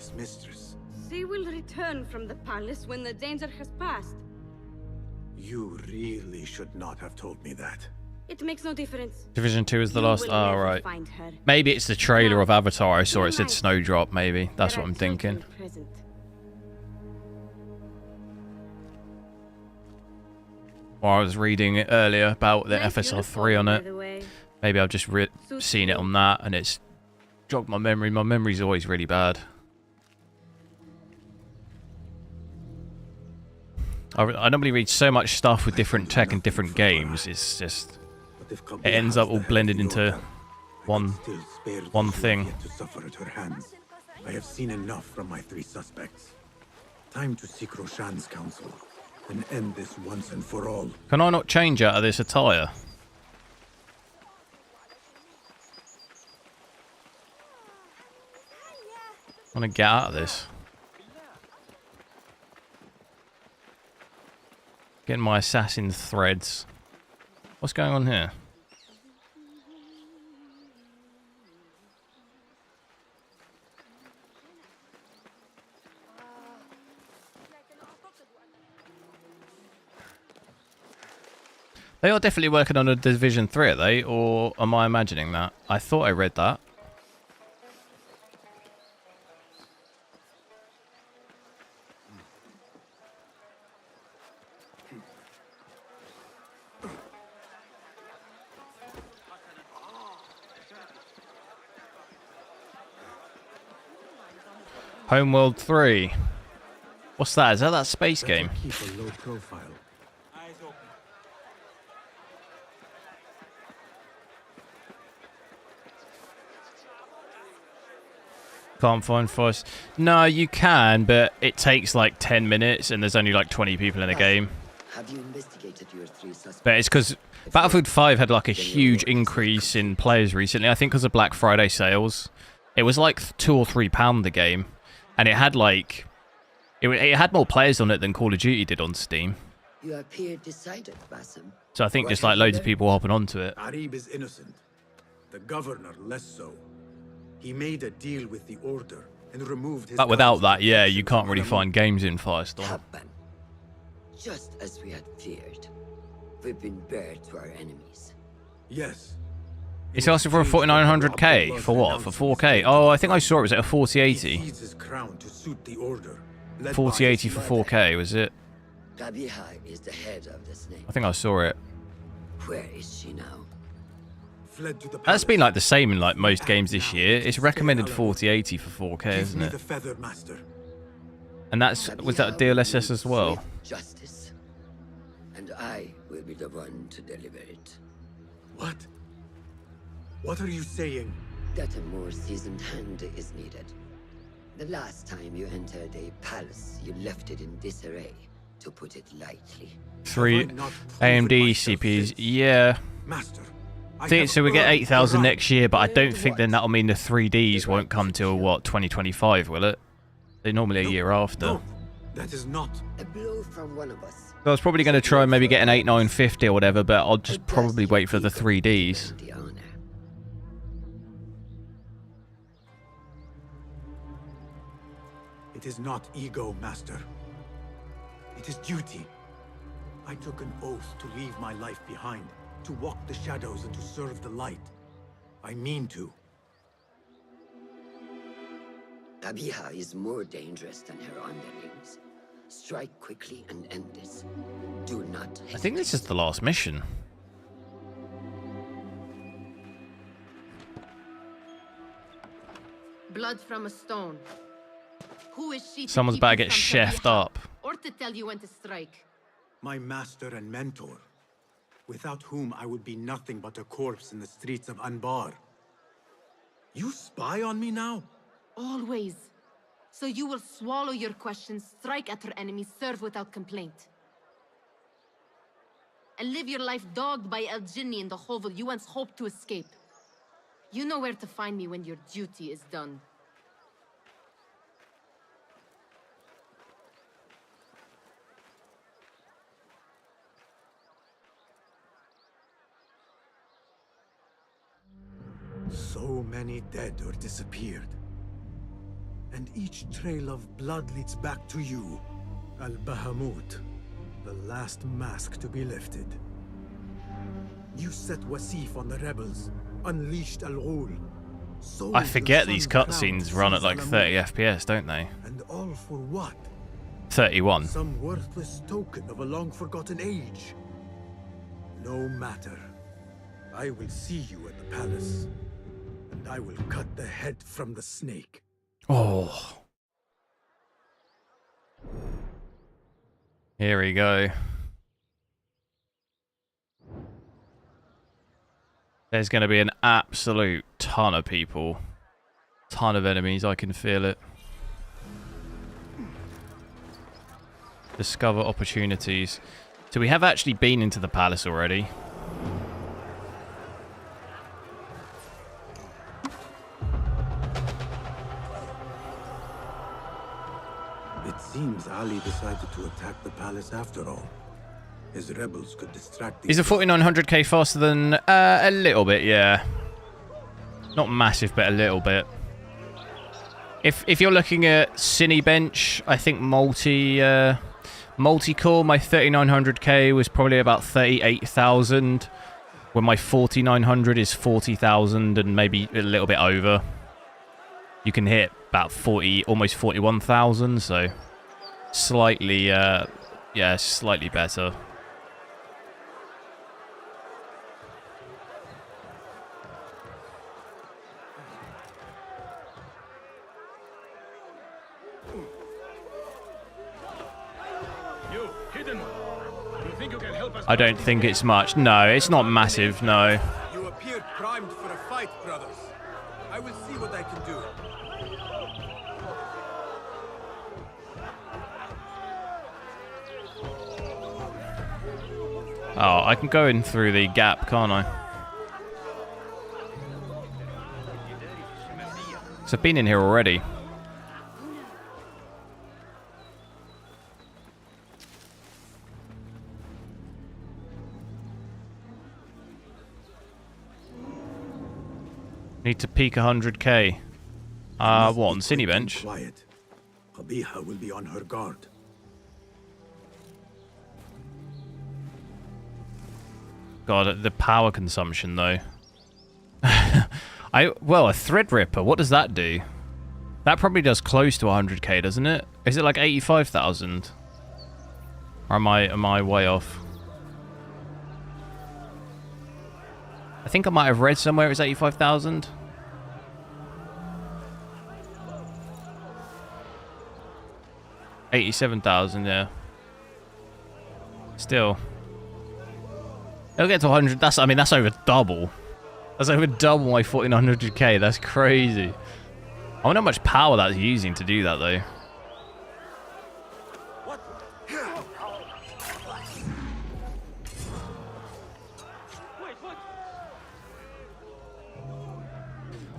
She will return from the palace when the danger has passed. You really should not have told me that. It makes no difference. Division 2 is the last... Oh, right. Maybe it's the trailer of Avatar I saw. It said Snowdrop, maybe. That's what I'm thinking. Or I was reading it earlier about the FSR3 on it. Maybe I've just seen it on that and it's jogged my memory. My memory's always really bad. I normally read so much stuff with different tech and different games. It's just... It ends up all blended into one thing. I have seen enough from my 3 suspects. Time to seek Roshan's counsel and end this once and for all. Can I not change out of this attire? I want to get out of this. Getting my assassin threads. What's going on here? They are definitely working on a Division 3, are they? Or am I imagining that? I thought I read that. Homeworld 3. What's that? Is that space game? Keep a low profile. Can't find Force. No, you can, but it takes like 10 minutes and there's only like 20 people in the game. Have you investigated your 3 suspects? But it's because Battlefield 5 had like a huge increase in players recently. I think because of Black Friday sales. It was like £2 or £3 the game. And it had like... It had more players on it than Call of Duty did on Steam. You appear decided, Basim. So I think just like loads of people hopping onto it. Arib is innocent. The governor less so. He made a deal with the Order and removed his... But without that, yeah, you can't really find games in Firestorm. Just as we had feared. We've been bared to our enemies. Yes. It's asking for a 4900K. For what? For 4K? Oh, I think I saw it was at a 4080. 4080 for 4K, was it? Kabiha is the head of the snake. I think I saw it. Where is she now? That's been like the same in like most games this year. It's recommended 4080 for 4K, isn't it? And that's, was that DLSS as well? Justice. And I will be the one to deliver it. What? What are you saying? That a more seasoned hand is needed. The last time you entered a palace, you left it in disarray, to put it lightly. 3 AMD CPUs, yeah. Master, So we get 8,000 next year, but I don't think then that'll mean the 3Ds won't come till, what, 2025, will it? They're normally a year after. No, that is not. A blow from one of us. So I was probably going to try and maybe get an 8950 or whatever, but I'll just probably wait for the 3Ds. It is not ego, Master. It is duty. I took an oath to leave my life behind, to walk the shadows and to serve the light. I mean to. Abiha is more dangerous than her underlings. Strike quickly and end this. Do not hesitate. I think this is the last mission. Blood from a stone. Who is she? Someone's about to get chefed up. Or to tell you when to strike. My master and mentor, without whom I would be nothing but a corpse in the streets of Anbar. You spy on me now? Always. So you will swallow your questions, strike at her enemies, serve without complaint. And live your life dogged by El Jinni in the hovel you once hoped to escape. You know where to find me when your duty is done. So many dead or disappeared. And each trail of blood leads back to you, Al-Bahamut, the last mask to be lifted. You set Wasif on the rebels, unleashed Al-Ghul. I forget these cutscenes run at like 30 FPS, don't they? And all for what? 31. Some worthless token of a long-forgotten age. No matter. I will see you at the palace, and I will cut the head from the snake. Oh. Here we go. There's going to be an absolute ton of people. Ton of enemies, I can feel it. Discover opportunities. So we have actually been into the palace already. It seems Ali decided to attack the palace after all. His rebels could distract the... Is the 4900K faster than... a little bit, yeah. Not massive, but a little bit. If you're looking at Cinebench, I think multi-core, my 3900K was probably about 38,000. When my 4900 is 40,000 and maybe a little bit over. You can hit about 40, almost 41,000, so slightly, yeah, slightly better. You, hidden. You think you can help us? I don't think it's much. No, it's not massive, no. You appear primed for a fight, brothers. I will see what I can do. Oh, I can go in through the gap, can't I? So I've been in here already. Need to peak 100k. What, on Cinebench? Quiet. Qabiha will be on her guard. God, the power consumption, though. Well, a Threadripper, what does that do? That probably does close to 100k, doesn't it? Is it like 85,000? Or am I way off? I think I might have read somewhere it was 85,000. $87,000, yeah. Still. It'll get to 100. That's, I mean, that's over double. That's over double my 1400k. That's crazy. wonder how much power that's using to do that, though.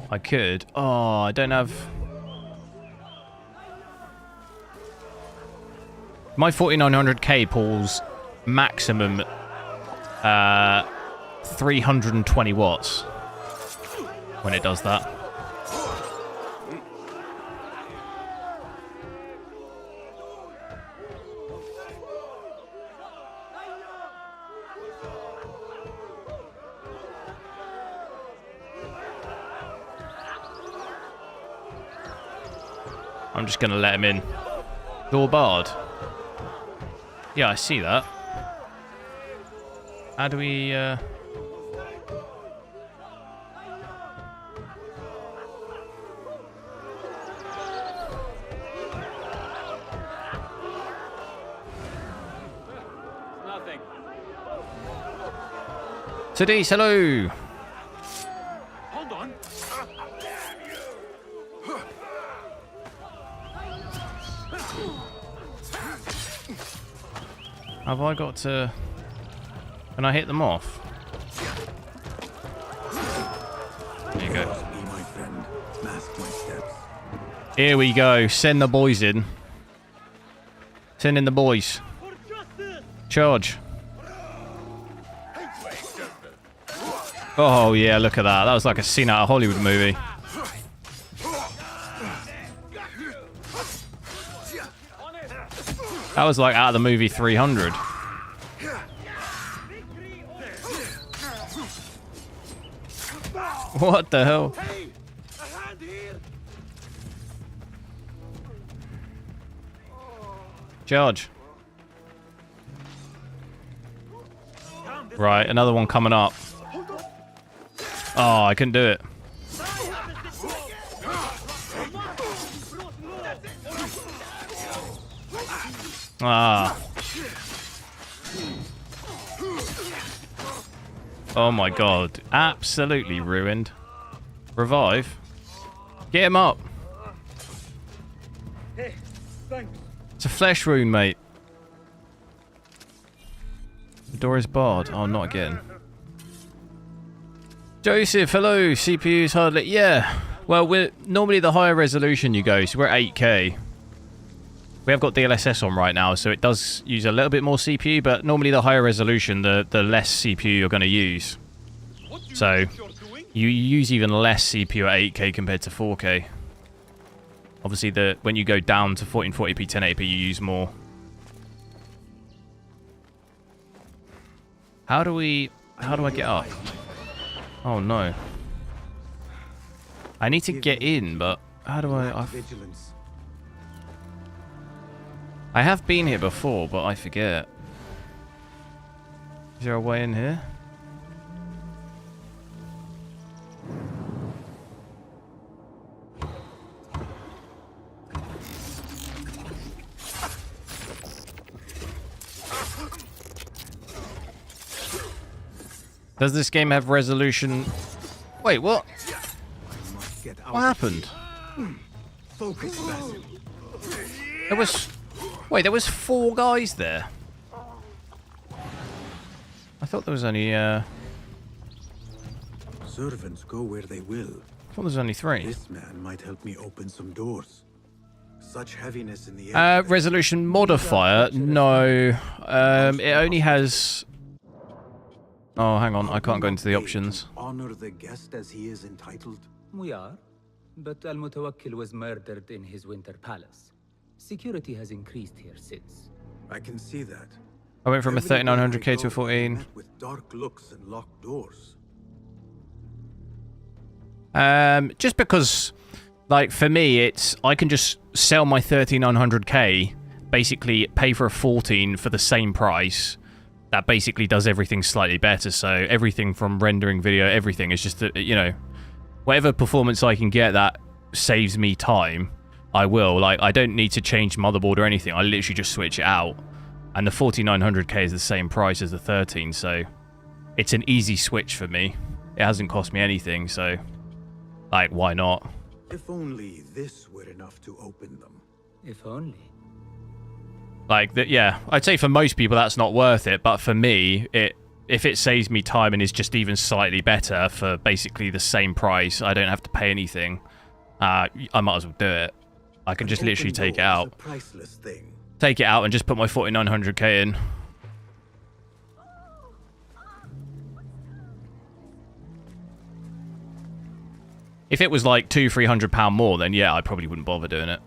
I could. Oh, I don't have... My 4900K pulls maximum 320 watts when it does that. I'm just going to let him in. Door barred. Yeah, I see that. How do we... Nothing. Today's hello! Hold on. Have I got to... Can I hit them off? There you go. Here we go. Send the boys in. Send in the boys. Charge. Oh, yeah, look at that. That was like a scene out of a Hollywood movie. That was like out of the movie 300. What the hell? Charge. Right, another one coming up. Oh, I couldn't do it. Ah. Oh my god. Absolutely ruined. Revive. Get him up. It's a flesh wound, mate. The door is barred. Oh, not again. Joseph, hello. CPU's hardly... Yeah. Well, we're normally the higher resolution you go, so we're at 8K. We have got DLSS on right now, so it does use a little bit more CPU, but normally the higher resolution, the less CPU you're going to use. So you use even less CPU at 8K compared to 4K. Obviously, when you go down to 1440p, 1080p, you use more. How do I get up? Oh no. I need to get in, but how do I have been here before, but I forget. Is there a way in here? Does this game have resolution? Wait, what? What happened? There was... Wait, there was 4 guys there. I thought there was only, Servants go where they will. I thought there was only 3. This man might help me open some doors. Such heaviness in the air. Resolution modifier? No. It only has... Oh, hang on. I can't go into the options. Honor the guest as he is entitled. We are, but Al-Mutawakkil was murdered in his winter palace. Security has increased here since. I can see that. I went from a 3900K to a 14. With dark looks and locked doors. Just because, like, for me, it's... I can just sell my 3900K, basically pay for a 14 for the same price. That basically does everything slightly better. So everything from rendering video, everything is just, you know, whatever performance I can get that saves me time, I will. Like, I don't need to change motherboard or anything. I literally just switch it out. And the 4900K is the same price as the 13, so it's an easy switch for me. It hasn't cost me anything, so, like, why not? If only this were enough to open them. If only. Like, yeah, I'd say for most people that's not worth it, but for me, if it saves me time and is just even slightly better for basically the same price, I don't have to pay anything, I might as well do it. I can just literally take it out. Priceless thing. Take it out and just put my 4900k in. If it was like £200-300 more, then yeah, I probably wouldn't bother doing it.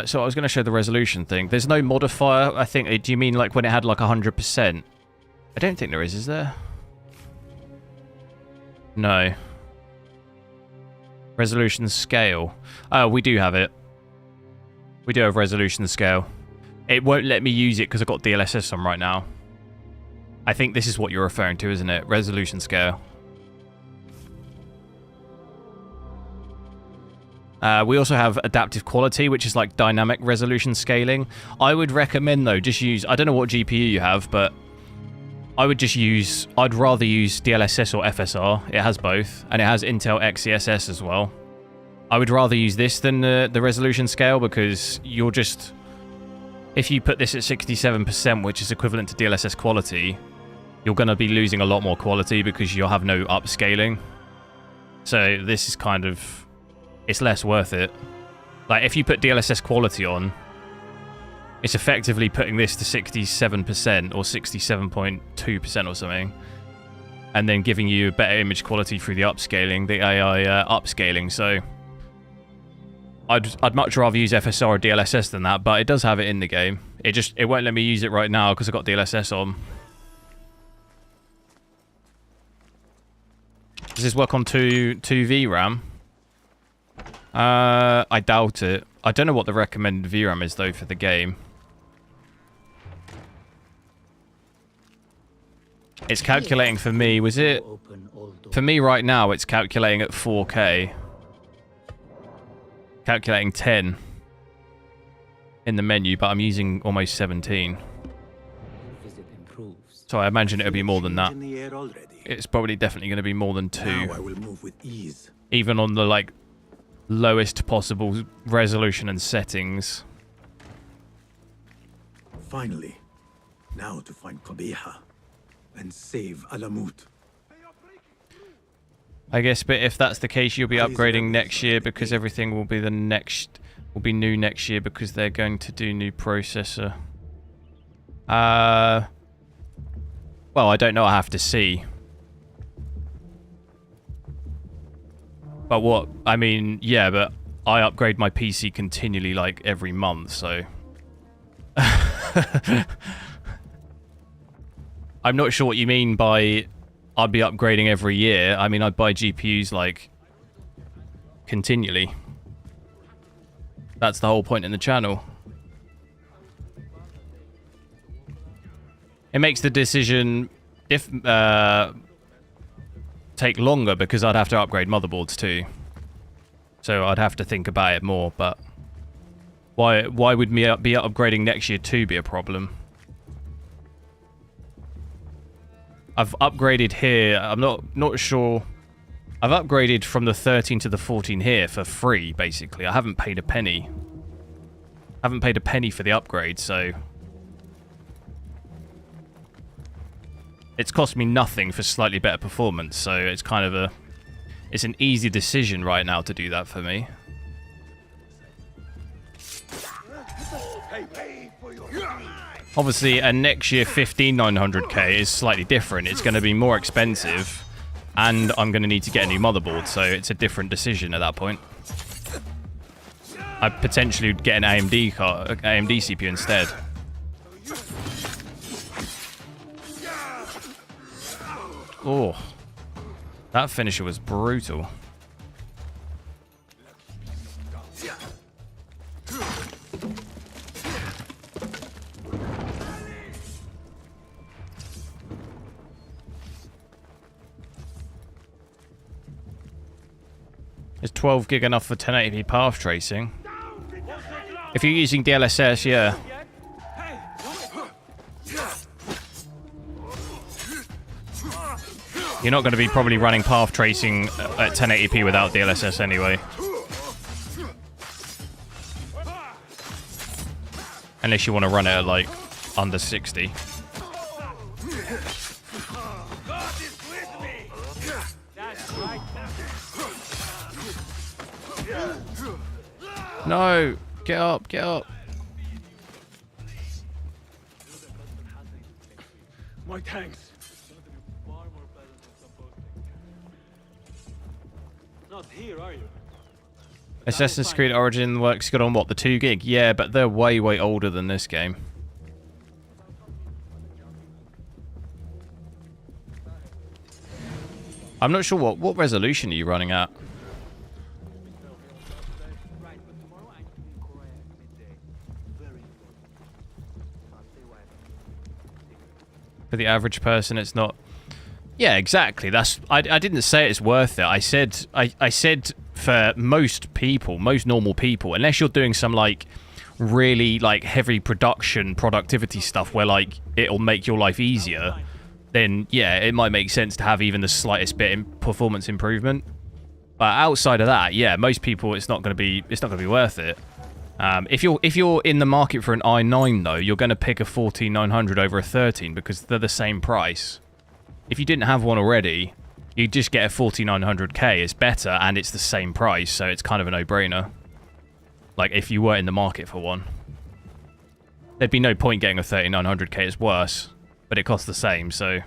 So I was going to show the resolution thing. There's no modifier, I think. Do you mean like when it had like 100%? I don't think there is there? No. Resolution scale. Oh, we do have it. We do have resolution scale. It won't let me use it because I've got DLSS on right now. I think this is what you're referring to, isn't it? Resolution scale. We also have adaptive quality, which is like dynamic resolution scaling. I would recommend, though, just use... I don't know what GPU you have, but I would just use... I'd rather use DLSS or FSR. It has both. And it has Intel XeSS as well. I would rather use this than the resolution scale because you're just... If you put this at 67%, which is equivalent to DLSS quality, you're going to be losing a lot more quality because you'll have no upscaling. So this is kind of... It's less worth it. Like, if you put DLSS quality on, it's effectively putting this to 67% or 67.2% or something, and then giving you better image quality through the upscaling, the AI upscaling. So I'd much rather use FSR or DLSS than that, but it does have it in the game. It won't let me use it right now because I've got DLSS on. Does this work on 2 VRAM? I doubt it. I don't know what the recommended VRAM is, though, for the game. It's calculating for me, was it? For me right now, it's calculating at 4K. Calculating 10 in the menu, but I'm using almost 17. So I imagine it'll be more than that. It's probably definitely going to be more than 2. Now I will move with ease. Even on the, like, lowest possible resolution and settings. Finally, now to find Qabiha and save Alamut. I guess, but if that's the case, you'll be upgrading next year because everything will be new next year because they're going to do new processor. Well, I don't know. I have to see. But what, I mean, yeah, but I upgrade my PC continually, like, every month, so... I'm not sure what you mean by I'd be upgrading every year. I mean, I'd buy GPUs, like, continually. That's the whole point in the channel. It makes the decision take longer because I'd have to upgrade motherboards too. So I'd have to think about it more, but why would me be upgrading next year too be a problem? I've upgraded here. I'm not sure. I've upgraded from the 13 to the 14 here for free, basically. I haven't paid a penny. I haven't paid a penny for the upgrade, so it's cost me nothing for slightly better performance, so it's kind of it's an easy decision right now to do that for me. Obviously, a next year 15900K is slightly different. It's going to be more expensive, and I'm going to need to get a new motherboard, so it's a different decision at that point. I potentially would get an AMD CPU instead. Oh, that finisher was brutal. Is 12 gig enough for 1080p path tracing? If you're using DLSS, yeah. You're not going to be probably running path tracing at 1080p without DLSS anyway. Unless you want to run it at like under 60. No! Get up, get up. My thanks. Not here, are you? Assassin's Creed Origin works good on what, the 2 gig? Yeah, but they're way, way older than this game. I'm not sure what resolution are you running at? For the average person, it's not. Yeah, exactly. That's. I didn't say it's worth it. I said for most people, most normal people, unless you're doing some like really like heavy productivity stuff where like it'll make your life easier, then yeah, it might make sense to have even the slightest bit in performance improvement. But outside of that, yeah, most people it's not going to be worth it. If you're in the market for an i9 though, you're going to pick a 14900 over a 13 because they're the same price. If you didn't have one already, you just get a 4900K. It's better and it's the same price, so it's kind of a no-brainer. Like if you were in the market for one, there'd be no point getting a 3900K. It's worse, but it costs the same. So,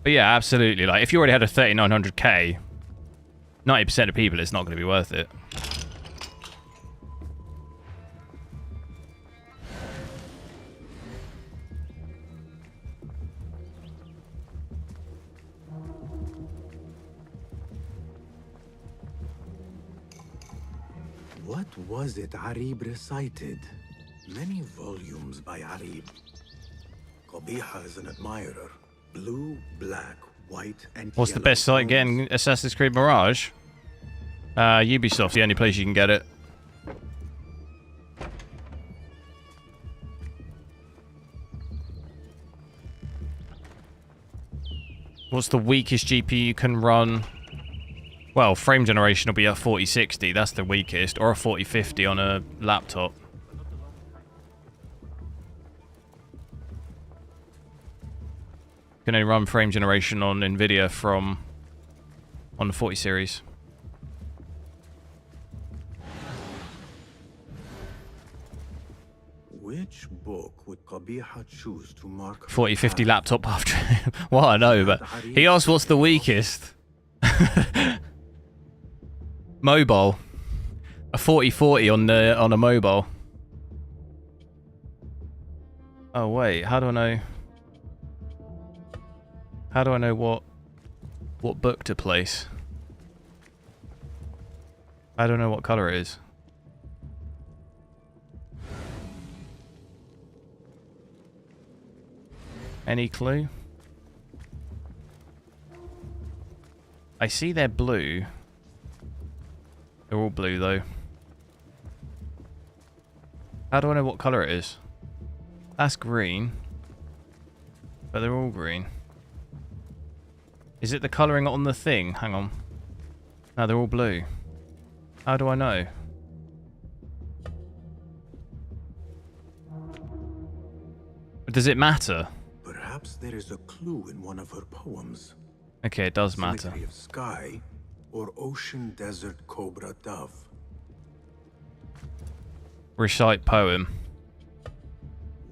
but yeah, absolutely. Like if you already had a 3900K. 90% of people, it's not going to be worth it. What was it Arib recited? Many volumes by Arib. Qabiha is an admirer. Blue, black, white, and What's the best site getting Assassin's Creed Mirage? Ubisoft's the only place you can get it. What's the weakest GPU you can run? Well, frame generation will be a 4060. That's the weakest, or a 4050 on a laptop. Can only run frame generation on nvidia on the 40 series. Which book would Qabiha choose to mark 4050 laptop after? Well, I know, but he asked what's the weakest. Mobile. A 4040 on a mobile. Oh wait, how do I know? How do I know what book to place? I don't know what color it is. Any clue? I see they're blue. They're all blue though. How do I know what color it is? That's green. But they're all green. Is it the colouring on the thing? Hang on. No, they're all blue. How do I know? Does it matter? Perhaps there is a clue in one of her poems. Okay, it does matter. Symmetry of sky or ocean desert cobra dove. Recite poem.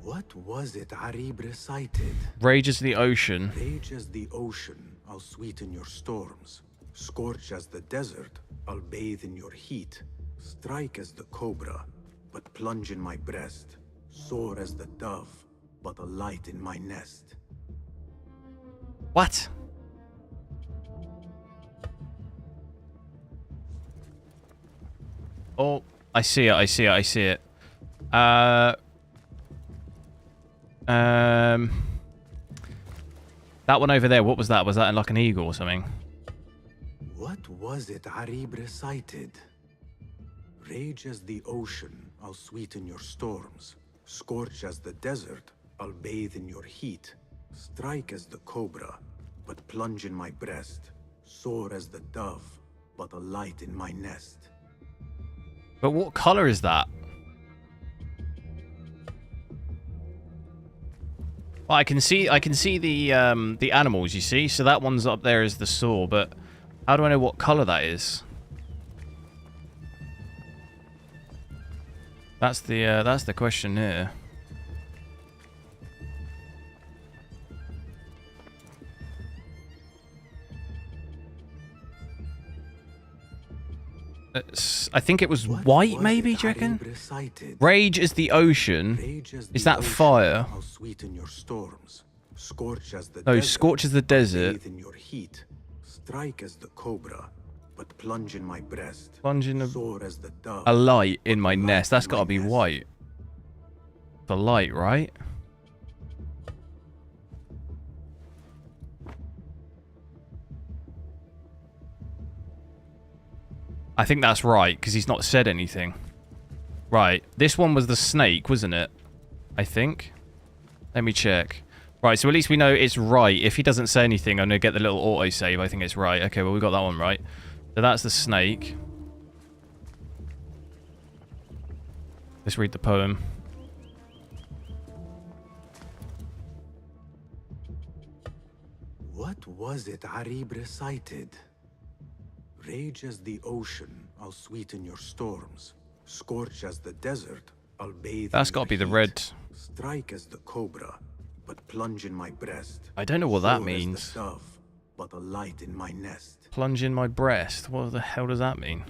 What was it Arib recited? Rage as the ocean. Rage as the ocean, I'll sweeten your storms. Scorch as the desert, I'll bathe in your heat. Strike as the cobra, but plunge in my breast. Soar as the dove, but a light in my nest. What? Oh, I see it, I see it, I see it. That one over there, what was that? Was that like an eagle or something? What was it Arib recited? Rage as the ocean, I'll sweeten your storms. Scorch as the desert, I'll bathe in your heat. Strike as the cobra, but plunge in my breast. Soar as the dove, but alight in my nest. But what color is that? Well, I can see the animals, you see? So that one's up there is the saw, but how do I know what color that is? That's the question here. I think it was white, maybe, do you reckon? Rage is the ocean. Is that fire? I'll sweeten your storms. Scorch as the No, scorch is the desert. bathe in your heat. Strike as the cobra, but plunge in my breast. Plunge in Soar as the dove. a light in my nest. That's got to be white. The light, right? I think that's right, because he's not said anything. Right, this one was the snake, wasn't it? I think. Let me check. Right, so at least we know it's right. If he doesn't say anything, I'm going to get the little auto-save. I think it's right. Okay, well, we got that one right. So that's the snake. Let's read the poem. What was it Arib recited? Rage as the ocean, I'll sweeten your storms. Scorch as the desert, I'll bathe. That's got to be the red. Strike as the cobra, but plunge in my breast. I don't know what that Soar as means. the dove, but a light in my nest. Plunge in my breast. What the hell does that mean?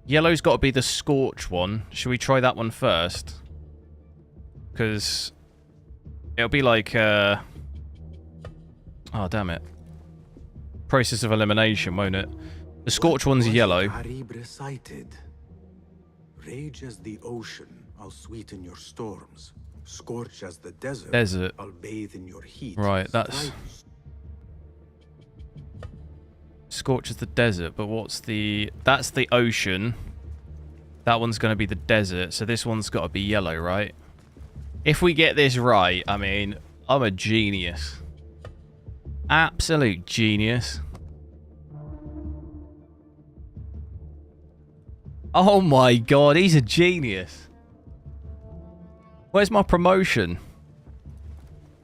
Yellow's got to be the scorch one. Should we try that one first? Because it'll be like oh, damn it. Process of elimination, won't it? The scorch one's yellow. Arib recited. Rage as the ocean, I'll sweeten your storms. Scorch as the desert, I'll bathe in your heat. Right, that's... Scorch is the desert, but what's the... That's the ocean. That one's going to be the desert, so this one's got to be yellow, right? If we get this right, I mean, I'm a genius. Absolute genius. Oh my god, he's a genius. Where's my promotion?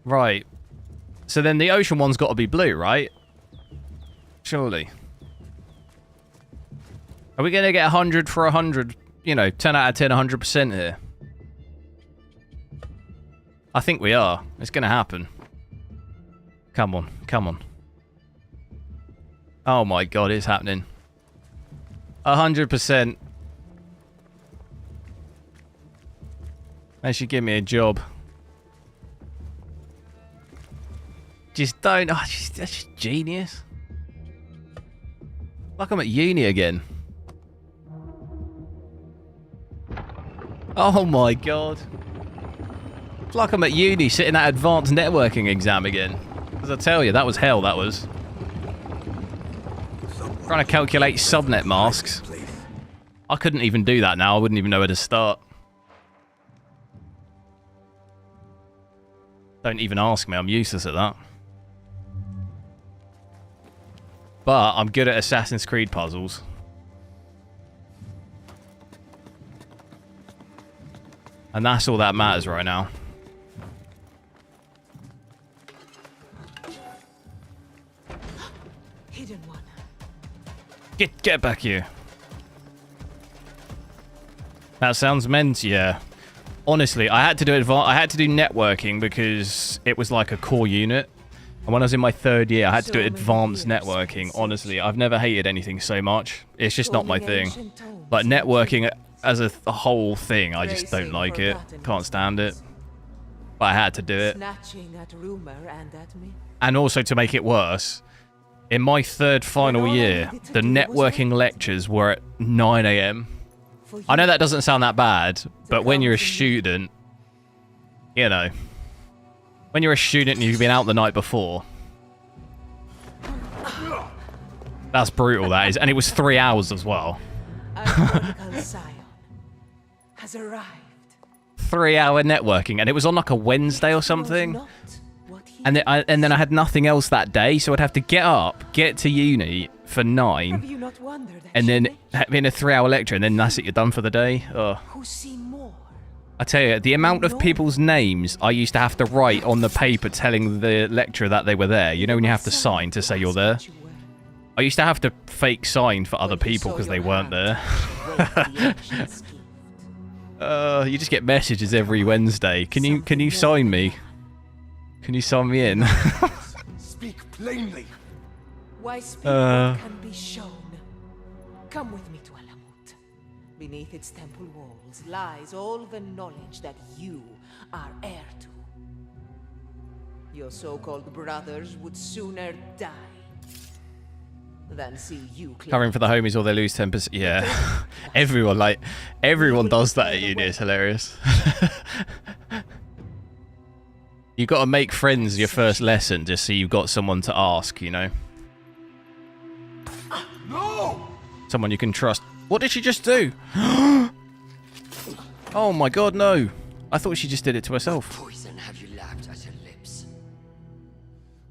Right. So then the ocean one's got to be blue, right? Surely. Are we going to get 100 for 100? You know, 10 out of 10, 100% here. I think we are. It's going to happen. Come on, come on. Oh my god, it's happening. 100%. They should give me a job. Just don't. Oh, that's just genius. Like I'm at uni again. Oh my god. It's like I'm at uni sitting at advanced networking exam again. As I tell you, that was hell, that was. Trying to calculate subnet masks. I couldn't even do that now. I wouldn't even know where to start. Don't even ask me. I'm useless at that. But I'm good at Assassin's Creed puzzles. And that's all that matters right now. Hidden one. Get back here. That sounds meant, yeah. Honestly, I had to do networking because it was like a core unit. And when I was in my third year, I had to do advanced networking. Honestly, I've never hated anything so much. It's just not my thing. Like networking as a whole thing, I just don't like it. Can't stand it. But I had to do it. And also to make it worse, in my third final year, the networking lectures were at 9 AM. I know that doesn't sound that bad, but when you're a student, you know, when you're a student and you've been out the night before, that's brutal, that is. And it was 3 hours as well. has arrived. 3-hour networking, and it was on like a Wednesday or something. And then I had nothing else that day, so I'd have to get up, get to uni for 9, and then in a 3-hour lecture, and then that's it, you're done for the day. Oh. I tell you, the amount of people's names I used to have to write on the paper telling the lecturer that they were there. You know when you have to sign to say you're there? I used to have to fake sign for other people because they weren't there. You just get messages every Wednesday. Can you sign me? Can you sign me in? Speak plainly. Why speak what can be shown? Come with me to Alamut. Beneath its temple walls lies all the knowledge that you are heir to. Your so-called brothers would sooner die than see you covering for the homies or they lose 10%. Yeah. everyone does that at uni. It's hilarious. You got to make friends your first lesson just so you've got someone to ask, you know? No! Someone you can trust. What did she just do? Oh my god, no. I thought she just did it to herself. Poison have you lapped at her lips?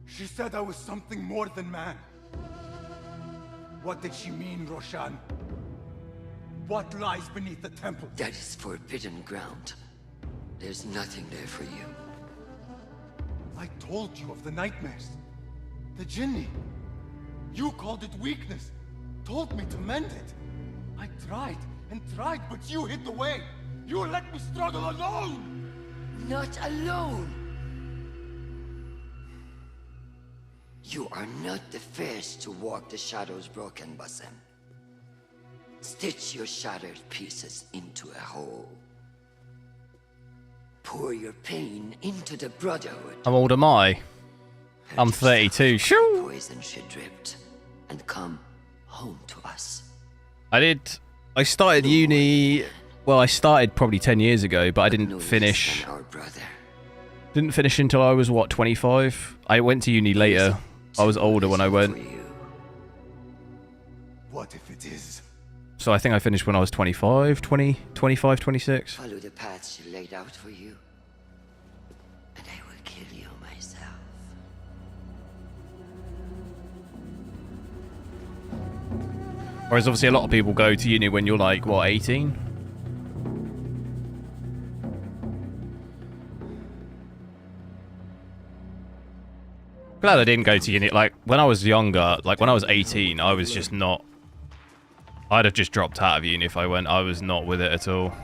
She said I was something more than man. What did she mean, Roshan? What lies beneath the temple? That is forbidden ground. There's nothing there for you. I told you of the nightmares. The Jinni. You called it weakness. Told me to mend it. I tried and tried, but you hid the way. You let me struggle alone! Not alone! You are not the first to walk the shadows broken, Bassem. Stitch your shattered pieces into a whole. Pour your pain into the Brotherhood. How old am I? I'm 32. Shoo! Poison she dripped and come home to us. I started uni. Well, I started probably 10 years ago, but I didn't finish. Didn't finish until I was what, 25? I went to uni later. I was older when I went. What if it is? So I think I finished when I was 25, 25, 26. Follow the path she laid out for you, and I will kill you myself. Whereas obviously a lot of people go to uni when you're like, what, 18? Glad I didn't go to uni. Like, when I was younger, like when I was 18, I was just not... I'd have just dropped out of uni if I went. I was not with it at all.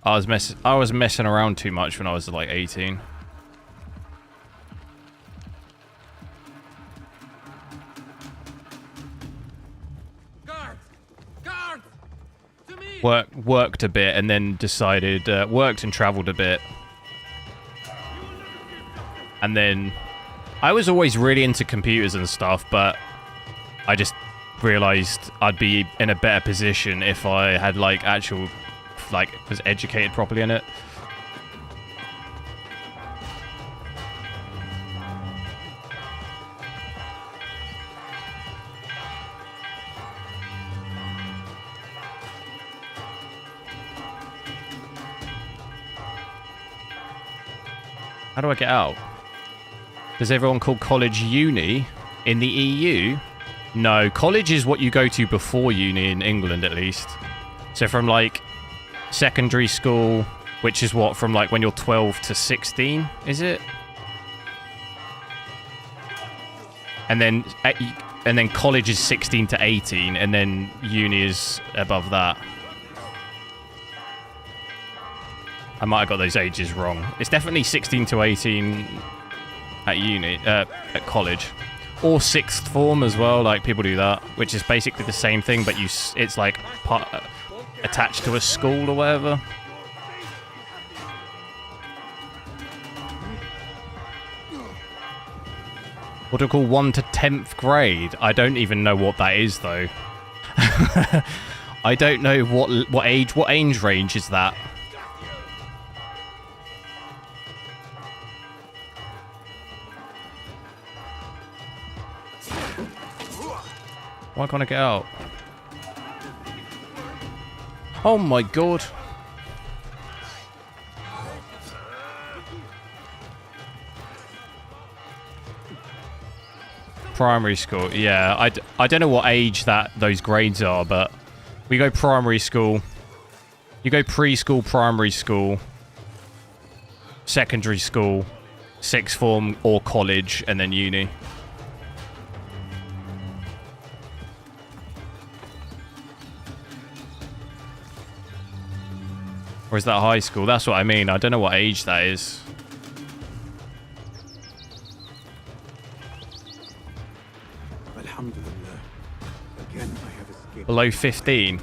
I was messing around too much when I was like 18. Worked a bit and then decided, worked and traveled a bit. And then I was always really into computers and stuff, but I just realized I'd be in a better position if I had like actual, like, was educated properly in it. How do I get out? Does everyone call college uni in the EU? No, college is what you go to before uni in England, at least. So from like secondary school, which is what, from like when you're 12 to 16, is it? And then college is 16 to 18, and then uni is above that. I might have got those ages wrong. It's definitely 16 to 18 at uni, at college. Or sixth form as well, like people do that, which is basically the same thing, but it's like attached to a school or whatever. What do you call 1 to 10th grade? I don't even know what that is though. I don't know what age range is that? Why can't I get out? Oh my god. Primary school, yeah. I don't know what age those grades are, but we go primary school. You go preschool, primary school, secondary school, sixth form or college, and then uni. Or is that high school? That's what I mean. I don't know what age that is. Alhamdulillah. Again, I have escaped. Below 15.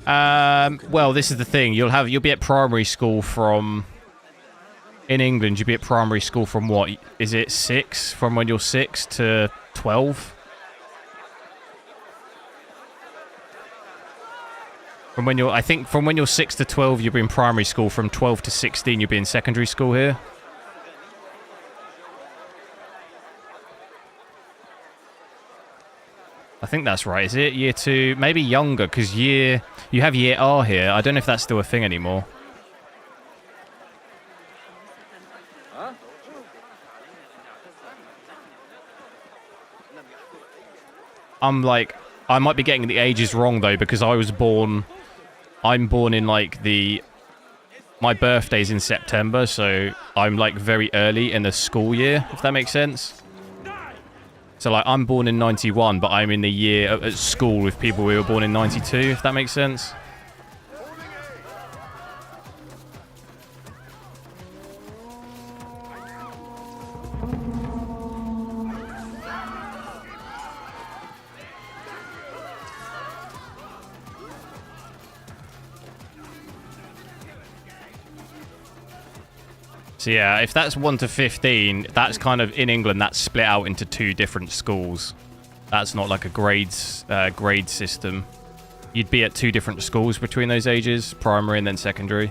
Well, this is the thing. You'll be at primary school from... In England, you'll be at primary school from what? Is it 6? From when you're 6 to 12? I think from when you're 6 to 12, you'll be in primary school. From 12 to 16, you'll be in secondary school here. I think that's right. Is it year 2? Maybe younger, because you have year R here. I don't know if that's still a thing anymore. I might be getting the ages wrong though, because I'm born in like my birthday's in September, so I'm like very early in the school year, if that makes sense. So like I'm born in 91, but I'm in the year at school with people who were born in 92, if that makes sense. So yeah, if that's 1 to 15, that's kind of, in England, that's split out into 2 different schools. That's not like a grade system. You'd be at 2 different schools between those ages, primary and then secondary.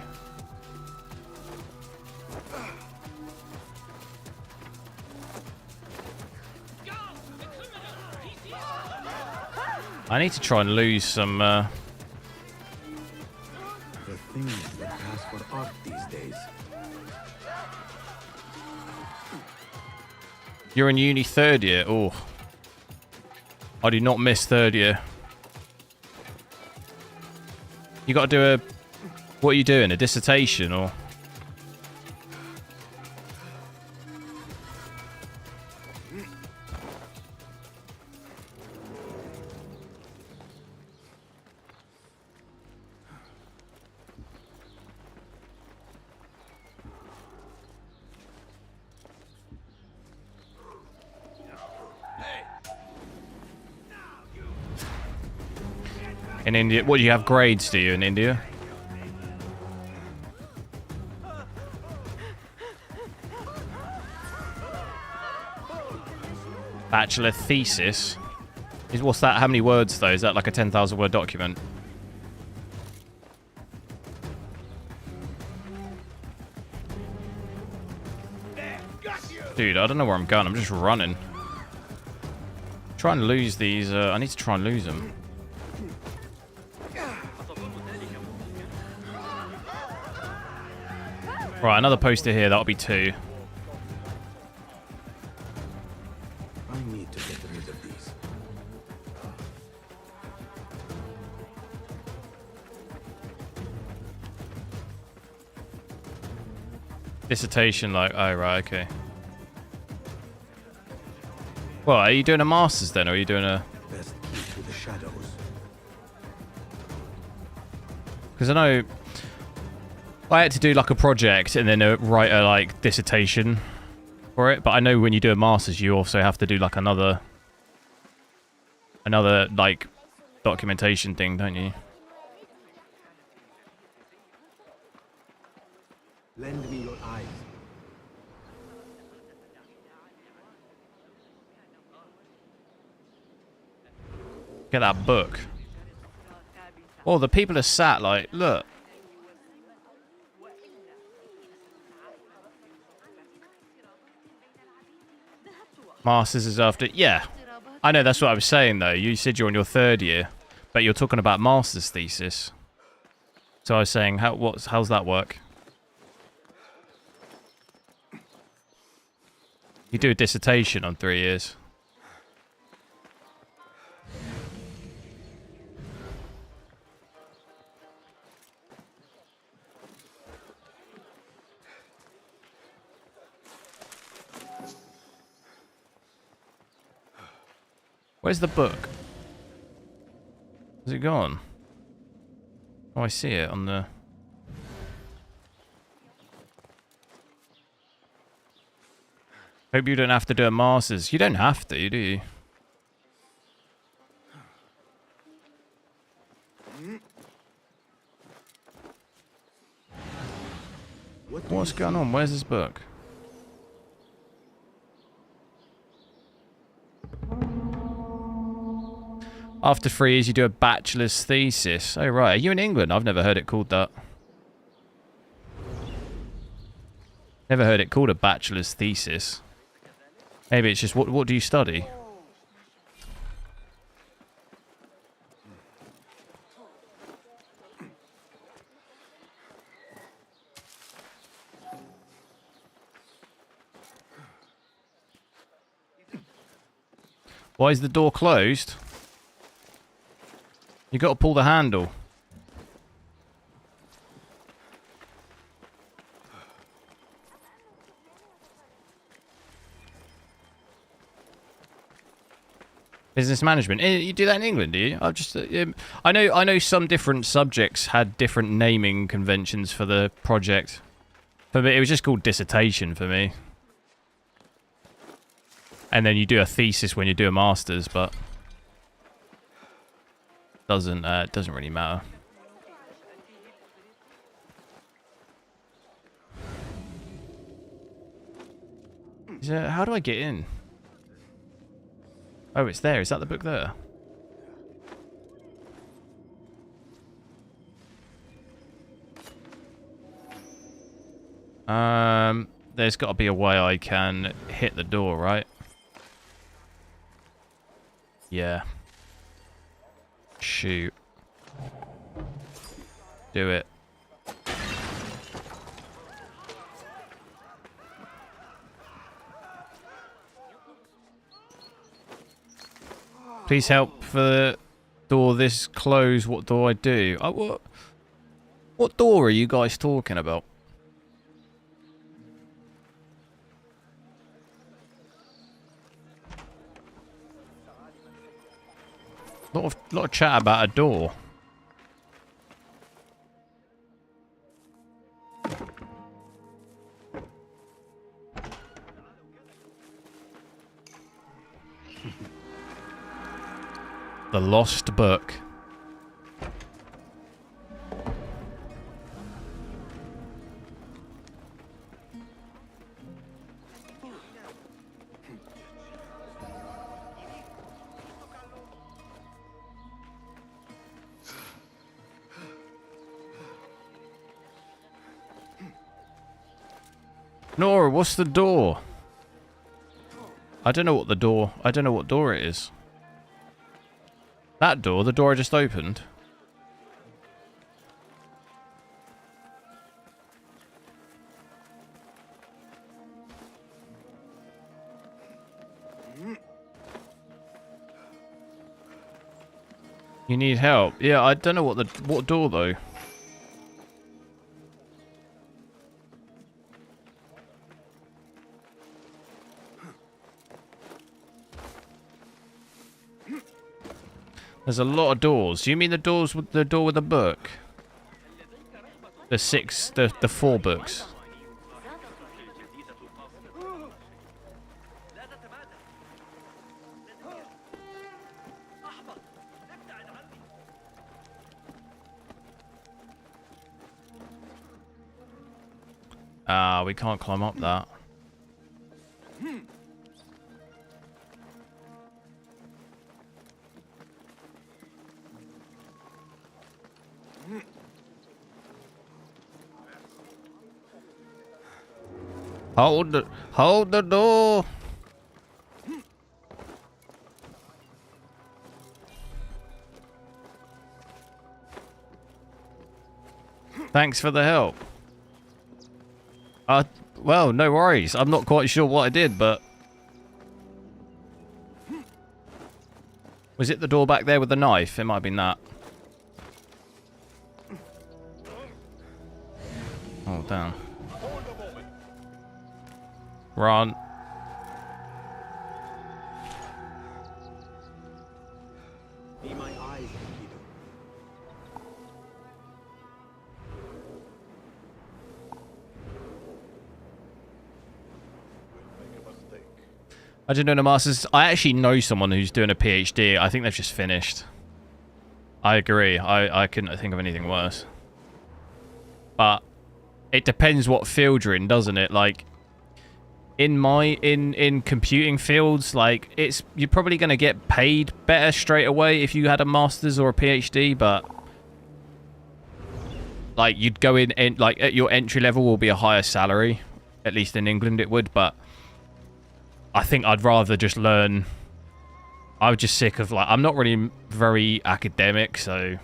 I need to try and lose some... The things that pass for art these days. You're in uni 3rd year? Oh. I do not miss 3rd year. You got to do what are you doing? A dissertation or? In India, what do you have grades? Do you in India? Bachelor thesis. What's that? How many words though? Is that like a 10,000 word document? Dude, I don't know where I'm going. I'm just running. Trying to lose these. I need to try and lose them. Right, another poster here. That'll be 2. I need to get rid of these. Dissertation, like, oh, right, okay. Well, are you doing a master's then, or are you doing a... Best keep to the shadows. Because I know... I had to do like a project and then write a like dissertation for it, but I know when you do a master's you also have to do like another like documentation thing, don't you? Lend me your eyes. Get that book. Oh, the people are sat like, look. Masters is after... Yeah. I know, that's what I was saying, though. You said you're on your 3rd year, but you're talking about master's thesis. So I was saying, how's that work? You do a dissertation on 3 years. Where's the book? Is it gone? Oh, I see it on the... Hope you don't have to do a master's. You don't have to, do you? What's going on? Where's this book? After 3 years, you do a bachelor's thesis. Oh, right. Are you in England? I've never heard it called that. Never heard it called a bachelor's thesis. Maybe it's just, what do you study? Why is the door closed? You got to pull the handle. Business management. You do that in England, do you? I've just, I know some different subjects had different naming conventions for the project. For me, it was just called dissertation for me. And then you do a thesis when you do a master's, but it doesn't really matter. How do I get in? Oh, it's there. Is that the book there? There's got to be a way I can hit the door, right? Yeah. Shoot. Do it. Please help for the door this close. What do I do? What door are you guys talking about? Lot of chat about a door. The lost book. Nora, what's the door? I don't know what door it is. That door, the door I just opened. You need help? Yeah, I don't know what door though. There's a lot of doors. Do you mean the door with the book? The 4 books. Ah, we can't climb up that. Hold the door. Thanks for the help. Well, no worries. I'm not quite sure what I did, but... Was it the door back there with the knife? It might have been that. Oh, damn. Run. Be my eyes, Guido. I didn't know the masters. I actually know someone who's doing a PhD. I think they've just finished. I agree. I couldn't think of anything worse. But it depends what field you're in, doesn't it? Like in computing fields, like you're probably going to get paid better straight away if you had a master's or a PhD, but like you'd go in and like at your entry level will be a higher salary. At least in England it would, but I think I'd rather just learn. I was just sick of like, I'm not really very academic, so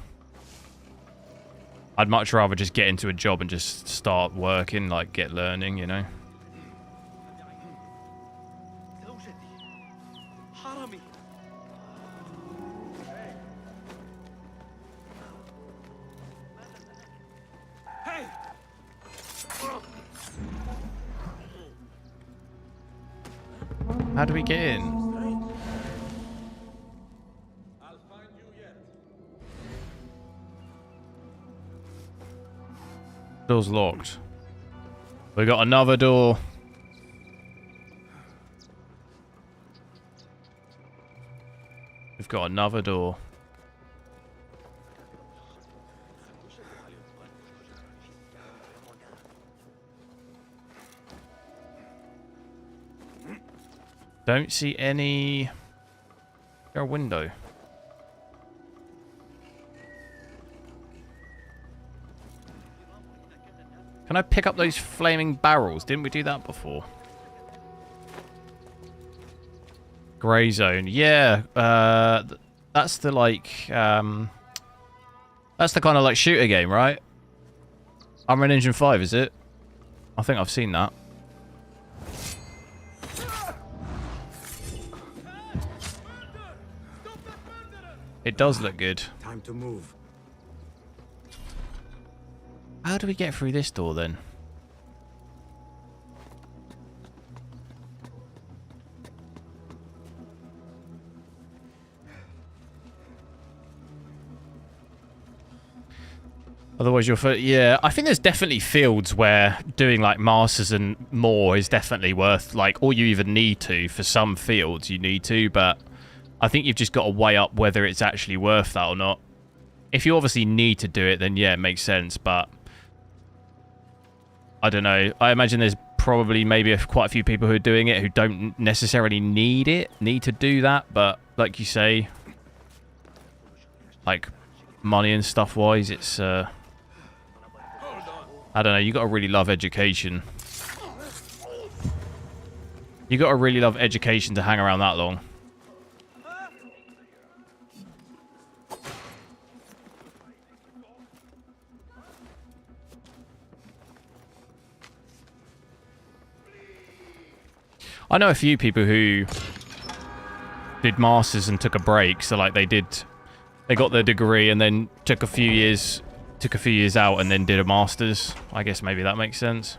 I'd much rather just get into a job and just start working, like get learning, you know. How do we get in? Door's locked. We got another door. We've got another door. Don't see any... Is there a window? Can I pick up those flaming barrels? Didn't we do that before? Grey zone. Yeah. That's the like... that's the kind of like shooter game, right? Unreal Engine 5, is it? I think I've seen that. It does look good. Time to move. How do we get through this door then? Otherwise you're yeah, I think there's definitely fields where doing like masters and more is definitely worth like, or you even need to. For some fields you need to, but I think you've just got to weigh up whether it's actually worth that or not. If you obviously need to do it, then yeah, it makes sense, but I don't know. I imagine there's probably maybe quite a few people who are doing it who don't necessarily need to do that, but like you say, like money and stuff wise, it's I don't know, you got to really love education. You got to really love education to hang around that long. I know a few people who did masters and took a break. So like they got their degree and then took a few years out and then did a masters. I guess maybe that makes sense.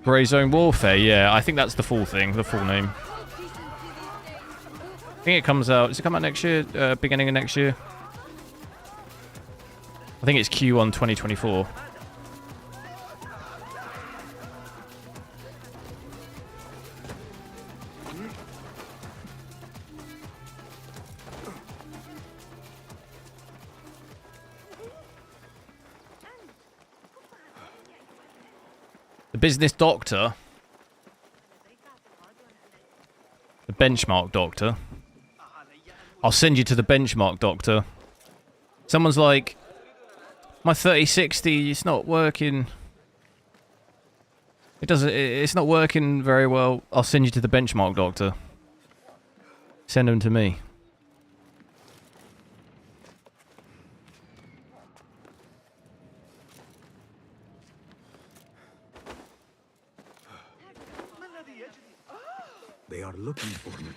Grey Zone Warfare, yeah, I think that's the full thing, the full name. I think it comes out, does it come out next year? Beginning of next year? I think it's Q1 2024. The business doctor. The benchmark doctor. I'll send you to the benchmark doctor. Someone's like, my 3060, it's not working. It's not working very well. I'll send you to the benchmark doctor. Send him to me. They are looking for me.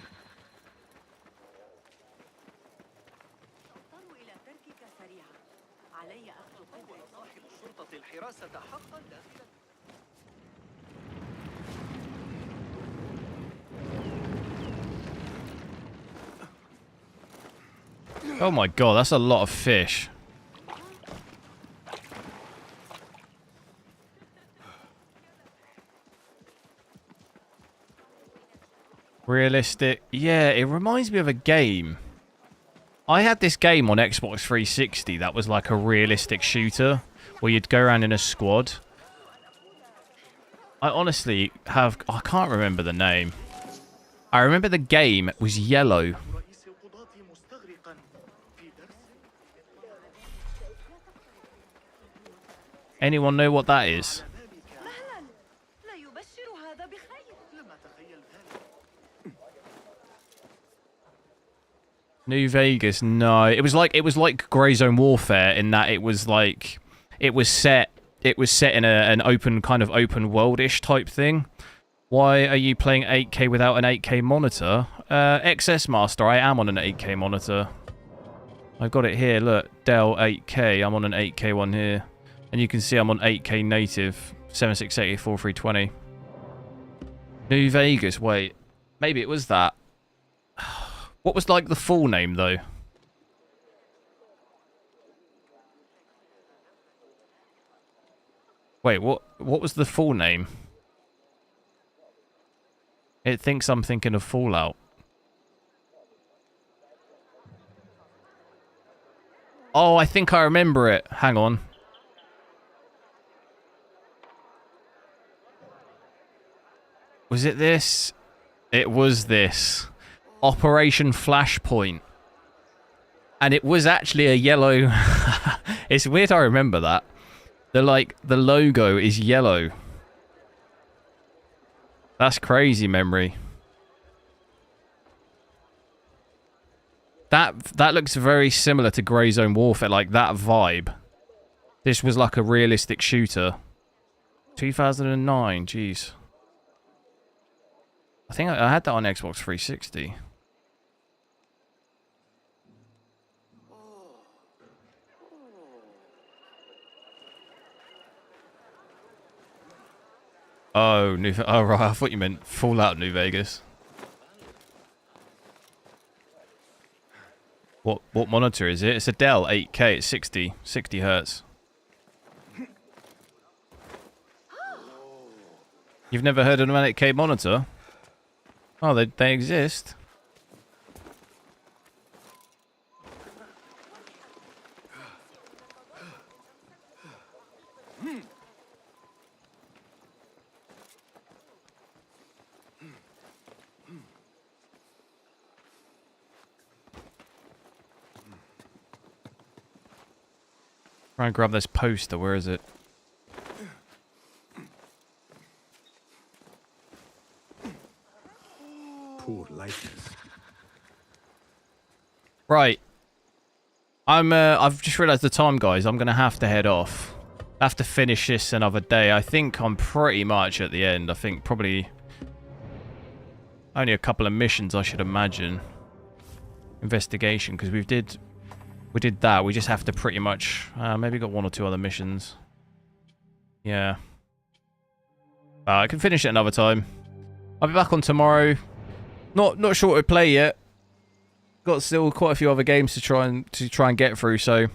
Oh my god, that's a lot of fish. Realistic. Yeah, it reminds me of a game. I had this game on Xbox 360 that was like a realistic shooter where you'd go around in a squad. I honestly have... I can't remember the name. I remember the game was yellow. Anyone know what that is? New Vegas, no. It was like Grey Zone Warfare in that it was set in an open kind of open world-ish type thing. Why are you playing 8K without an 8K monitor? XS Master, I am on an 8K monitor. I've got it here, look, Dell 8K, I'm on an 8K one here. And you can see I'm on 8K native, 7680-4320. New Vegas, wait. Maybe it was that. What was like the full name though? Wait, what was the full name? It thinks I'm thinking of Fallout. Oh, I think I remember it. Hang on. Was it this? It was this. Operation Flashpoint. And it was actually a yellow... It's weird I remember that. The logo is yellow. That's crazy memory. That looks very similar to Grey Zone Warfare, like that vibe. This was like a realistic shooter. 2009, jeez. I think I had that on Xbox 360. Oh, oh right, I thought you meant Fallout New Vegas. What monitor is it? It's a Dell 8K, it's 60 Hertz. You've never heard of an 8K monitor? Oh, they exist. Try and grab this poster. Where is it? Poor likeness. Right. I've just realised the time, guys. I'm gonna have to head off. I have to finish this another day. I think I'm pretty much at the end. I think probably only a couple of missions, I should imagine. Investigation, because we did that. We just have to pretty much maybe got one or two other missions. Yeah. I can finish it another time. I'll be back on tomorrow. Not sure what to play yet. Got still quite a few other games to try and get through, so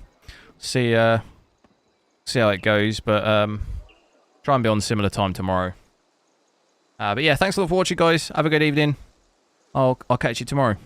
see how it goes, but try and be on similar time tomorrow. But yeah, thanks a lot for watching, guys. Have a good evening. I'll catch you tomorrow.